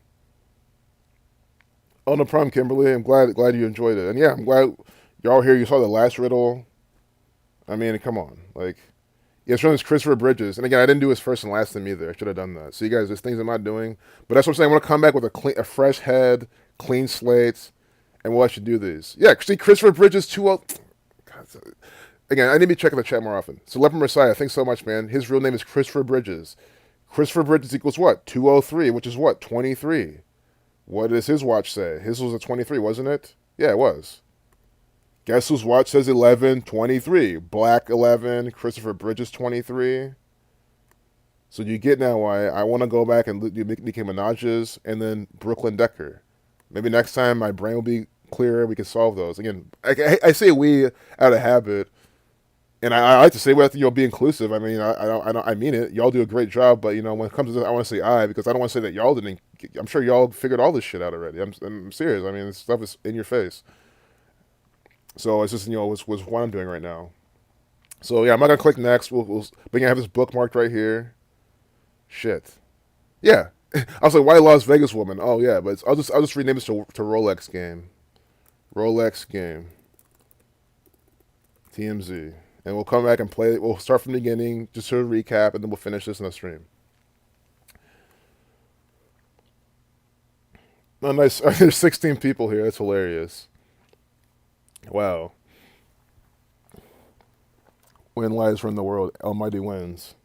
Oh, no problem, Kimberly. I'm glad you enjoyed it. And yeah, I'm glad y'all here. You saw the last riddle. I mean, come on. Like, yeah, it's from this Christopher Bridges. And again, I didn't do his first and last name either. I should have done that. So you guys, there's things I'm not doing. But that's what I'm saying. I want to come back with a fresh head, clean slates, and we'll actually do these. Yeah, see, Christopher Bridges, 2-0. Again, I need to be checking the chat more often. So Leopard Messiah, thanks so much, man. His real name is Christopher Bridges. Christopher Bridges equals what? 203, which is what? 23. What does his watch say? His was a 23, wasn't it? Yeah, it was. Guess whose watch says 11:23? Black 11, Christopher Bridges 23. So you get now why I want to go back and do Nicki Minaj's and then Brooklyn Decker. Maybe next time my brain will be clearer. We can solve those. Again, I say we out of habit, and I like to say we have to be inclusive. I mean, I mean it. Y'all do a great job, but when it comes to this, I want to say I because I don't want to say that y'all didn't. I'm sure y'all figured all this shit out already. I'm serious. I mean, this stuff is in your face. So it's just was what I'm doing right now. So yeah, I'm not gonna click next. But I have this bookmarked right here. Shit. Yeah. I was like, why Las Vegas woman? Oh yeah, but I'll just rename this to Rolex game. Rolex game. TMZ. And we'll come back and play it. We'll start from the beginning, just sort of recap, and then we'll finish this in the stream. Oh, nice. There's 16 people here. That's hilarious. Wow. Win lies from the world. Almighty wins.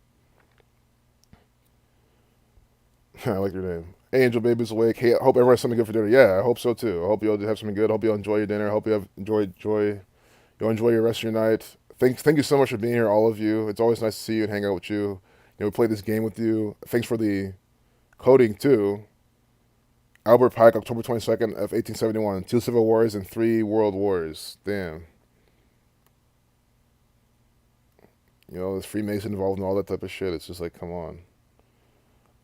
I like your name. Hey, Angel Baby's awake. Hey, I hope everyone has something good for dinner. Yeah, I hope so too. I hope you'll have something good. I hope you'll enjoy your dinner. I hope you you'll enjoy your rest of your night. Thank you so much for being here, all of you. It's always nice to see you and hang out with you. We played this game with you. Thanks for the coding too. Albert Pike, October 22nd of 1871. 2 civil wars and 3 world wars. Damn. There's Freemason involved in all that type of shit. It's just like, come on.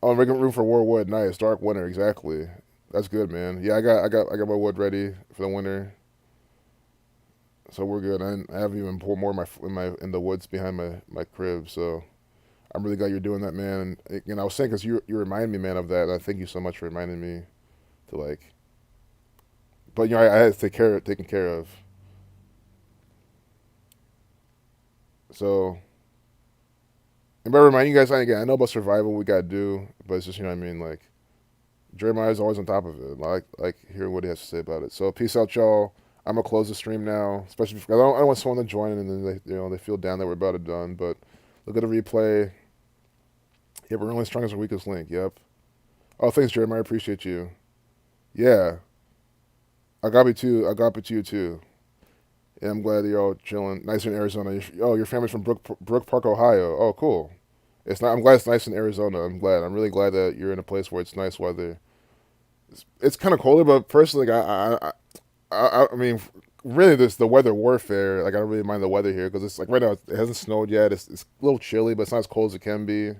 Oh, making room for war wood. Nice. Dark winter. Exactly. That's good, man. Yeah, I got my wood ready for the winter. So we're good. I haven't even poured more in the woods behind my crib. So I'm really glad you're doing that, man. And I was saying because you reminded me, man, of that. And I thank you so much for reminding me to like. But I had to taken care of. So. And by reminding you guys, again, I know about survival, we gotta do, but it's just what I mean. Like Jeremiah's always on top of it. I like hearing what he has to say about it. So peace out, y'all. I'm gonna close the stream now, especially because I don't want someone to join and then they feel down that we're about to done. But look at the replay. Yeah, we're only as strong as our weakest link. Yep. Oh, thanks, Jeremiah. I appreciate you. Yeah. Agape to you too. Yeah, I'm glad you're all chilling. Nice in Arizona. Your family's from Brook Park, Ohio. Oh, cool. I'm glad it's nice in Arizona. I'm glad. I'm really glad that you're in a place where it's nice weather. It's kind of colder, but personally, I mean, really, the weather warfare. Like, I don't really mind the weather here because it's like right now it hasn't snowed yet. It's a little chilly, but it's not as cold as it can be.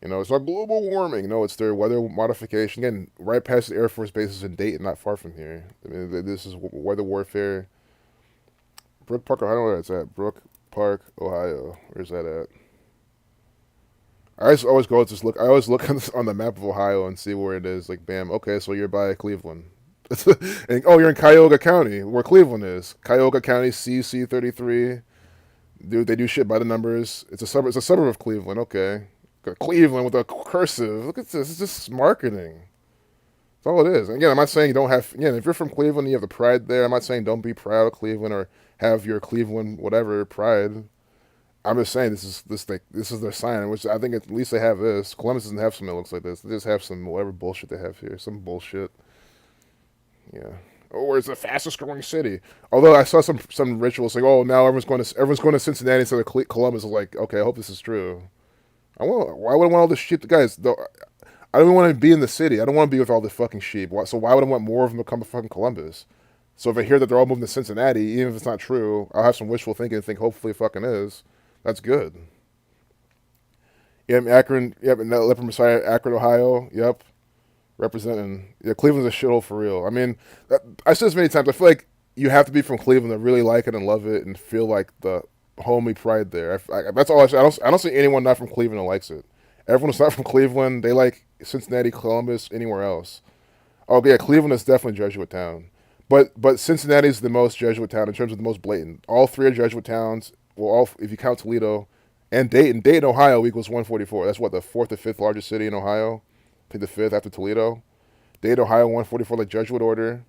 It's not global warming. No, it's their weather modification. Again, right past the Air Force bases in Dayton, not far from here. I mean, this is weather warfare. Brook Park, Ohio, I don't know where it's at. Brook Park, Ohio. Where's that at? I always go just look. I always look on the map of Ohio and see where it is. Like, bam, okay, so you're by Cleveland. And you're in Cuyahoga County, where Cleveland is. Cuyahoga County, CC 33. Dude, they do shit by the numbers. It's a suburb. It's a suburb of Cleveland. Okay, got Cleveland with a cursive. Look at this. It's just marketing. That's all it is. Again, I'm not saying you don't have. Again, if you're from Cleveland, and you have the pride there. I'm not saying don't be proud of Cleveland or have your Cleveland whatever pride. I'm just saying this is their sign, which I think at least they have this. Columbus doesn't have something that looks like this. They just have some whatever bullshit they have here. Some bullshit. Yeah. Or it's the fastest growing city. Although I saw some rituals like, oh, now everyone's going to Cincinnati instead of Columbus. I was like, okay, I hope this is true. Why would I want all this shit? Guys, though, I don't even want to be in the city. I don't want to be with all the fucking sheep. So why would I want more of them to come to fucking Columbus? So if I hear that they're all moving to Cincinnati, even if it's not true, I'll have some wishful thinking and think hopefully it fucking is. That's good. Yep, Akron. Yep, Leopard Messiah, Akron, Ohio. Yep, representing. Yeah, Cleveland's a shithole for real. I mean, I said this many times. I feel like you have to be from Cleveland to really like it and love it and feel like the homey pride there. That's all I say. I don't see anyone not from Cleveland that likes it. Everyone who's not from Cleveland, they like Cincinnati, Columbus, anywhere else. Oh yeah, Cleveland is definitely a Jesuit town. But Cincinnati is the most Jesuit town in terms of the most blatant. All three are Jesuit towns. Well, all if you count Toledo and Dayton. Dayton, Ohio equals 144. That's what, the fourth or fifth largest city in Ohio? I think the fifth after Toledo. Dayton, Ohio, 144, like Jesuit order.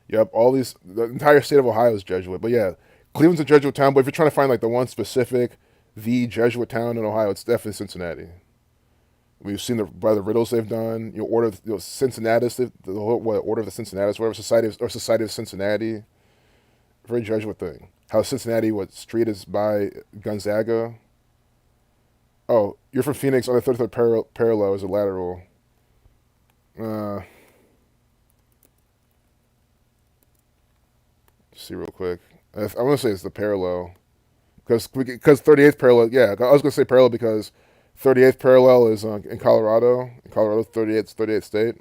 Yep, the entire state of Ohio is Jesuit. But yeah, Cleveland's a Jesuit town, but if you're trying to find like the one specific, the Jesuit town in Ohio, it's definitely Cincinnati. We've seen by the riddles they've done. Order Cincinnatus, the whole Order of the Cincinnatus, whatever, Society of Cincinnati. Very Jesuit thing. How Cincinnati, what street is by Gonzaga. Oh, you're from Phoenix on the 33rd parallel is a lateral. See real quick. I want to say it's the parallel. Because 38th parallel, yeah, I was going to say parallel because 38th parallel is in Colorado. In Colorado, 38th state.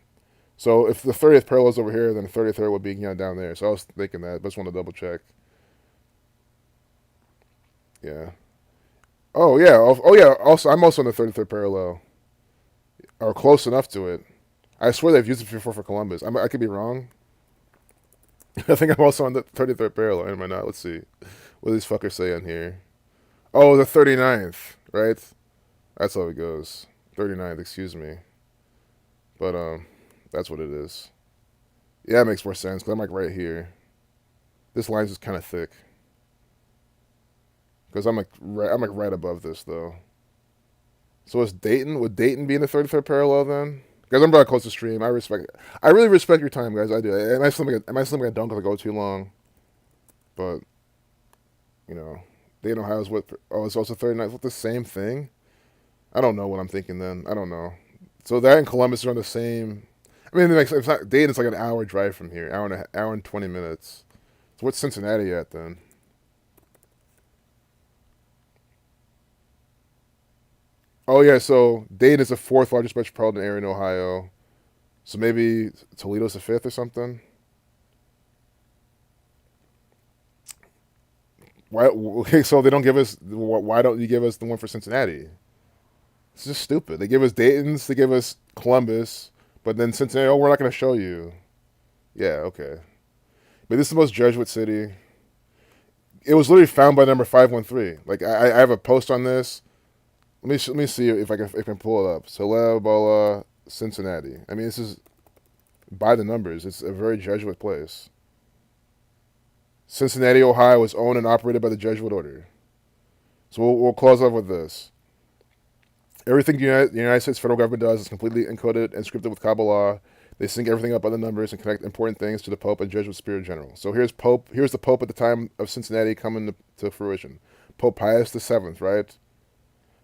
So if the 30th parallel is over here, then the 33rd would be down there. So I was thinking that, but just want to double check. Yeah. Oh yeah. Oh yeah. Also, I'm also on the 33rd parallel, or close enough to it. I swear they've used it before for Columbus. I could be wrong. I think I'm also on the 33rd parallel. Am I not? Let's see. What do these fuckers say on here? Oh, the 39th, right? That's how it goes. 39th, excuse me. But that's what it is. Yeah, it makes more sense because I'm like right here. This line's just kind of thick. Because I'm like right above this though. So is Dayton? Would Dayton be in the 33rd parallel then? Guys, I'm about to close the stream. I really respect your time, guys. I do. It might seem like I don't because I go too long. But Dayton, Ohio is what? Oh, it's also 39th. What, the same thing? I don't know what I'm thinking then. I don't know. So that and Columbus are on the same. I mean, it's not Dayton. It's like an hour drive from here. Hour and 20 minutes. So what's Cincinnati at then? Oh yeah, so Dayton is the fourth largest metropolitan area in Ohio. So maybe Toledo's the fifth or something. Why? Okay, so they don't give us. Why don't you give us the one for Cincinnati? It's just stupid. They give us Dayton's, they give us Columbus, but then Cincinnati. Oh, we're not going to show you. Yeah, okay. But this is the most Jesuit city. It was literally found by number 513. Like I have a post on this. Let me see if I can pull it up. Celebola, Cincinnati. I mean, this is by the numbers. It's a very Jesuit place. Cincinnati, Ohio is owned and operated by the Jesuit order. So we'll close off with this. Everything the United States federal government does is completely encoded and scripted with Kabbalah. They sync everything up by the numbers and connect important things to the Pope and Jesuit spirit in general. So here's the Pope at the time of Cincinnati coming to fruition. Pope Pius VII, right?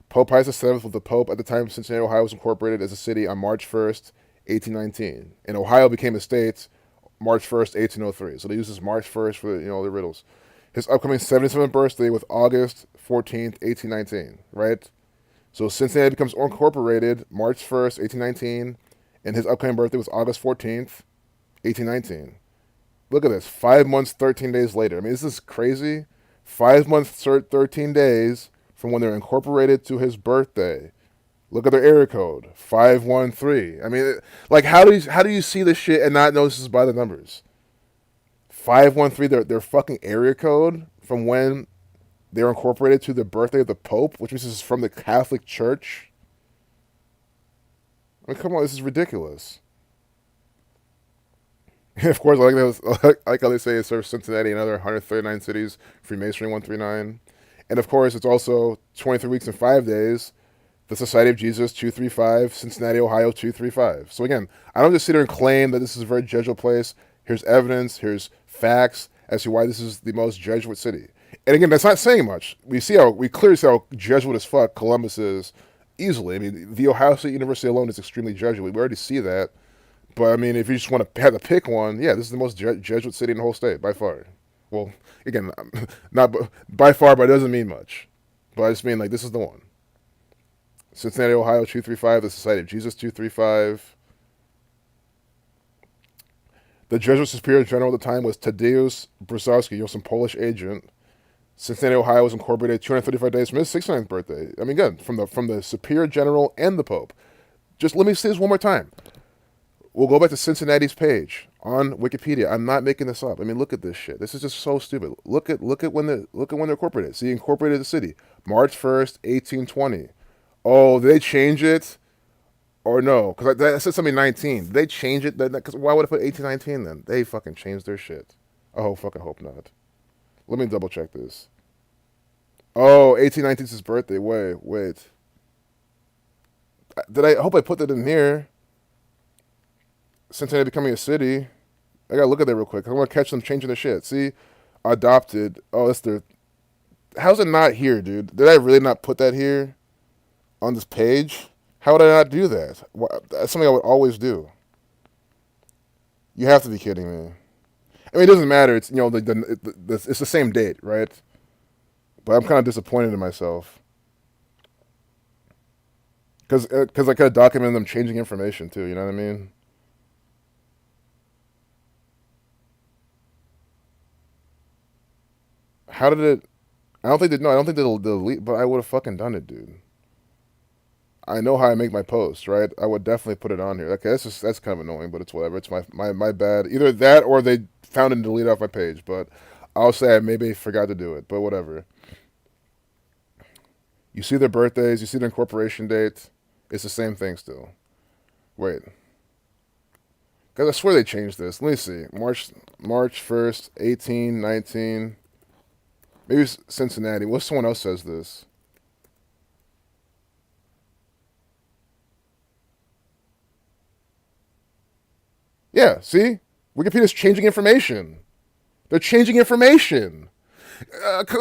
Pope Pius VII was the Pope at the time Cincinnati, Ohio was incorporated as a city on March 1st, 1819. And Ohio became a state March 1st, 1803. So they use this March 1st for the riddles. His upcoming 77th birthday was August 14th, 1819, right? So Cincinnati becomes incorporated March 1st, 1819, and his upcoming birthday was August 14th, 1819. Look at this, 5 months, 13 days later. I mean, this is crazy. 5 months, 13 days from when they're incorporated to his birthday. Look at their area code, 513. I mean, like, how do you see this shit and not know this is by the numbers? 513, their fucking area code from when they're incorporated to the birthday of the Pope, which means this is from the Catholic Church. I mean, come on, this is ridiculous. And of course, I like how they say it serves Cincinnati and other 139 cities, Freemasonry 139. And of course, it's also 23 weeks and 5 days. The Society of Jesus 235, Cincinnati, Ohio 235. So again, I don't just sit here and claim that this is a very Jesuit place. Here's evidence, here's facts as to why this is the most Jesuit city. And again, that's not saying much. We clearly see how Jesuit as fuck Columbus is easily. I mean, the Ohio State University alone is extremely Jesuit. We already see that. But I mean, if you just want to have to pick one, yeah, this is the most Jesuit city in the whole state by far. Well, again, not by far, but it doesn't mean much. But I just mean like this is the one. Cincinnati, Ohio 235, the Society of Jesus 235. The Jesuit Superior General at the time was Tadeusz Brzozowski, some Polish agent. Cincinnati, Ohio was incorporated 235 days from his 69th birthday. I mean, again, from the Superior General and the Pope. Just let me say this one more time. We'll go back to Cincinnati's page on Wikipedia. I'm not making this up. I mean, look at this shit. This is just so stupid. Look at when they're incorporated. See, incorporated the city, March 1st, 1820. Oh, did they change it? Or no? Because that said something 19. Did they change it? Because why would I put 1819 then? They fucking changed their shit. Oh, fucking hope not. Let me double check this. Oh, 1819 is his birthday. Wait. I hope I put that in here. Cincinnati becoming a city. I gotta look at that real quick. I want to catch them changing their shit. See? Adopted. Oh, that's their... How's it not here, dude? Did I really not put that here? On this page? How would I not do that? That's something I would always do. You have to be kidding me. I mean, it doesn't matter. It's it's the same date, right? But I'm kind of disappointed in myself because I could have documented them changing information too. You know what I mean? How did it? I don't think they'll delete, but I would have fucking done it, dude. I know how I make my posts, right? I would definitely put it on here. Okay, that's kind of annoying, but it's whatever. It's my bad. Either that or they found it and deleted off my page. But I'll say I maybe forgot to do it. But whatever. You see their birthdays. You see their incorporation date. It's the same thing still. Wait. Guys, I swear they changed this. Let me see. March 1st, 1819. Maybe it's Cincinnati. What if someone else says this? Yeah, see? Wikipedia's changing information. They're changing information.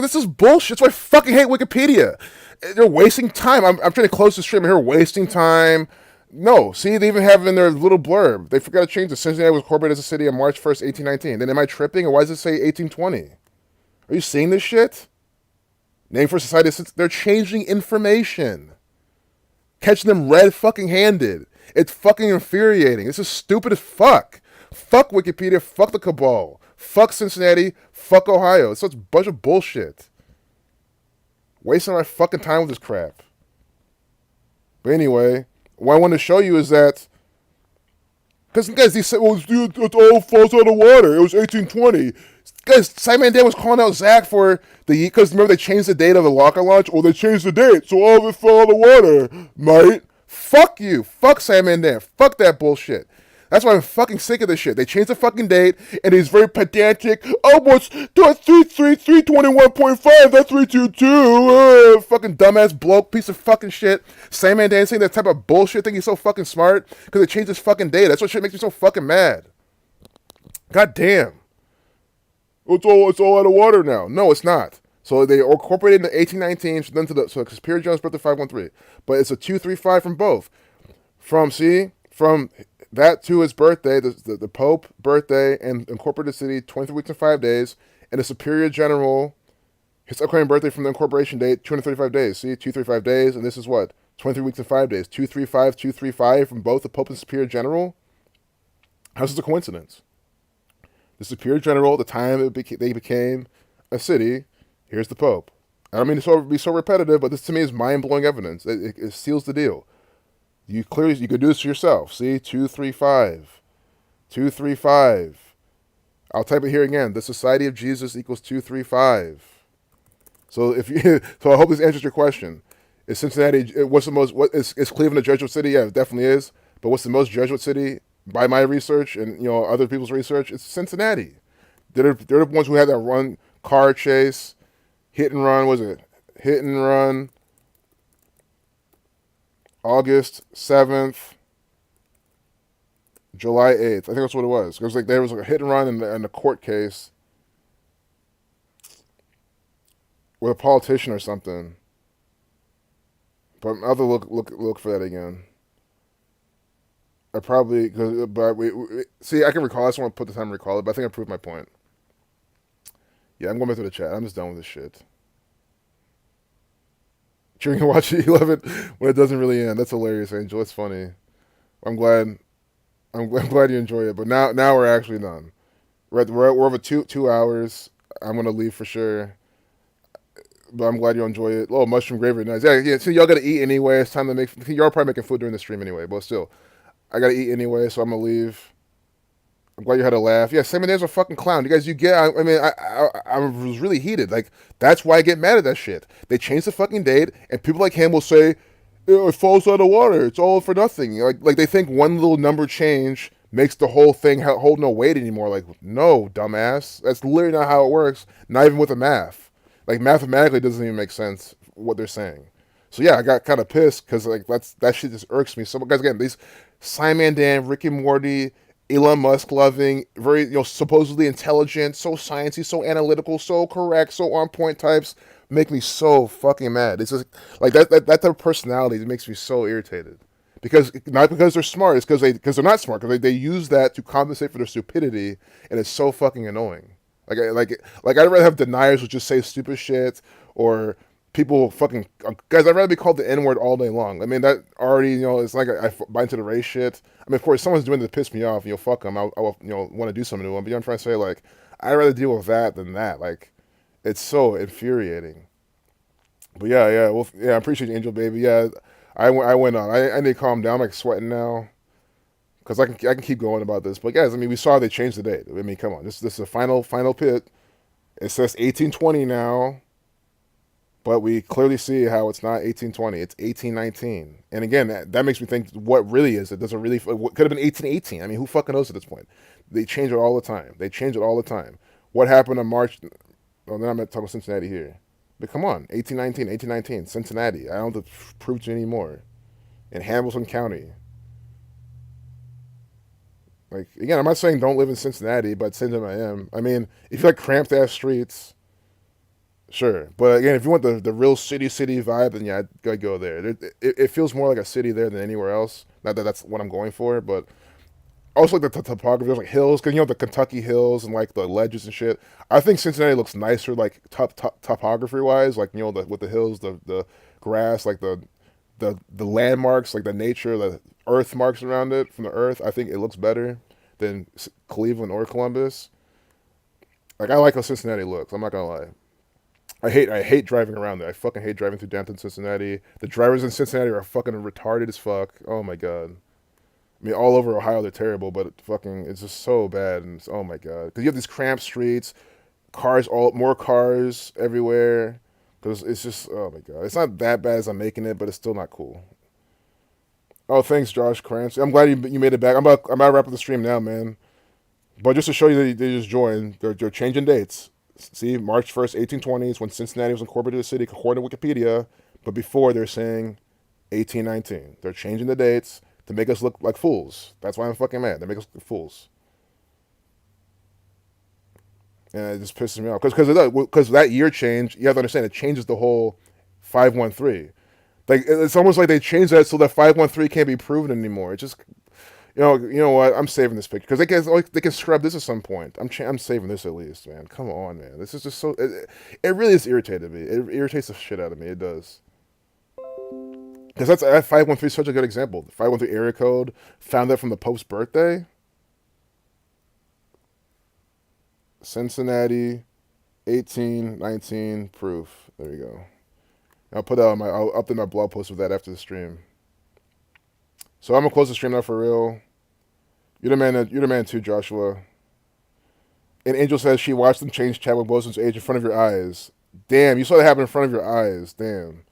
This is bullshit. That's why I fucking hate Wikipedia. They're wasting time. I'm trying to close the stream. I'm here wasting time. No, see, they even have it in their little blurb. They forgot to change it. Cincinnati was incorporated as a city on March 1st, 1819. Then am I tripping? Or why does it say 1820? Are you seeing this shit? Name for society. They're changing information. Catching them red fucking handed. It's fucking infuriating. This is stupid as fuck. Fuck Wikipedia. Fuck the cabal. Fuck Cincinnati. Fuck Ohio. It's such a bunch of bullshit. Wasting my fucking time with this crap. But anyway, what I want to show you is that... Because, guys, they said, well, it all falls out of water. It was 1820. Guys, Simon Dan was calling out Zach for the... Because remember they changed the date of the locker launch? Well, they changed the date, so all of it fell out of the water, mate. Fuck you. Fuck Simon Dan. Fuck that bullshit. That's why I'm fucking sick of this shit. They changed the fucking date, and he's very pedantic. Oh, what's 321.5? That's 322. Fucking dumbass bloke, piece of fucking shit. Simon Dan saying that type of bullshit, think he's so fucking smart because they changed his fucking date. That's what shit makes me so fucking mad. God damn. It's all out of water now. No, it's not. So they incorporated in the 1819, then so Superior General's birthday 513. But it's a 235 from both. From that to his birthday, the Pope birthday and incorporated city, 23 weeks and 5 days, and the Superior General, his upcoming birthday from the incorporation date, 235 days. See, 235 days, and this is what? 23 weeks and 5 days. 235 from both the Pope and Superior General. How's this a coincidence? The Superior General, the time they became a city, here's the Pope. I don't mean to be so repetitive, but this to me is mind-blowing evidence. It seals the deal. You could do this yourself. See, 235. 235. I'll type it here again. The Society of Jesus equals 235. So so I hope this answers your question. Is Cincinnati? Is Cleveland a Jesuit city? Yeah, it definitely is. But what's the most Jesuit city by my research and other people's research? It's Cincinnati. They're the ones who had that car chase, hit and run. Was it hit and run, August 7th, July 8th. I think that's what it was. It was like there was like a hit and run in the court case with a politician or something. But I'll have to look for that again. I probably, but we see, I can recall. I just want to put the time to recall it, but I think I proved my point. Yeah, I'm going back to the chat. I'm just done with this shit. Cheering and watching 11 when it doesn't really end. That's hilarious, Angel. It's funny. I'm glad you enjoy it. But now we're actually done. We're over 2 hours. I'm gonna leave for sure. But I'm glad you enjoy it. Oh, mushroom gravy, nice. Yeah. So y'all gotta eat anyway. It's time to make. Y'all probably making food during the stream anyway. But still, I gotta eat anyway, so I'm gonna leave. I'm glad you had a laugh. Yeah, Sammy Davis a fucking clown. You guys, you get. I mean, I was really heated. Like that's why I get mad at that shit. They changed the fucking date, and people like him will say, it falls out of water. It's all for nothing. Like they think one little number change makes the whole thing hold no weight anymore. Like no, dumbass. That's literally not how it works. Not even with the math. Like mathematically, it doesn't even make sense what they're saying. So yeah, I got kind of pissed because like that shit just irks me. So guys, again, these Simon Dan, Rick and Morty, Elon Musk loving, very supposedly intelligent, so sciencey, so analytical, so correct, so on point types make me so fucking mad. It's just like that type of personality that makes me so irritated. Because not because they're smart, it's because they're not smart, because they use that to compensate for their stupidity, and it's so fucking annoying. Like I'd rather have deniers who just say stupid shit, or people fucking guys. I'd rather be called the N-word all day long. I mean that already, it's like I buy into the race shit. I mean, of course, someone's doing it to piss me off. Fuck them. I want to do something to them. But I'm trying to say, like, I'd rather deal with that than that. Like, it's so infuriating. But yeah. Well, yeah. I appreciate you, Angel Baby. Yeah, I went on. I need to calm down. I'm like sweating now. Because I can keep going about this. But guys, I mean, we saw they changed the date. I mean, come on. This is the final pit. It says 1820 now. But we clearly see how it's not 1820. It's 1819. And again, that makes me think what really is it? Does it really? It could have been 1818. I mean, who fucking knows at this point? They change it all the time. What happened on March? Oh, then I'm talking about Cincinnati here. But come on, 1819, Cincinnati. I don't have to prove to you anymore. In Hamilton County. Like, again, I'm not saying don't live in Cincinnati, but at the same time I am. I mean, if you like cramped ass streets, sure. But again, if you want the real city vibe, then yeah, I'd go there. It feels more like a city there than anywhere else. Not that that's what I'm going for, but also like the topography. There's like hills, because the Kentucky hills and like the ledges and shit. I think Cincinnati looks nicer, like topography wise, like with the hills, the grass, like the landmarks, like the nature, the earth marks around it from the earth. I think it looks better than Cleveland or Columbus. Like I like how Cincinnati looks. I'm not gonna lie. I hate driving around there. I fucking hate driving through downtown Cincinnati. The drivers in Cincinnati are fucking retarded as fuck. Oh my god. I mean, all over Ohio they're terrible, but it's just so bad. And oh my god, because you have these cramped streets, more cars everywhere. Because it's just, oh my god, it's not that bad as I'm making it, but it's still not cool. Oh, thanks, Josh Krantz. I'm glad you made it back. I'm about to wrap up the stream now, man. But just to show you that they just joined, they're changing dates. See, March 1st, 1820 is when Cincinnati was incorporated as a city, according to Wikipedia. But before, they're saying 1819. They're changing the dates to make us look like fools. That's why I'm fucking mad. They make us look like fools. And it just pisses me off. Because that year change, you have to understand, it changes the whole 513. Like, it's almost like they changed that so that 513 can't be proven anymore. It just... You know what? I'm saving this picture because they can scrub this at some point. I'm saving this at least, man. Come on, man. This is just so. It really has irritated me. It irritates the shit out of me. It does. Because that 513 is such a good example. The 513 area code, found that from the Pope's birthday. Cincinnati, 1819 proof. There you go. I'll put that I'll update my blog post with that after the stream. So I'm gonna close the stream now for real. You're the man too, Joshua. And Angel says she watched them change Chadwick Boseman's age in front of your eyes. Damn, you saw that happen in front of your eyes. Damn.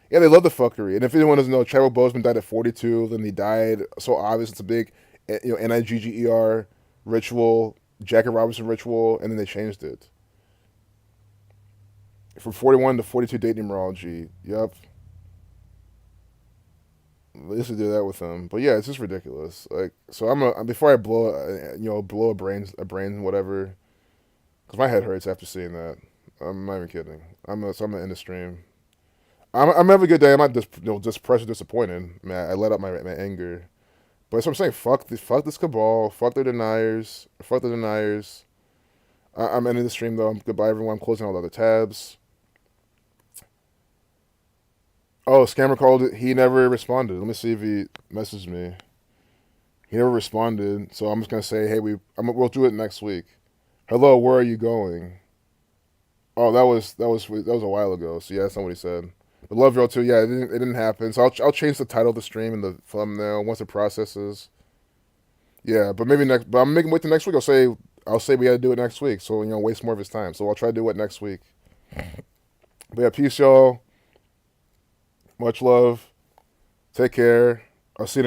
Yeah, they love the fuckery. And if anyone doesn't know, Chadwick Boseman died at 42. Then he died so obvious. It's a big, NIGGER ritual, Jackie Robinson ritual, and then they changed it. From 41 to 42 date numerology. Yep. They used to do that with him, but yeah, it's just ridiculous. Like, so before I blow a brain, whatever, because my head hurts after seeing that. I'm not even kidding. So I'm gonna end the stream. I'm having a good day. I'm not just depressed or disappointed. Man, I let out my anger. But that's what I'm saying. Fuck this cabal. Fuck their deniers. Fuck the deniers. I'm ending the stream though. Goodbye everyone. I'm closing all the other tabs. Oh, scammer called it. He never responded. Let me see if he messaged me. He never responded. So I'm just gonna say, hey, we'll do it next week. Hello, where are you going? Oh, that was a while ago. So yeah, that's not what he said. But love y'all too. Yeah, it didn't happen. So I'll change the title of the stream and the thumbnail once it processes. Yeah, but maybe next. But I'm making wait till next week. I'll say we got to do it next week. So waste more of his time. So I'll try to do it next week. But yeah, peace, y'all. Much love. Take care. I'll see you.